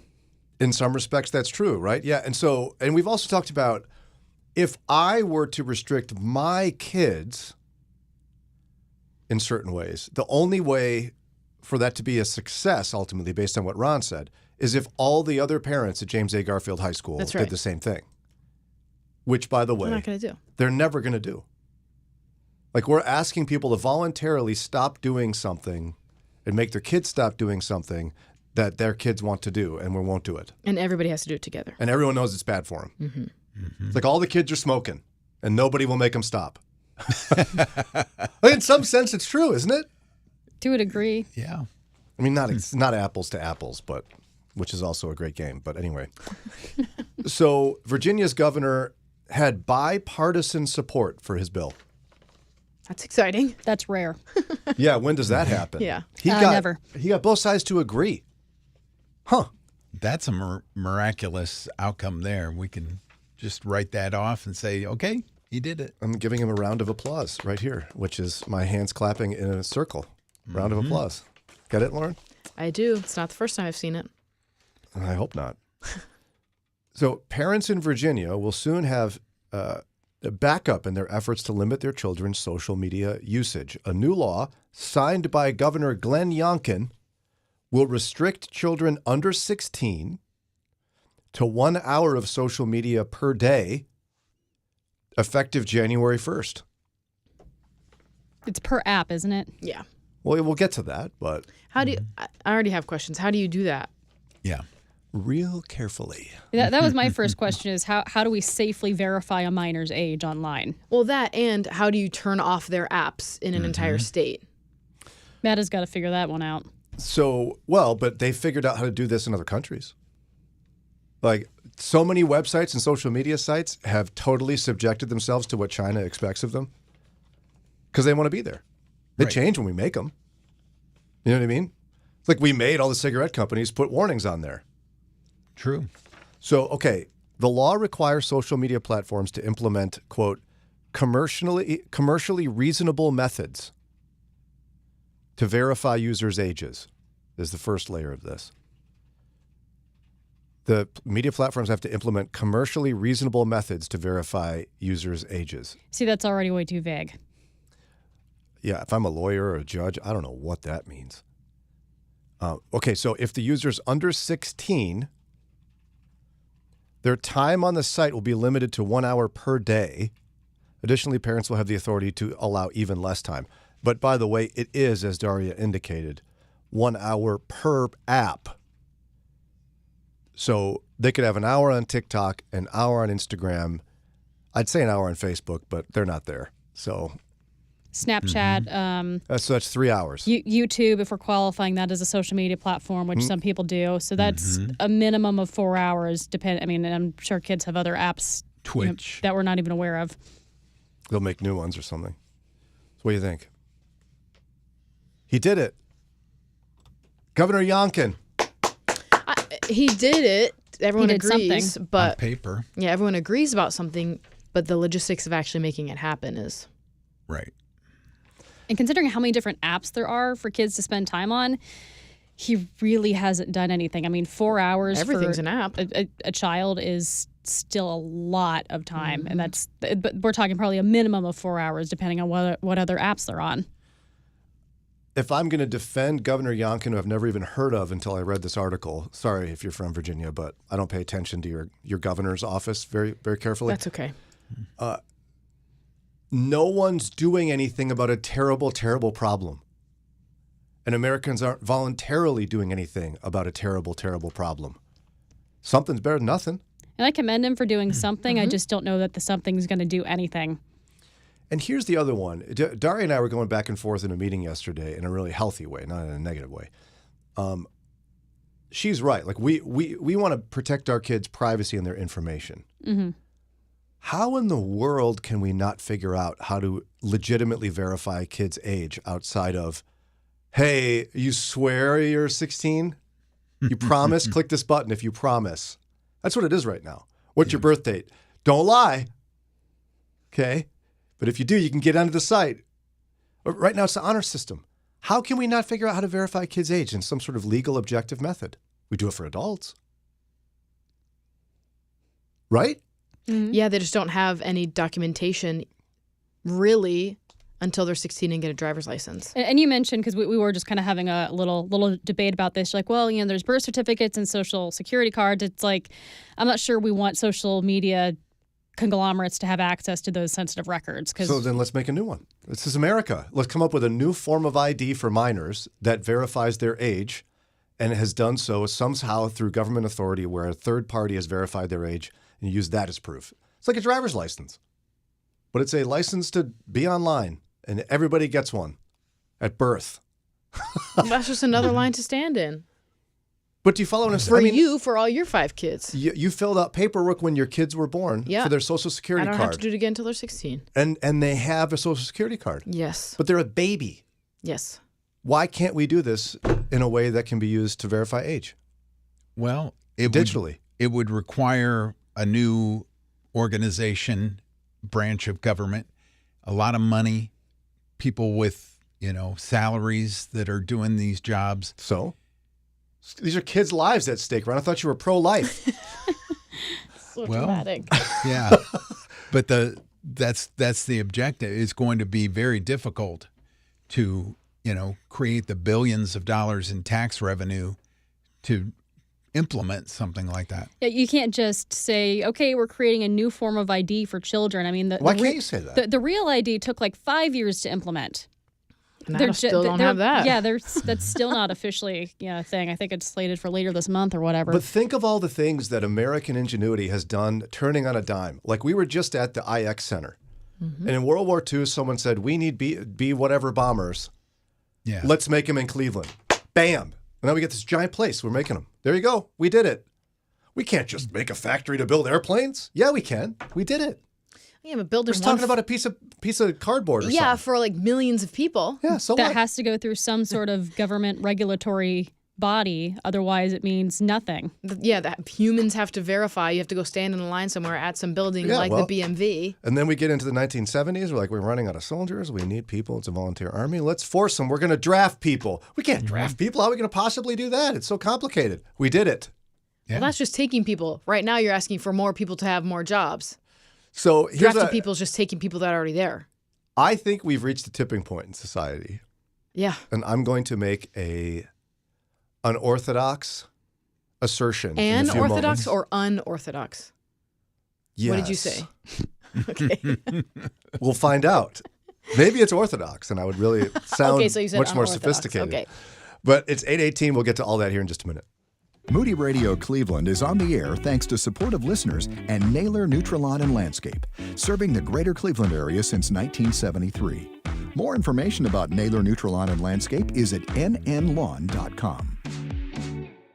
In some respects, that's true, right? Yeah. And we've also talked about if I were to restrict my kids in certain ways, the only way for that to be a success, ultimately, based on what Ron said, is if all the other parents at James A. Garfield High School That's did right. the same thing. Which, by the way, They're not going to do. they're never going to do. Like, we're asking people to voluntarily stop doing something and make their kids stop doing something that their kids want to do, and we won't do it. And everybody has to do it together. And everyone knows it's bad for them. Mm-hmm. It's like all the kids are smoking, and nobody will make them stop. In some sense, it's true, isn't it? To a degree. Yeah. I mean, it's not apples to apples, but which is also a great game. But anyway, so Virginia's governor had bipartisan support for his bill. That's exciting. That's rare. Yeah, when does that happen? Yeah. Never. He got both sides to agree. Huh. That's a miraculous outcome there. We can just write that off and say, okay, he did it. I'm giving him a round of applause right here, which is my hands clapping in a circle. Round of applause. Got it, Lauren? I do. It's not the first time I've seen it. I hope not. So parents in Virginia will soon have a backup in their efforts to limit their children's social media usage. A new law signed by Governor Glenn Youngkin will restrict children under 16 to 1 hour of social media per day, effective January 1st. It's per app, isn't it? Yeah. Well, we'll get to that, but How do you, I already have questions. How do you do that? Yeah. Real carefully. That was my first question is how do we safely verify a minor's age online? Well, that and how do you turn off their apps in an entire state? Matt has got to figure that one out. So, but they figured out how to do this in other countries. Like, so many websites and social media sites have totally subjected themselves to what China expects of them because they want to be there. They change when we make them. You know what I mean? It's like we made all the cigarette companies put warnings on there. True. So, okay, the law requires social media platforms to implement, quote, commercially reasonable methods to verify users' ages, is the first layer of this. The media platforms have to implement commercially reasonable methods to verify users' ages. See, that's already way too vague. Yeah, if I'm a lawyer or a judge, I don't know what that means. Okay, so if the user's under 16, their time on the site will be limited to 1 hour per day. Additionally, parents will have the authority to allow even less time. But by the way, it is, as Daria indicated, 1 hour per app. So they could have an hour on TikTok, an hour on Instagram. I'd say an hour on Facebook, but they're not there. So Snapchat. that's 3 hours. YouTube, if we're qualifying that as a social media platform, which some people do. So that's a minimum of 4 hours. I'm sure kids have other apps Twitch that we're not even aware of. They'll make new ones or something. So what do you think? He did it. Governor Youngkin. He did it. Everyone He did agrees, something. but On paper. yeah, everyone agrees about something, but the logistics of actually making it happen is Right. And considering how many different apps there are for kids to spend time on, he really hasn't done anything. I mean, 4 hours Everything's for an app. A child is still a lot of time, and but we're talking probably a minimum of 4 hours, depending on what other apps they're on. If I'm going to defend Governor Youngkin, who I've never even heard of until I read this article, sorry if you're from Virginia, but I don't pay attention to your governor's office very, very carefully. That's okay. No one's doing anything about a terrible, terrible problem. and Americans aren't voluntarily doing anything about a terrible, terrible problem. Something's better than nothing. And I commend him for doing something. I just don't know that the something's going to do anything. And here's the other one. Daria and I were going back and forth in a meeting yesterday in a really healthy way, not in a negative way. She's right. Like we want to protect our kids' privacy and their information. Mm-hmm. How in the world can we not figure out how to legitimately verify a kid's age outside of, hey, you swear you're 16? You promise? Click this button if you promise. That's what it is right now. What's your birth date? Don't lie. Okay? But if you do, you can get onto the site. Right now, it's the honor system. How can we not figure out how to verify a kid's age in some sort of legal, objective method? We do it for adults. Right? Mm-hmm. Yeah, they just don't have any documentation, really, until they're 16 and get a driver's license. And you mentioned, because we were just kind of having a little debate about this, like, well, there's birth certificates and social security cards. It's like, I'm not sure we want social media conglomerates to have access to those sensitive records. So then let's make a new one. This is America. Let's come up with a new form of ID for minors that verifies their age and has done so somehow through government authority where a third party has verified their age and use that as proof. It's like a driver's license, but it's a license to be online, and everybody gets one at birth. That's just another line to stand in. But do you follow what I'm saying? For you, for all your 5 kids. You filled out paperwork when your kids were born for their Social Security card. I don't have to do it again until they're 16. And they have a Social Security card. Yes. But they're a baby. Yes. Why can't we do this in a way that can be used to verify age? Well, digitally. It would require a new organization, branch of government, a lot of money, people with, salaries that are doing these jobs. So? These are kids' lives at stake, Ron. I thought you were pro-life. So dramatic. Yeah. But that's the objective. It's going to be very difficult to, create the billions of dollars in tax revenue to implement something like that. Yeah, you can't just say, okay, we're creating a new form of ID for children. I mean, why can't you say that? The real ID took like 5 years to implement. And I still don't have that. Yeah, that's still not officially a thing. I think it's slated for later this month or whatever. But think of all the things that American ingenuity has done turning on a dime. Like we were just at the IX Center. Mm-hmm. And in World War II, someone said, we need B whatever bombers. Yeah. Let's make them in Cleveland. Bam. And now we get this giant place. We're making them. There you go. We did it. We can't just make a factory to build airplanes. Yeah, we can. We did it. Yeah, but building we're talking about a piece of cardboard or something. Yeah, for like millions of people. Yeah, so that what? has to go through some sort of government regulatory body. Otherwise, it means nothing. Yeah, that humans have to verify. You have to go stand in a line somewhere at some building the BMV. And then we get into the 1970s. We're like, we're running out of soldiers. We need people. It's a volunteer army. Let's force them. We're going to draft people. We can't draft people. How are we going to possibly do that? It's so complicated. We did it. Yeah. Well, that's just taking people. Right now, you're asking for more people to have more jobs. So drafting people is just taking people that are already there. I think we've reached a tipping point in society. Yeah. And I'm going to make an unorthodox assertion. And in a few orthodox moments. or unorthodox? Yes. What did you say? Okay. We'll find out. Maybe it's orthodox, and I would really sound okay, so you said much more unorthodox. sophisticated. Okay. But it's 8:18. We'll get to all that here in just a minute. Moody Radio Cleveland is on the air thanks to supportive listeners and Naylor Neutralon and Landscape, serving the greater Cleveland area since 1973. More information about Naylor Neutralon and Landscape is at nnlawn.com.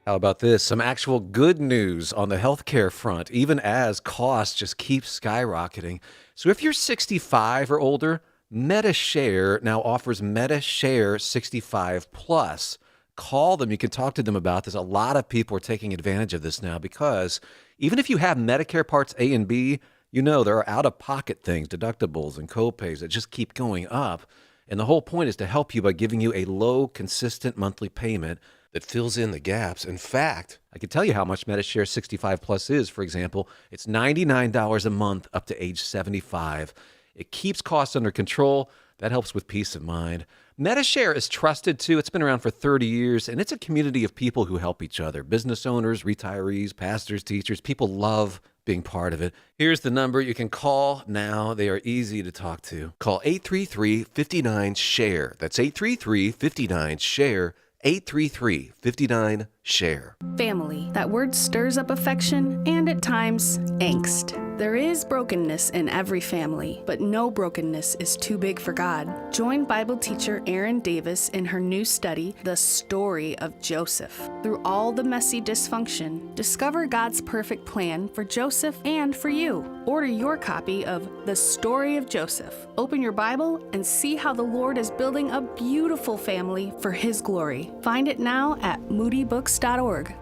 How about this? Some actual good news on the healthcare front, even as costs just keep skyrocketing. So if you're 65 or older, MediShare now offers MediShare 65 Plus. Call them. You can talk to them about this. A lot of people are taking advantage of this now because even if you have Medicare Parts A and B, there are out-of-pocket things, deductibles and copays that just keep going up. And the whole point is to help you by giving you a low, consistent monthly payment that fills in the gaps. In fact, I can tell you how much MediShare 65 Plus is. For example, it's $99 a month up to age 75. It keeps costs under control. That helps with peace of mind. MediShare is trusted, too. It's been around for 30 years, and it's a community of people who help each other. Business owners, retirees, pastors, teachers. People love being part of it. Here's the number you can call now. They are easy to talk to. Call 833-59-SHARE. That's 833-59-SHARE. 833-59-SHARE. Family. That word stirs up affection and at times angst. There is brokenness in every family, but no brokenness is too big for God. Join Bible teacher Erin Davis in her new study, The Story of Joseph. Through all the messy dysfunction, discover God's perfect plan for Joseph and for you. Order your copy of The Story of Joseph. Open your Bible and see how the Lord is building a beautiful family for His glory. Find it now at moodybooks.org.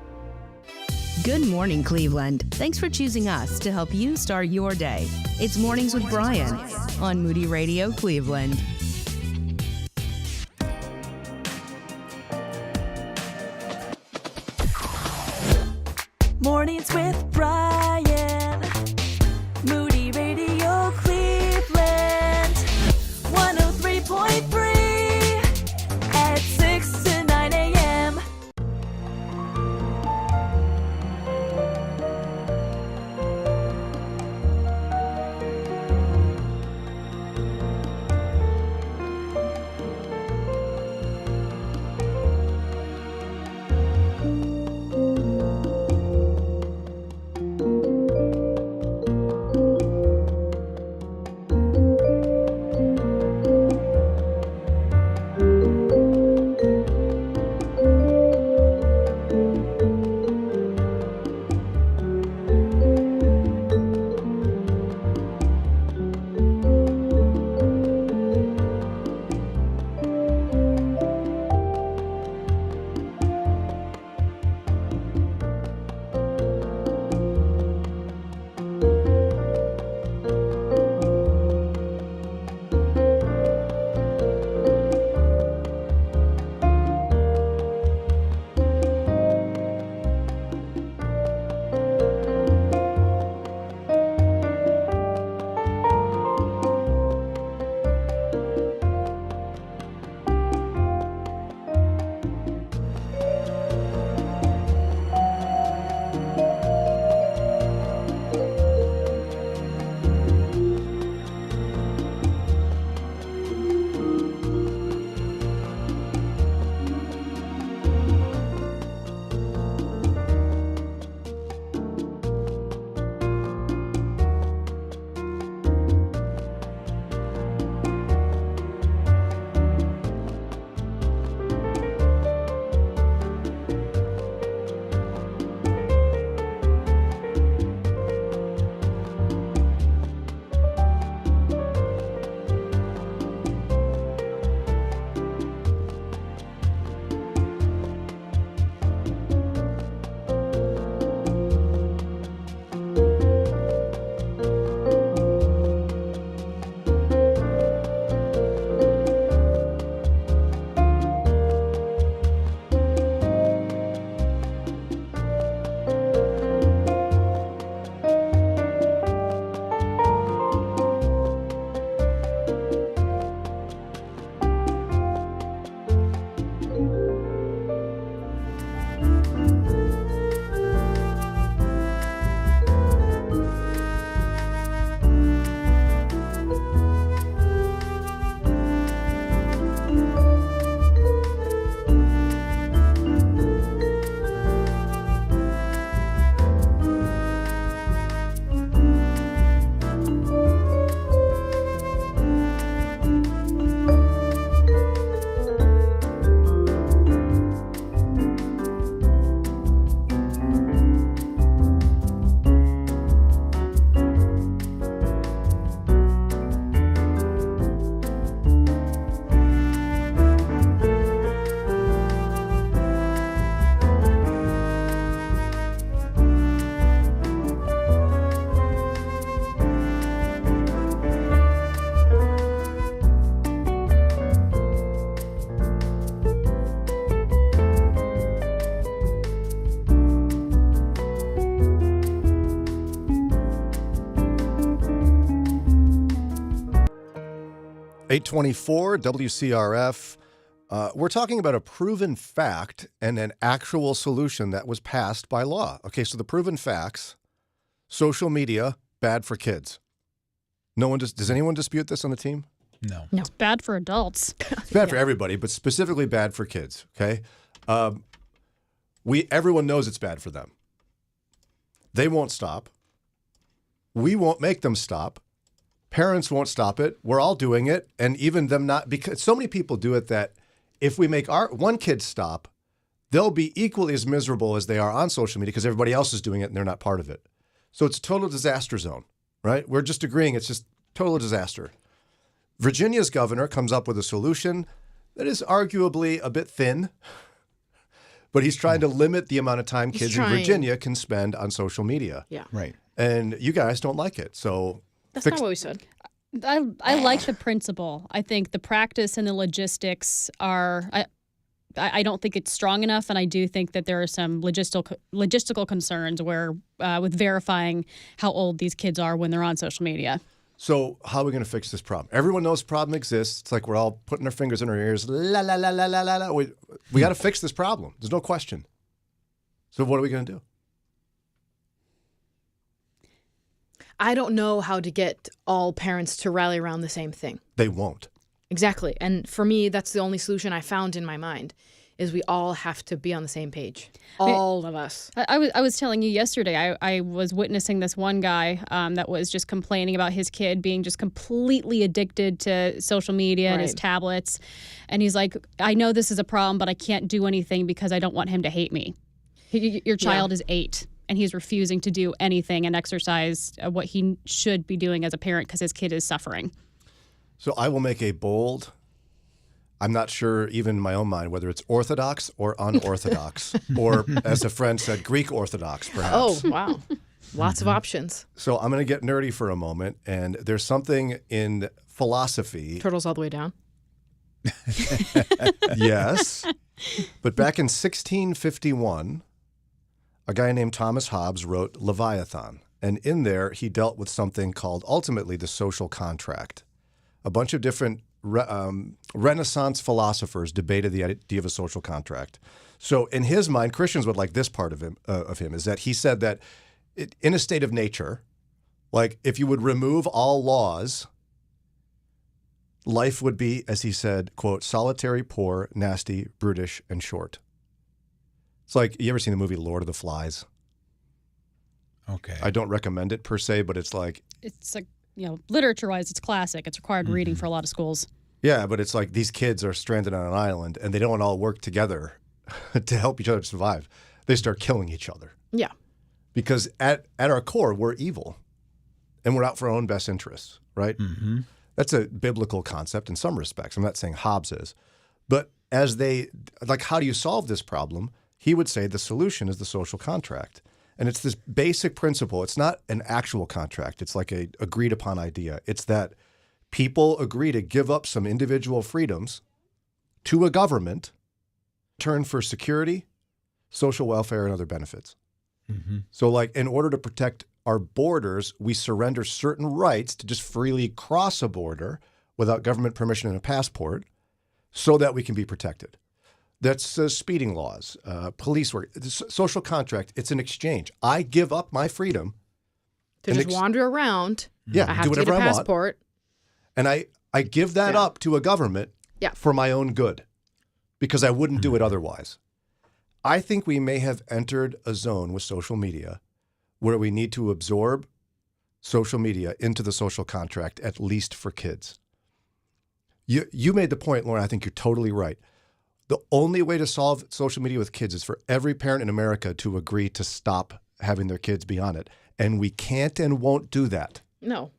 Good morning, Cleveland. Thanks for choosing us to help you start your day. It's Mornings with Brian on Moody Radio Cleveland. Mornings with Brian. Moody Radio Cleveland. 103.3 at 6 to 9 a.m. .824 WCRF. We're talking about a proven fact and an actual solution that was passed by law. Okay, so the proven facts. social media, bad for kids. No one does anyone dispute this on the team? No. It's bad for adults. It's bad for everybody, but specifically bad for kids, okay? Everyone knows it's bad for them. They won't stop. We won't make them stop. Parents won't stop it. We're all doing it, and even them not, because so many people do it that if we make our one kid stop, they'll be equally as miserable as they are on social media because everybody else is doing it and they're not part of it. So it's a total disaster zone, right? We're just agreeing it's just total disaster. Virginia's governor comes up with a solution that is arguably a bit thin, but he's trying to limit the amount of time kids in Virginia can spend on social media. Yeah. Right. And you guys don't like it, so... That's not what we said. I like the principle. I think the practice and the logistics are... I don't think it's strong enough, and I do think that there are some logistical concerns where with verifying how old these kids are when they're on social media. So how are we going to fix this problem? Everyone knows the problem exists. It's like we're all putting our fingers in our ears. La, la, la, la, la, la, la. We got to fix this problem. There's no question. So what are we going to do? I don't know how to get all parents to rally around the same thing. They won't. Exactly. And for me, that's the only solution I found in my mind, is we all have to be on the same page. All of us. I was telling you yesterday, I was witnessing this one guy that was just complaining about his kid being just completely addicted to social media and his tablets. And he's like, I know this is a problem, but I can't do anything because I don't want him to hate me. Your child is 8. And he's refusing to do anything and exercise what he should be doing as a parent because his kid is suffering. So I will make a bold, I'm not sure even in my own mind whether it's orthodox or unorthodox, or as a friend said, Greek Orthodox, perhaps. Oh, wow. Lots of options. So I'm going to get nerdy for a moment, and there's something in philosophy. Turtles all the way down. Yes. But back in 1651, a guy named Thomas Hobbes wrote Leviathan, and in there he dealt with something called ultimately the social contract. A bunch of different Renaissance philosophers debated the idea of a social contract. So in his mind, Christians would like this part of him is that he said that in a state of nature, like if you would remove all laws, life would be, as he said, quote, solitary, poor, nasty, brutish, and short. It's like, you ever seen the movie Lord of the Flies? Okay. I don't recommend it per se, but it's like... It's like, literature-wise, it's classic. It's required reading for a lot of schools. Yeah, but it's like these kids are stranded on an island and they don't all work together to help each other survive. They start killing each other. Yeah. Because at our core, we're evil and we're out for our own best interests, right? Mm-hmm. That's a biblical concept in some respects. I'm not saying Hobbes is. But how do you solve this problem? He would say the solution is the social contract. And it's this basic principle. It's not an actual contract. It's like a agreed upon idea. It's that people agree to give up some individual freedoms to a government in return for security, social welfare, and other benefits. Mm-hmm. So like in order to protect our borders, we surrender certain rights to just freely cross a border without government permission and a passport so that we can be protected. That's speeding laws, police work, social contract. It's an exchange. I give up my freedom to just wander around. Yeah, I have do whatever to get a I passport. Want, and I give that up to a government for my own good because I wouldn't do it otherwise. I think we may have entered a zone with social media where we need to absorb social media into the social contract, at least for kids. You made the point, Lauren. I think you're totally right. The only way to solve social media with kids is for every parent in America to agree to stop having their kids be on it. And we can't and won't do that. No.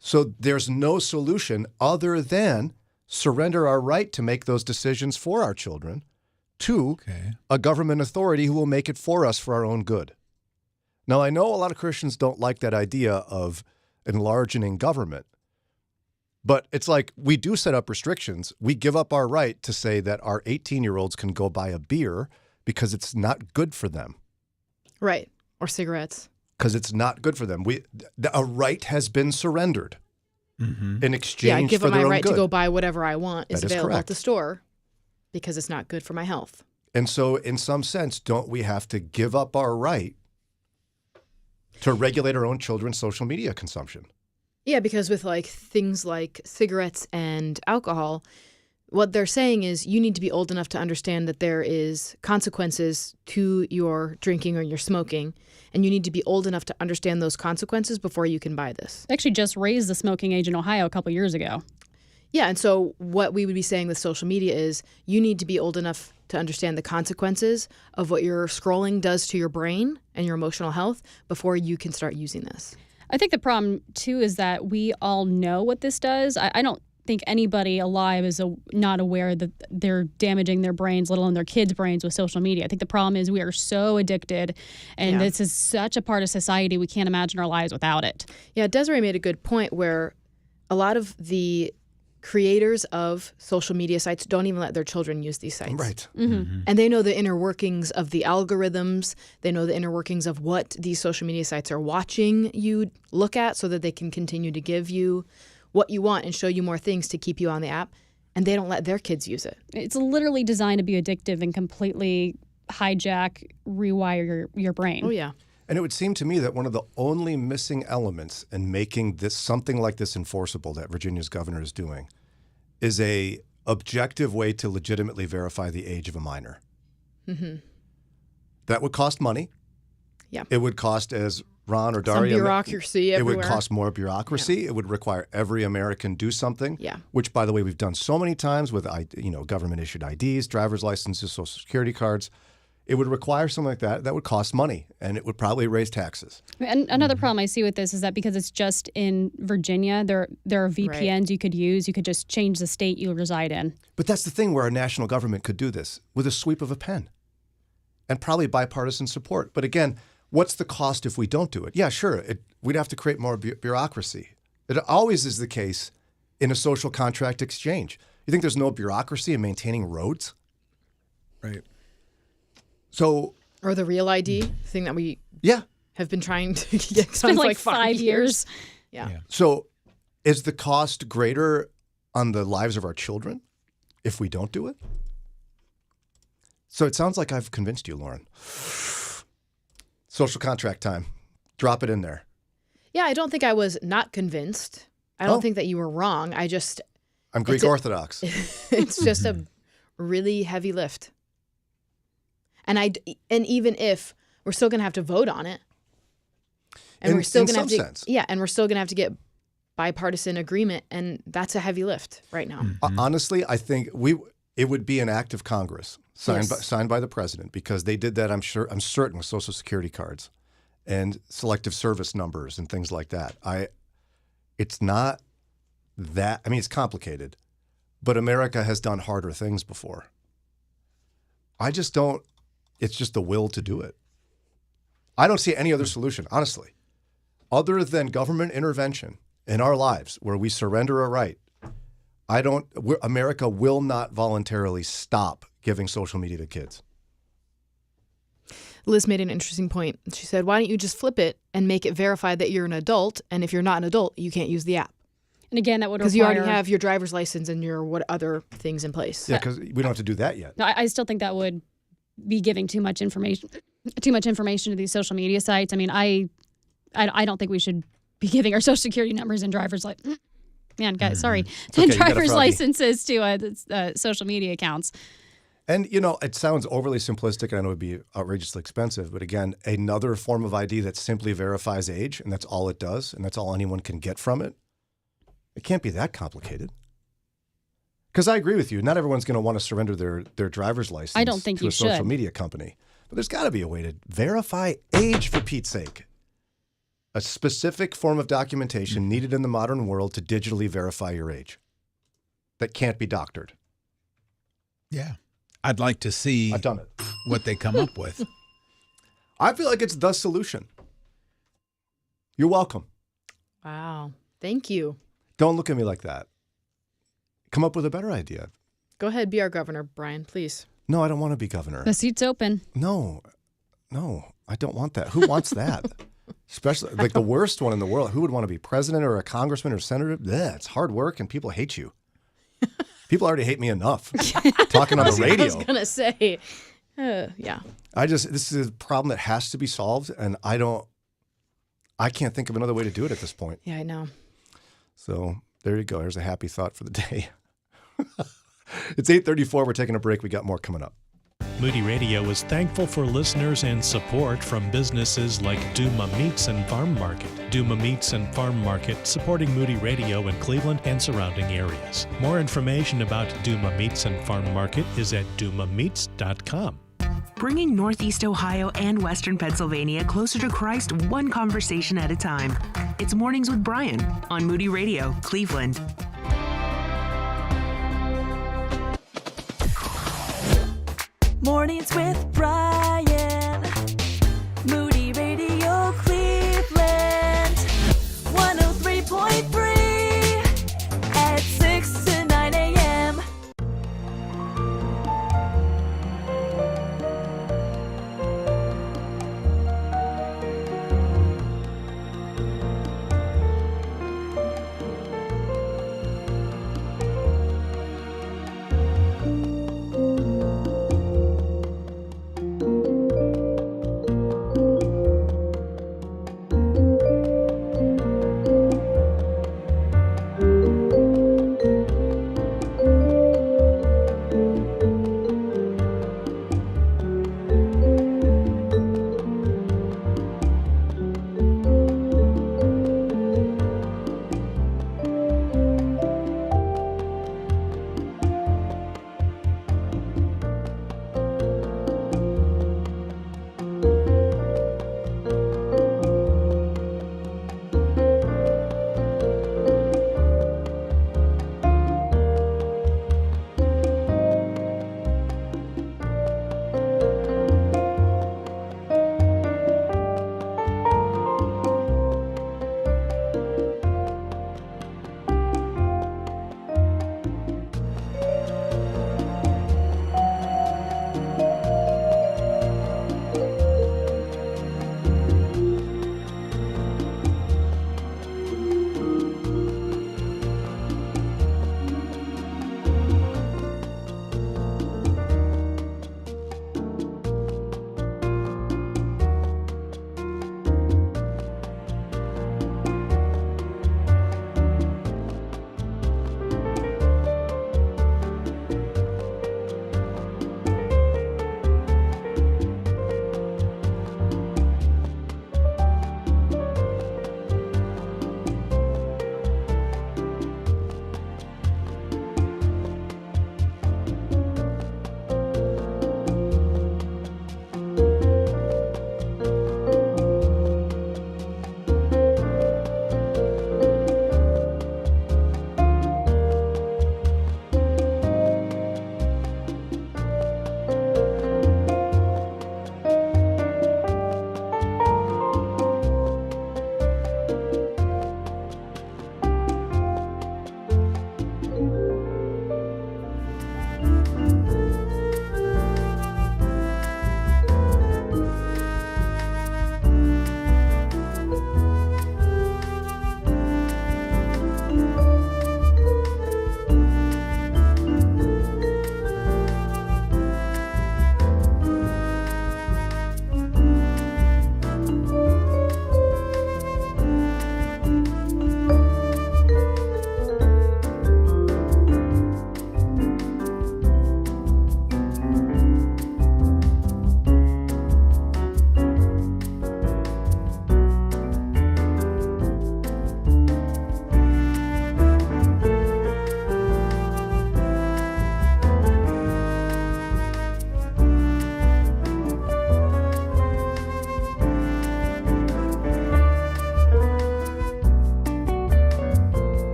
So there's no solution other than surrender our right to make those decisions for our children to a government authority who will make it for us for our own good. Now, I know a lot of Christians don't like that idea of enlarging government. But it's like we do set up restrictions. We give up our right to say that our 18-year-olds can go buy a beer because it's not good for them. Right. Or cigarettes. Because it's not good for them. A right has been surrendered in exchange for their own good. Yeah, I give up my right to go buy whatever I want is available correct. at the store because it's not good for my health. And so in some sense, don't we have to give up our right to regulate our own children's social media consumption. Yeah, because with like things like cigarettes and alcohol, what they're saying is you need to be old enough to understand that there is consequences to your drinking or your smoking, and you need to be old enough to understand those consequences before you can buy this. They actually just raised the smoking age in Ohio a couple years ago. Yeah, and so what we would be saying with social media is you need to be old enough to understand the consequences of what your scrolling does to your brain and your emotional health before you can start using this. I think the problem, too, is that we all know what this does. I don't think anybody alive is not aware that they're damaging their brains, let alone their kids' brains with social media. I think the problem is we are so addicted, and this is such a part of society, we can't imagine our lives without it. Yeah, Desiree made a good point where a lot of the creators of social media sites don't even let their children use these sites. Right. And they know the inner workings of the algorithms. They know the inner workings of what these social media sites are watching you look at so that they can continue to give you what you want and show you more things to keep you on the app. And they don't let their kids use it. It's literally designed to be addictive and completely hijack, rewire your brain. Oh, yeah. And it would seem to me that one of the only missing elements in making this something like this enforceable that Virginia's governor is doing is a objective way to legitimately verify the age of a minor. Mm-hmm. That would cost money. Yeah. It would cost, as Ron or Some Daria, bureaucracy it everywhere. would cost more bureaucracy. It would require every American do something. Yeah. Which, by the way, we've done so many times with government issued IDs, driver's licenses, social security cards. It would require something like that. That would cost money, and it would probably raise taxes. And another problem I see with this is that because it's just in Virginia, there are VPNs you could use. You could just change the state you reside in. But that's the thing where our national government could do this with a sweep of a pen and probably bipartisan support. But again, what's the cost if we don't do it? Yeah, sure. We'd have to create more bureaucracy. It always is the case in a social contract exchange. You think there's no bureaucracy in maintaining roads? Right. So, or the Real ID thing that we have been trying to get It's been like 5 years. Yeah. So is the cost greater on the lives of our children if we don't do it? So it sounds like I've convinced you, Lauren. Social contract time. Drop it in there. Yeah, I don't think I was not convinced. I don't think that you were wrong. I'm Greek Orthodox. It's just a really heavy lift. And even if we're still going to have to vote on it, and we're still going to have to, sense. and we're still going to have to get bipartisan agreement, and that's a heavy lift right now. Honestly, I think it would be an act of Congress signed by the president, because they did that. I'm certain with Social Security cards and selective service numbers and things like that. It's not that. I mean, it's complicated, but America has done harder things before. I just don't. It's just the will to do it. I don't see any other solution, honestly, other than government intervention in our lives where we surrender a right. America will not voluntarily stop giving social media to kids. Liz made an interesting point. She said, why don't you just flip it and make it verify that you're an adult, and if you're not an adult, you can't use the app. And again, that would require... Because you already have your driver's license and your what other things in place. Yeah, because we don't have to do that yet. No, I still think that would be giving too much information to these social media sites. I mean, I don't think we should be giving our social security numbers and driver's licenses to social media accounts. And, it sounds overly simplistic, and I know it would be outrageously expensive. But again, another form of ID that simply verifies age, and that's all it does, and that's all anyone can get from it. It can't be that complicated. Because I agree with you. Not everyone's going to want to surrender their driver's license I don't think to you a social should. media company. But there's got to be a way to verify age, for Pete's sake. A specific form of documentation needed in the modern world to digitally verify your age that can't be doctored. Yeah. I'd like to see I've done it. What they come up with. I feel like it's the solution. You're welcome. Wow. Thank you. Don't look at me like that. Come up with a better idea. Go ahead, be our governor, Brian, please. No, I don't want to be governor. The seat's open. No, I don't want that. Who wants that? Especially like the worst one in the world. Who would want to be president or a congressman or senator? Bleh, it's hard work and people hate you. People already hate me enough talking on the radio. I was going to say, yeah. This is a problem that has to be solved, and I don't I can't think of another way to do it at this point. Yeah, I know. So there you go. There's a happy thought for the day. It's 8:34. We're taking a break. We got more coming up. Moody Radio is thankful for listeners and support from businesses like Duma Meats and Farm Market. Duma Meats and Farm Market, supporting Moody Radio in Cleveland and surrounding areas. More information about Duma Meats and Farm Market is at dumameats.com. Bringing Northeast Ohio and Western Pennsylvania closer to Christ, one conversation at a time. It's Mornings with Brian on Moody Radio, Cleveland. Mornings with Brian. Moody Radio Cleveland. 103.3 at 6 to 9 a.m.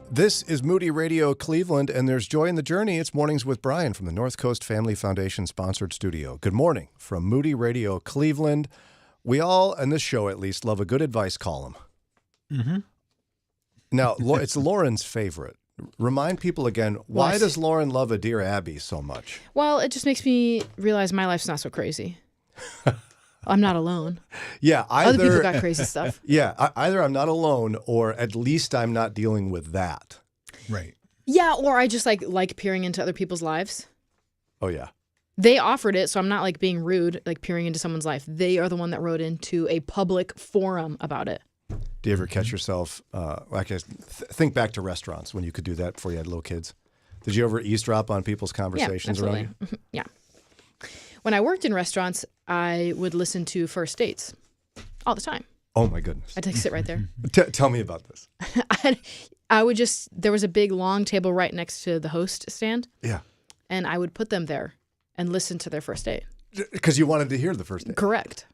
This is Moody Radio Cleveland, and there's joy in the journey. It's Mornings with Brian from the North Coast Family Foundation sponsored studio. Good morning from Moody Radio Cleveland. We all, in this show at least, love a good advice column. Mm-hmm. Now, it's Lauren's favorite. Remind people again, why What? does Lauren love a Dear Abby so much? Well, it just makes me realize my life's not so crazy. I'm not alone. Yeah, Other people got crazy stuff. Yeah, either I'm not alone, or at least I'm not dealing with that. Right. Yeah, or I just like peering into other people's lives. Oh yeah. They offered it, so I'm not like being rude, like peering into someone's life. They are the one that wrote into a public forum about it. Do you ever catch yourself? Think back to restaurants when you could do that before you had little kids. Did you ever eavesdrop on people's conversations around you? Yeah. When I worked in restaurants, I would listen to first dates all the time. Oh my goodness! I'd sit right there. Tell me about this. I would there was a big long table right next to the host stand. Yeah. And I would put them there and listen to their first date. Because you wanted to hear the first date. Correct.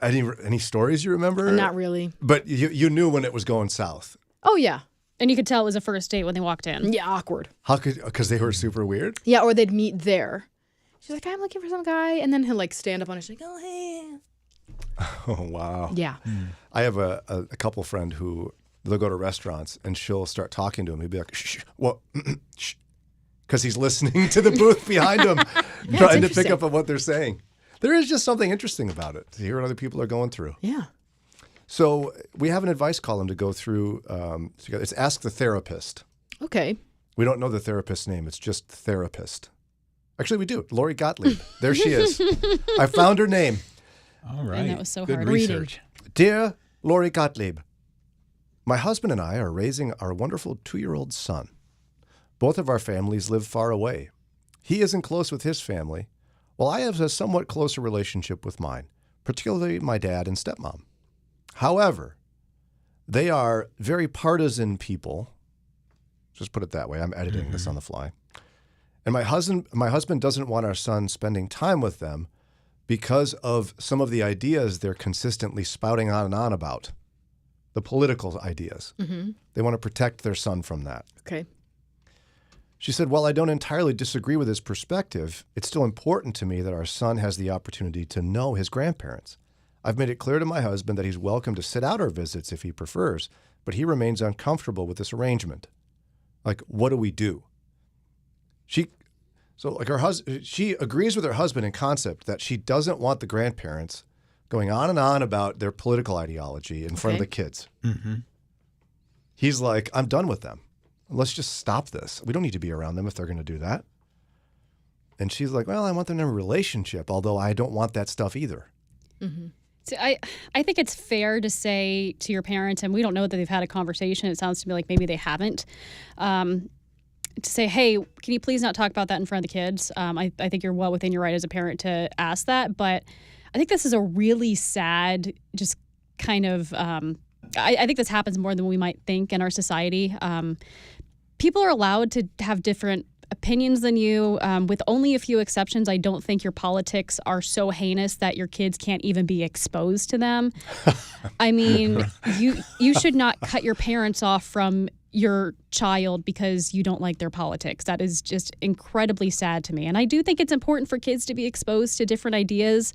Any stories you remember? Not really. But you knew when it was going south. Oh yeah. And you could tell it was a first date when they walked in. Yeah, awkward. How could? Because they were super weird. Yeah, or they'd meet there. She's like, I'm looking for some guy, and then he'll like stand up on his like, oh hey. Oh wow. Yeah. I have a couple friend who they'll go to restaurants and she'll start talking to him. He'll be like, shh, what? Shh. Because he's listening to the booth behind him, trying to pick up on what they're saying. There is just something interesting about it, to hear what other people are going through. Yeah. So we have an advice column to go through. It's Ask the Therapist. Okay. We don't know the therapist's name. It's just therapist. Actually, we do. Lori Gottlieb. There she is. I found her name. All right. And that was so Good hard. research. Dear Lori Gottlieb, my husband and I are raising our wonderful 2-year-old son. Both of our families live far away. He isn't close with his family, while I have a somewhat closer relationship with mine, particularly my dad and stepmom. However, they are very partisan people. Just put it that way. I'm editing this on the fly. And my husband doesn't want our son spending time with them because of some of the ideas they're consistently spouting on and on about, the political ideas. Mm-hmm. They want to protect their son from that. Okay. She said, while I don't entirely disagree with his perspective, it's still important to me that our son has the opportunity to know his grandparents. I've made it clear to my husband that he's welcome to sit out our visits if he prefers, but he remains uncomfortable with this arrangement. Like, what do we do? She agrees with her husband in concept that she doesn't want the grandparents going on and on about their political ideology in front of the kids. Mm-hmm. He's like, I'm done with them. Let's just stop this. We don't need to be around them if they're going to do that. And she's like, well, I want them in a relationship, although I don't want that stuff either. Mm-hmm. So I think it's fair to say to your parents, and we don't know that they've had a conversation. It sounds to me like maybe they haven't. To say, hey, can you please not talk about that in front of the kids? I think you're well within your right as a parent to ask that. But I think this is a really sad, just kind of, I think this happens more than we might think in our society. People are allowed to have different opinions than you. With only a few exceptions, I don't think your politics are so heinous that your kids can't even be exposed to them. I mean, you should not cut your parents off from your child because you don't like their politics. That is just incredibly sad to me. And I do think it's important for kids to be exposed to different ideas.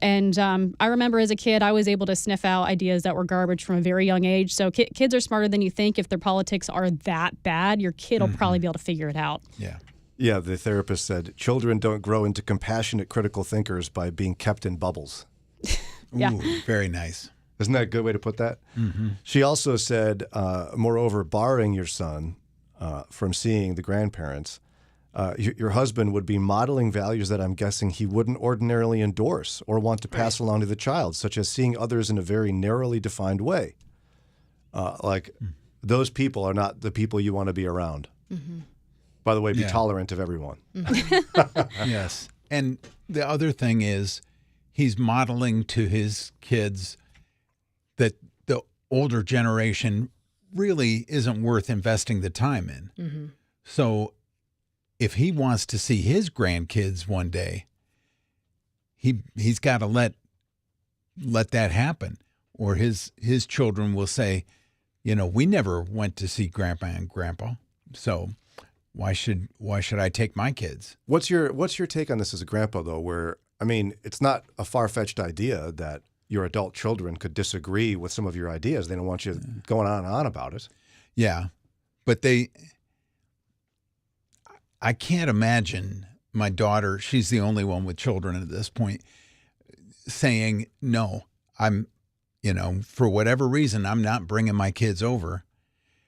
And I remember as a kid, I was able to sniff out ideas that were garbage from a very young age. So kids are smarter than you think. If their politics are that bad, your kid will probably be able to figure it out. Yeah. Yeah, the therapist said, children don't grow into compassionate critical thinkers by being kept in bubbles. Yeah. Ooh, very nice. Isn't that a good way to put that? Mm-hmm. She also said, moreover, barring your son from seeing the grandparents, your husband would be modeling values that I'm guessing he wouldn't ordinarily endorse or want to pass along to the child, such as seeing others in a very narrowly defined way. Those people are not the people you want to be around. Mm-hmm. By the way, be Yeah. tolerant of everyone. Mm-hmm. Yes. And the other thing is he's modeling to his kids that the older generation really isn't worth investing the time in. Mm-hmm. So if he wants to see his grandkids one day, he's got to let that happen, or his children will say, we never went to see Grandpa and Grandpa, so why should I take my kids? What's your take on this as a grandpa, though? Where, I mean, it's not a far-fetched idea that your adult children could disagree with some of your ideas. They don't want you going on and on about it. Yeah, but I can't imagine my daughter, she's the only one with children at this point, saying, no, I'm, for whatever reason, I'm not bringing my kids over.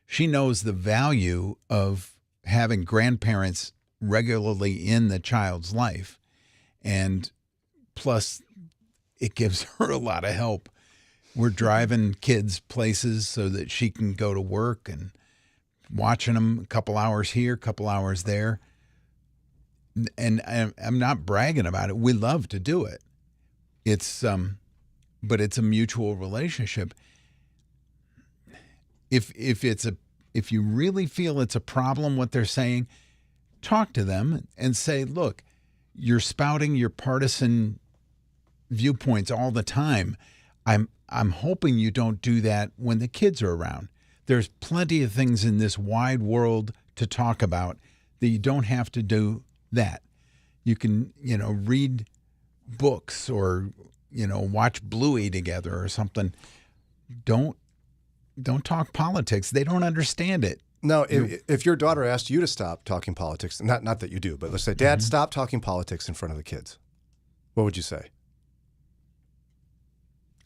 She knows the value of having grandparents regularly in the child's life. And plus, it gives her a lot of help. We're driving kids places so that she can go to work and watching them a couple hours here, a couple hours there. And I'm not bragging about it. We love to do it. But it's a mutual relationship. If you really feel it's a problem what they're saying, talk to them and say, look, you're spouting your partisan viewpoints all the time. I'm hoping you don't do that when the kids are around. There's plenty of things in this wide world to talk about that you don't have to do that. You can, read books or, watch Bluey together or something. Don't talk politics. They don't understand it. No, if your daughter asked you to stop talking politics, not that you do, but let's say, Dad, stop talking politics in front of the kids, what would you say?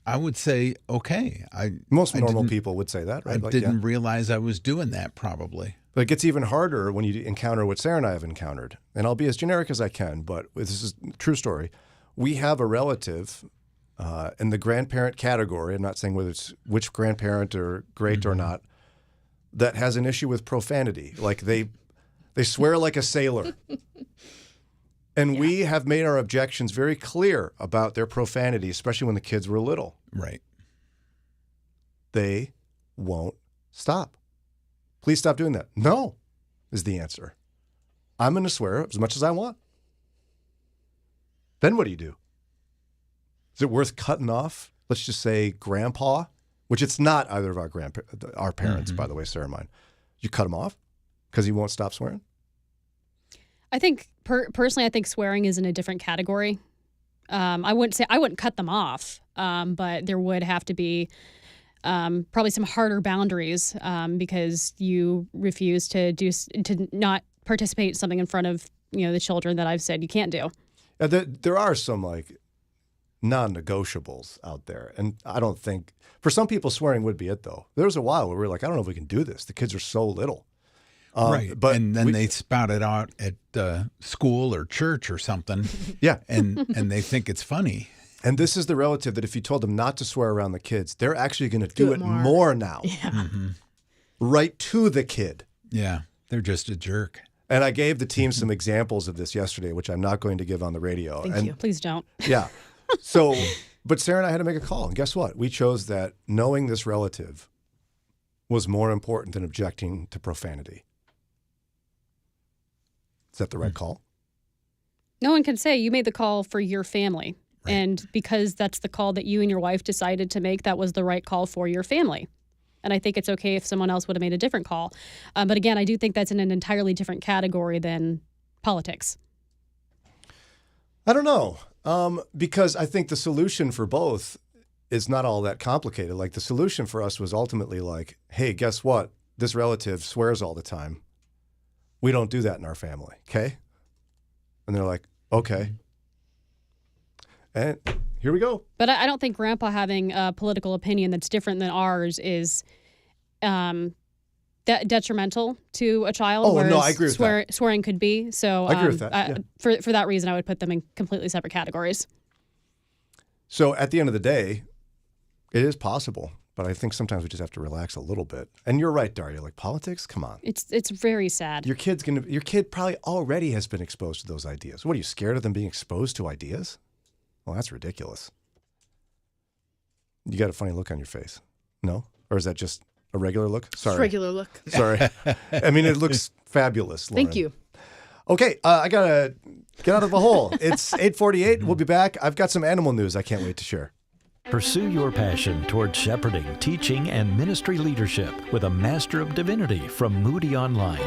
I would say, okay. Most normal people would say that, right? I didn't realize I was doing that, probably. But it gets even harder when you encounter what Sarah and I have encountered. And I'll be as generic as I can, but this is a true story. We have a relative in the grandparent category, I'm not saying whether it's which grandparent or great or not, that has an issue with profanity. Like they swear like a sailor. And we have made our objections very clear about their profanity, especially when the kids were little. Right. They won't stop. Please stop doing that. No, is the answer. I'm going to swear as much as I want. Then what do? Is it worth cutting off, let's just say, Grandpa, which it's not either of our parents, by the way, Sarah and mine. You cut him off because he won't stop swearing? I think personally, I think swearing is in a different category. I wouldn't cut them off, but there would have to be probably some harder boundaries because you refuse to not participate in something in front of the children that I've said you can't do. There are some non-negotiables out there, and I don't think for some people swearing would be it though. There was a while where we were like, I don't know if we can do this. The kids are so little. Right, and then they spout it out at school or church or something. Yeah, and they think it's funny. And this is the relative that if you told them not to swear around the kids, they're actually going to do it more now. Yeah, right to the kid. Yeah, they're just a jerk. And I gave the team some examples of this yesterday, which I'm not going to give on the radio. Thank you. Please don't. Yeah. So, but Sarah and I had to make a call, and guess what? We chose that knowing this relative was more important than objecting to profanity. Is that the right call? No one can say you made the call for your family. Right. And because that's the call that you and your wife decided to make, that was the right call for your family. And I think it's okay if someone else would have made a different call. But again, I do think that's in an entirely different category than politics. I don't know. Because I think the solution for both is not all that complicated. Like the solution for us was ultimately like, hey, guess what? This relative swears all the time. We don't do that in our family, okay? And they're like, okay. And here we go. But I don't think Grandpa having a political opinion that's different than ours is detrimental to a child. Oh, no, I agree with that. Swearing could be. So I agree with that. For that reason, I would put them in completely separate categories. So at the end of the day, it is possible. But I think sometimes we just have to relax a little bit. And you're right, Daria. Like politics, come on. It's very sad. Your kid probably already has been exposed to those ideas. What are you scared of them being exposed to ideas? Well, that's ridiculous. You got a funny look on your face. No? Or is that just a regular look? Sorry. Just regular look. Sorry. I mean, it looks fabulous, Lauren. Thank you. Okay, I got to get out of the hole. It's 8:48. We'll be back. I've got some animal news I can't wait to share. Pursue your passion toward shepherding, teaching, and ministry leadership with a Master of Divinity from Moody Online.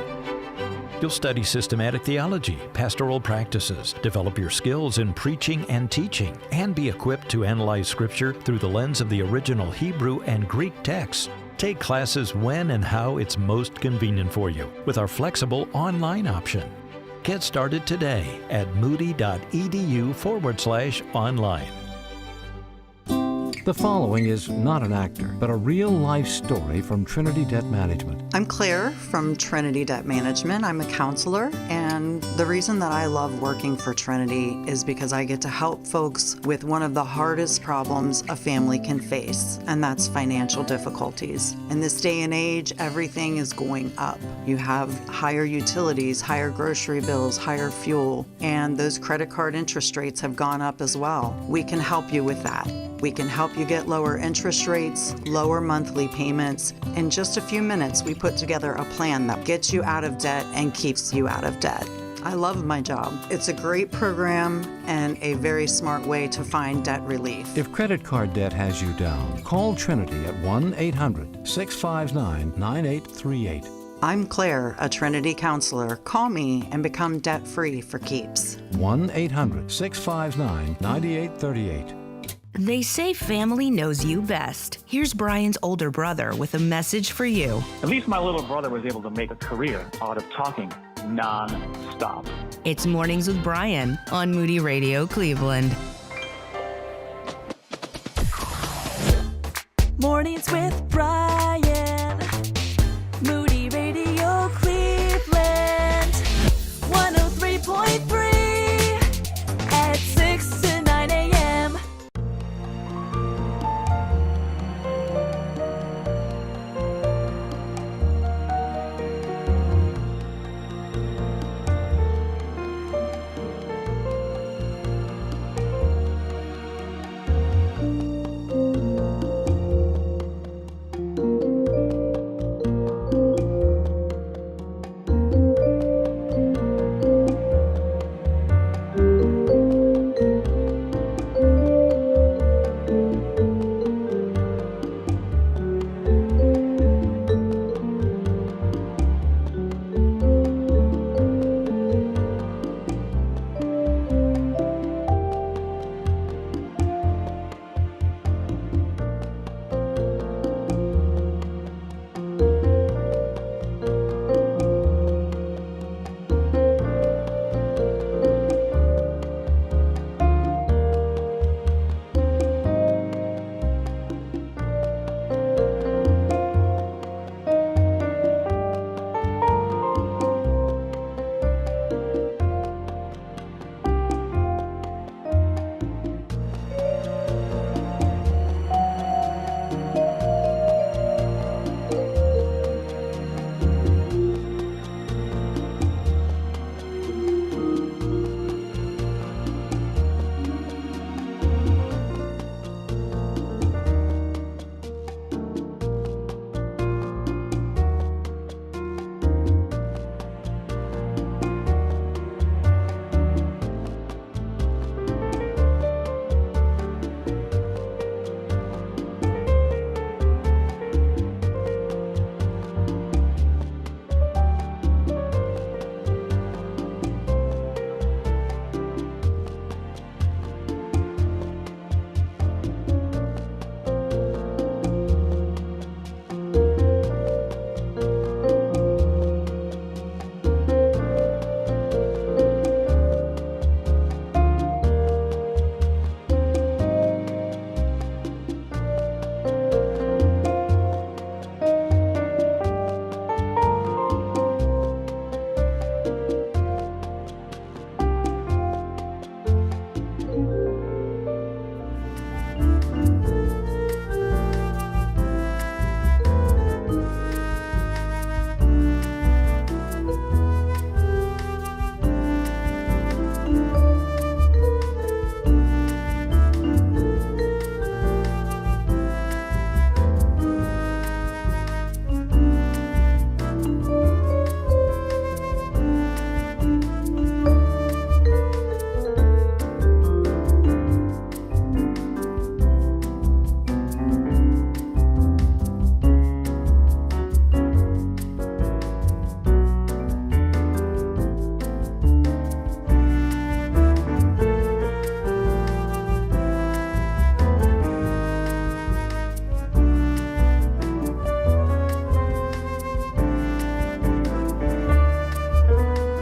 You'll study systematic theology, pastoral practices, develop your skills in preaching and teaching, and be equipped to analyze Scripture through the lens of the original Hebrew and Greek texts. Take classes when and how it's most convenient for you with our flexible online option. Get started today at moody.edu/online. The following is not an actor, but a real-life story from Trinity Debt Management. I'm Claire from Trinity Debt Management. I'm a counselor, and the reason that I love working for Trinity is because I get to help folks with one of the hardest problems a family can face, and that's financial difficulties. In this day and age, everything is going up. You have higher utilities, higher grocery bills, higher fuel, and those credit card interest rates have gone up as well. We can help you with that. We can help you get lower interest rates, lower monthly payments. In just a few minutes, we put together a plan that gets you out of debt and keeps you out of debt. I love my job. It's a great program and a very smart way to find debt relief. If credit card debt has you down, call Trinity at 1-800-659-9838. I'm Claire, a Trinity counselor. Call me and become debt-free for keeps. 1-800-659-9838. They say family knows you best. Here's Brian's older brother with a message for you. At least my little brother was able to make a career out of talking non-stop. It's Mornings with Brian on Moody Radio Cleveland. Mornings with Brian. Moody Radio Cleveland. 103.3 at 6 to 9 a.m.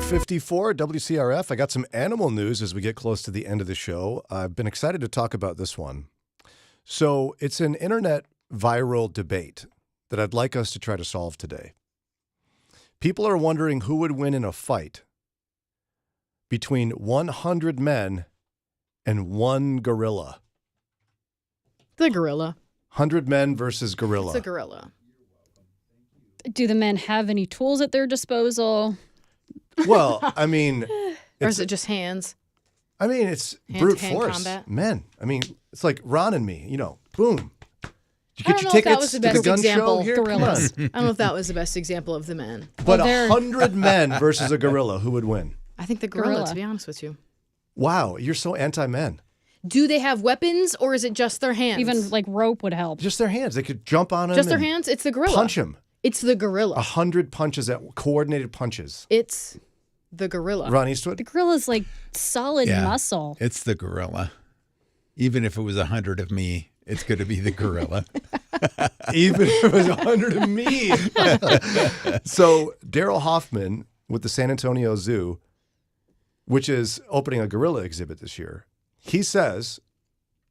8:54 WCRF. I got some animal news as we get close to the end of the show. I've been excited to talk about this one. So it's an internet viral debate that I'd like us to try to solve today. People are wondering who would win in a fight between 100 men and one gorilla. The gorilla. 100 men versus gorilla. It's a gorilla. Do the men have any tools at their disposal? Well, I mean... Or is it just hands? I mean, it's Hand-to-hand brute force. combat? Men. I mean, it's like Ron and me, boom. Did you I get don't your know if that tickets was the to the best gun example. show here? Come Gorillas. on. I don't know if that was the best example of the men. But 100 men versus a gorilla, who would win? I think the gorilla, to be honest with you. Wow, you're so anti-men. Do they have weapons or is it just their hands? Even like rope would help. Just their hands. They could jump on him. Just their and hands? It's the gorilla. Punch him. It's the gorilla. 100 punches, coordinated punches. It's the gorilla. Ron Eastwood? The gorilla's like solid muscle. It's the gorilla. Even if it was 100 of me, it's going to be the gorilla. Even if it was 100 of me. So Daryl Hoffman with the San Antonio Zoo, which is opening a gorilla exhibit this year, he says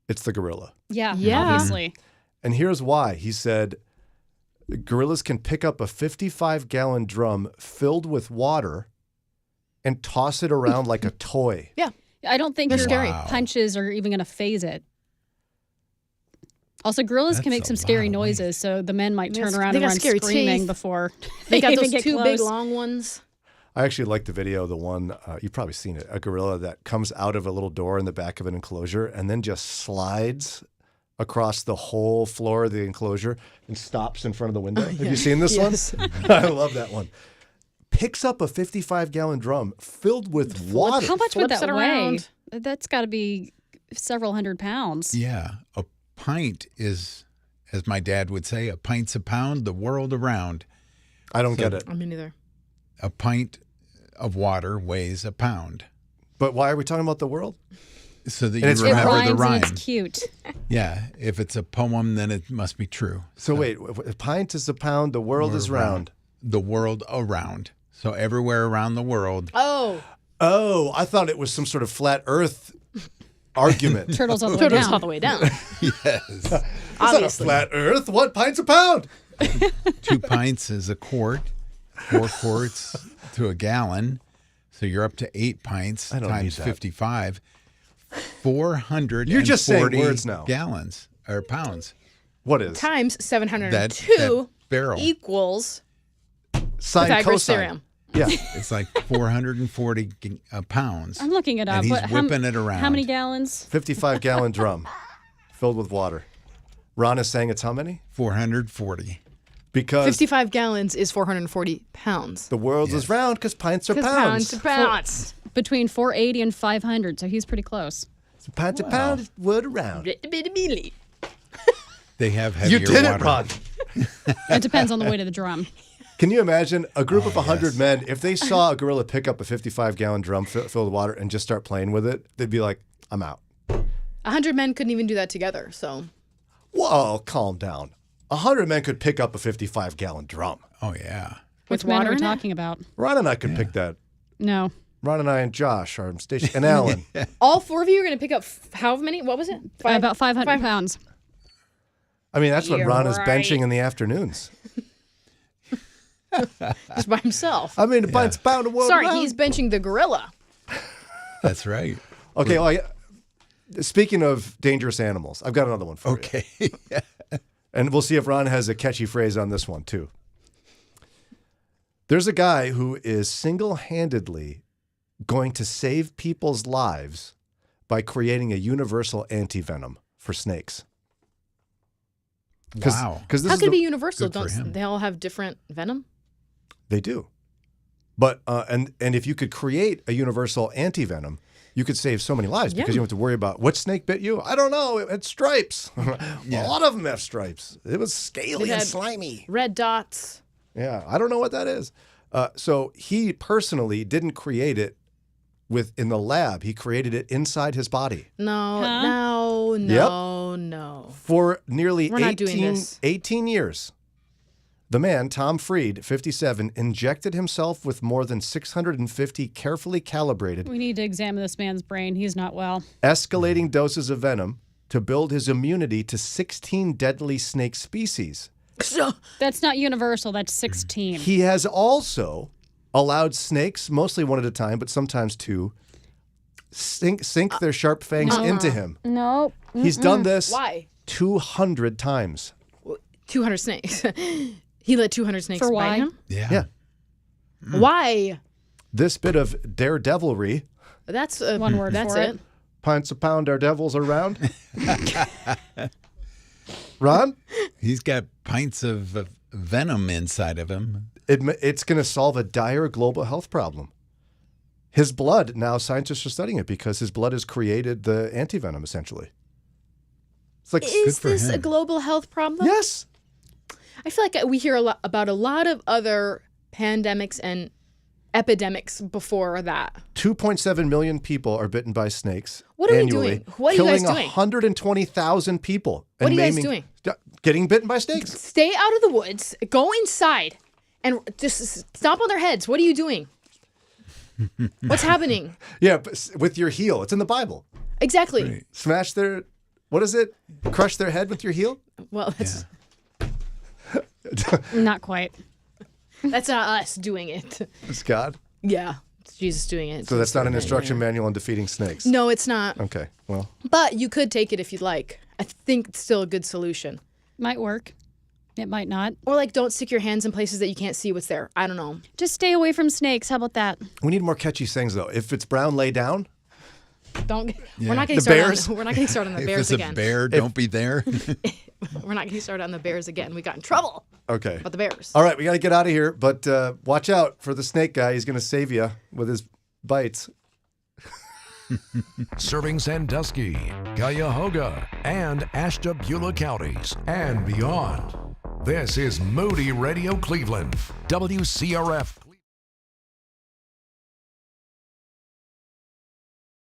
it's the gorilla. Yeah, Yeah. obviously. And here's why. He said gorillas can pick up a 55-gallon drum filled with water and toss it around like a toy. Yeah. I don't think They're your scary. punches are even going to phase it. Also, gorillas can That's make a some scary noises, so the men might turn around They and got run scary screaming teeth. before They got even those get two close. big long ones. I actually like the video, the one, you've probably seen it, a gorilla that comes out of a little door in the back of an enclosure and then just slides across the whole floor of the enclosure and stops in front of the window. Have you seen this Yes. one? I love that one. Picks up a 55-gallon drum filled with water. How much would Flips that it weigh? around. That's got to be several hundred pounds. Yeah. A pint is, as my dad would say, a pint's a pound the world around. I don't get it. I mean, neither. A pint of water weighs a pound. But why are we talking about the world? So that And it's you It remember rhymes the rhyme. and it's cute. Yeah. If it's a poem, then it must be true. So wait, a pint is a pound, the world is round. The world around. So everywhere around the world. Oh. Oh, I thought it was some sort of flat earth argument. Turtles all the way Turtles down. all the way down. Yes. It's not a Obviously. flat earth. What pint's a pound? 2 pints is a quart. 4 quarts to a gallon. So you're up to 8 pints I don't times need that. 55. 440 You're just saying words now. Gallons or pounds. What is? Times That 702 barrel. equals Sine, Pythagoras cosine. theorem. Yeah. It's like 440 pounds. I'm looking it up. And he's What- how- whipping it around. How many gallons? 55-gallon drum filled with water. Ron is saying it's how many? 440. Because 55 gallons is 440 pounds. the world is round because pints are 'Cause pounds. to pounds. Between 480 and 500, so he's pretty close. So pints a pound is word around. They have heavier You did water. it, Ron. It depends on the weight of the drum. Can you imagine a group of 100 men, if they saw a gorilla pick up a 55-gallon drum filled with water and just start playing with it, they'd be like, I'm out. 100 men couldn't even do that together, so. Whoa, calm down. 100 men could pick up a 55-gallon drum. Oh, yeah. Which With men water are we in it? talking about? Ron and I could pick that. No. Ron and I and Josh are station and Alan. All 4 of you are going to pick up how many? What was it? About 500 pounds. I mean, that's what You're Ron is right. benching in the afternoons. Just by himself. I mean, pints pound of water. Sorry, around. he's benching the gorilla. That's right. Okay, well, speaking of dangerous animals, I've got another one for you. Okay. And we'll see if Ron has a catchy phrase on this one, too. There's a guy who is single-handedly going to save people's lives by creating a universal anti-venom for snakes. Wow. Because How could it be universal? Good for him. Don't they all have different venom? They do. But and if you could create a universal anti-venom, you could save so many lives because Yeah. you don't have to worry about what snake bit you. I don't know. It had stripes. Yeah. A lot of them have stripes. It was scaly They and had slimy. Red dots. Yeah, I don't know what that is. So he personally didn't create it in the lab. He created it inside his body No. for nearly We're not doing 18, this. 18 years. The man, Tom Freed, 57, injected himself with more than 650 carefully calibrated, We need to examine this man's brain. He's not well. escalating doses of venom to build his immunity to 16 deadly snake species. That's not universal. That's 16. He has also allowed snakes, mostly one at a time, but sometimes two, sink their sharp fangs into him. Nope. He's done this Why? 200 times. 200 snakes. He let 200 snakes For bite why? him? Yeah. Why? This bit of daredevilry. That's one word. That's for it. Pints a pound, daredevils around. Ron? He's got pints of venom inside of him. It's going to solve a dire global health problem. His blood, now scientists are studying it because his blood has created the antivenom, essentially. It's like, Is this a global health problem? Yes. I feel like we hear about a lot of other pandemics and epidemics before that. 2.7 million people are bitten by snakes What are we annually, doing? What are you guys killing doing? 120,000 people. What and are you guys maiming- doing? Getting bitten by snakes. Stay out of the woods, go inside, and just stomp on their heads. What are you doing? What's happening? Yeah, but with your heel. It's in the Bible. Exactly. Smash their, what is it? Crush their head with your heel? Well, that's Not quite. that's not us doing it. It's God. Yeah, it's Jesus doing it. So that's not an instruction manual on defeating snakes. No, it's not. Okay, well. But you could take it if you'd like. I think it's still a good solution. Might work. It might not. Or like, don't stick your hands in places that you can't see what's there. I don't know. Just stay away from snakes. How about that? We need more catchy sayings, though. If it's brown, lay down. Don't. Yeah. We're not getting The started. Bears? We're not getting started on the If Bears it's a again. bear, don't be there. We're not getting started on the Bears again. We got in trouble Okay. about the Bears. All right, we got to get out of here, but watch out for the snake guy. He's going to save you with his bites. Serving Sandusky, Cuyahoga, and Ashtabula counties and beyond. This is Moody Radio Cleveland, WCRF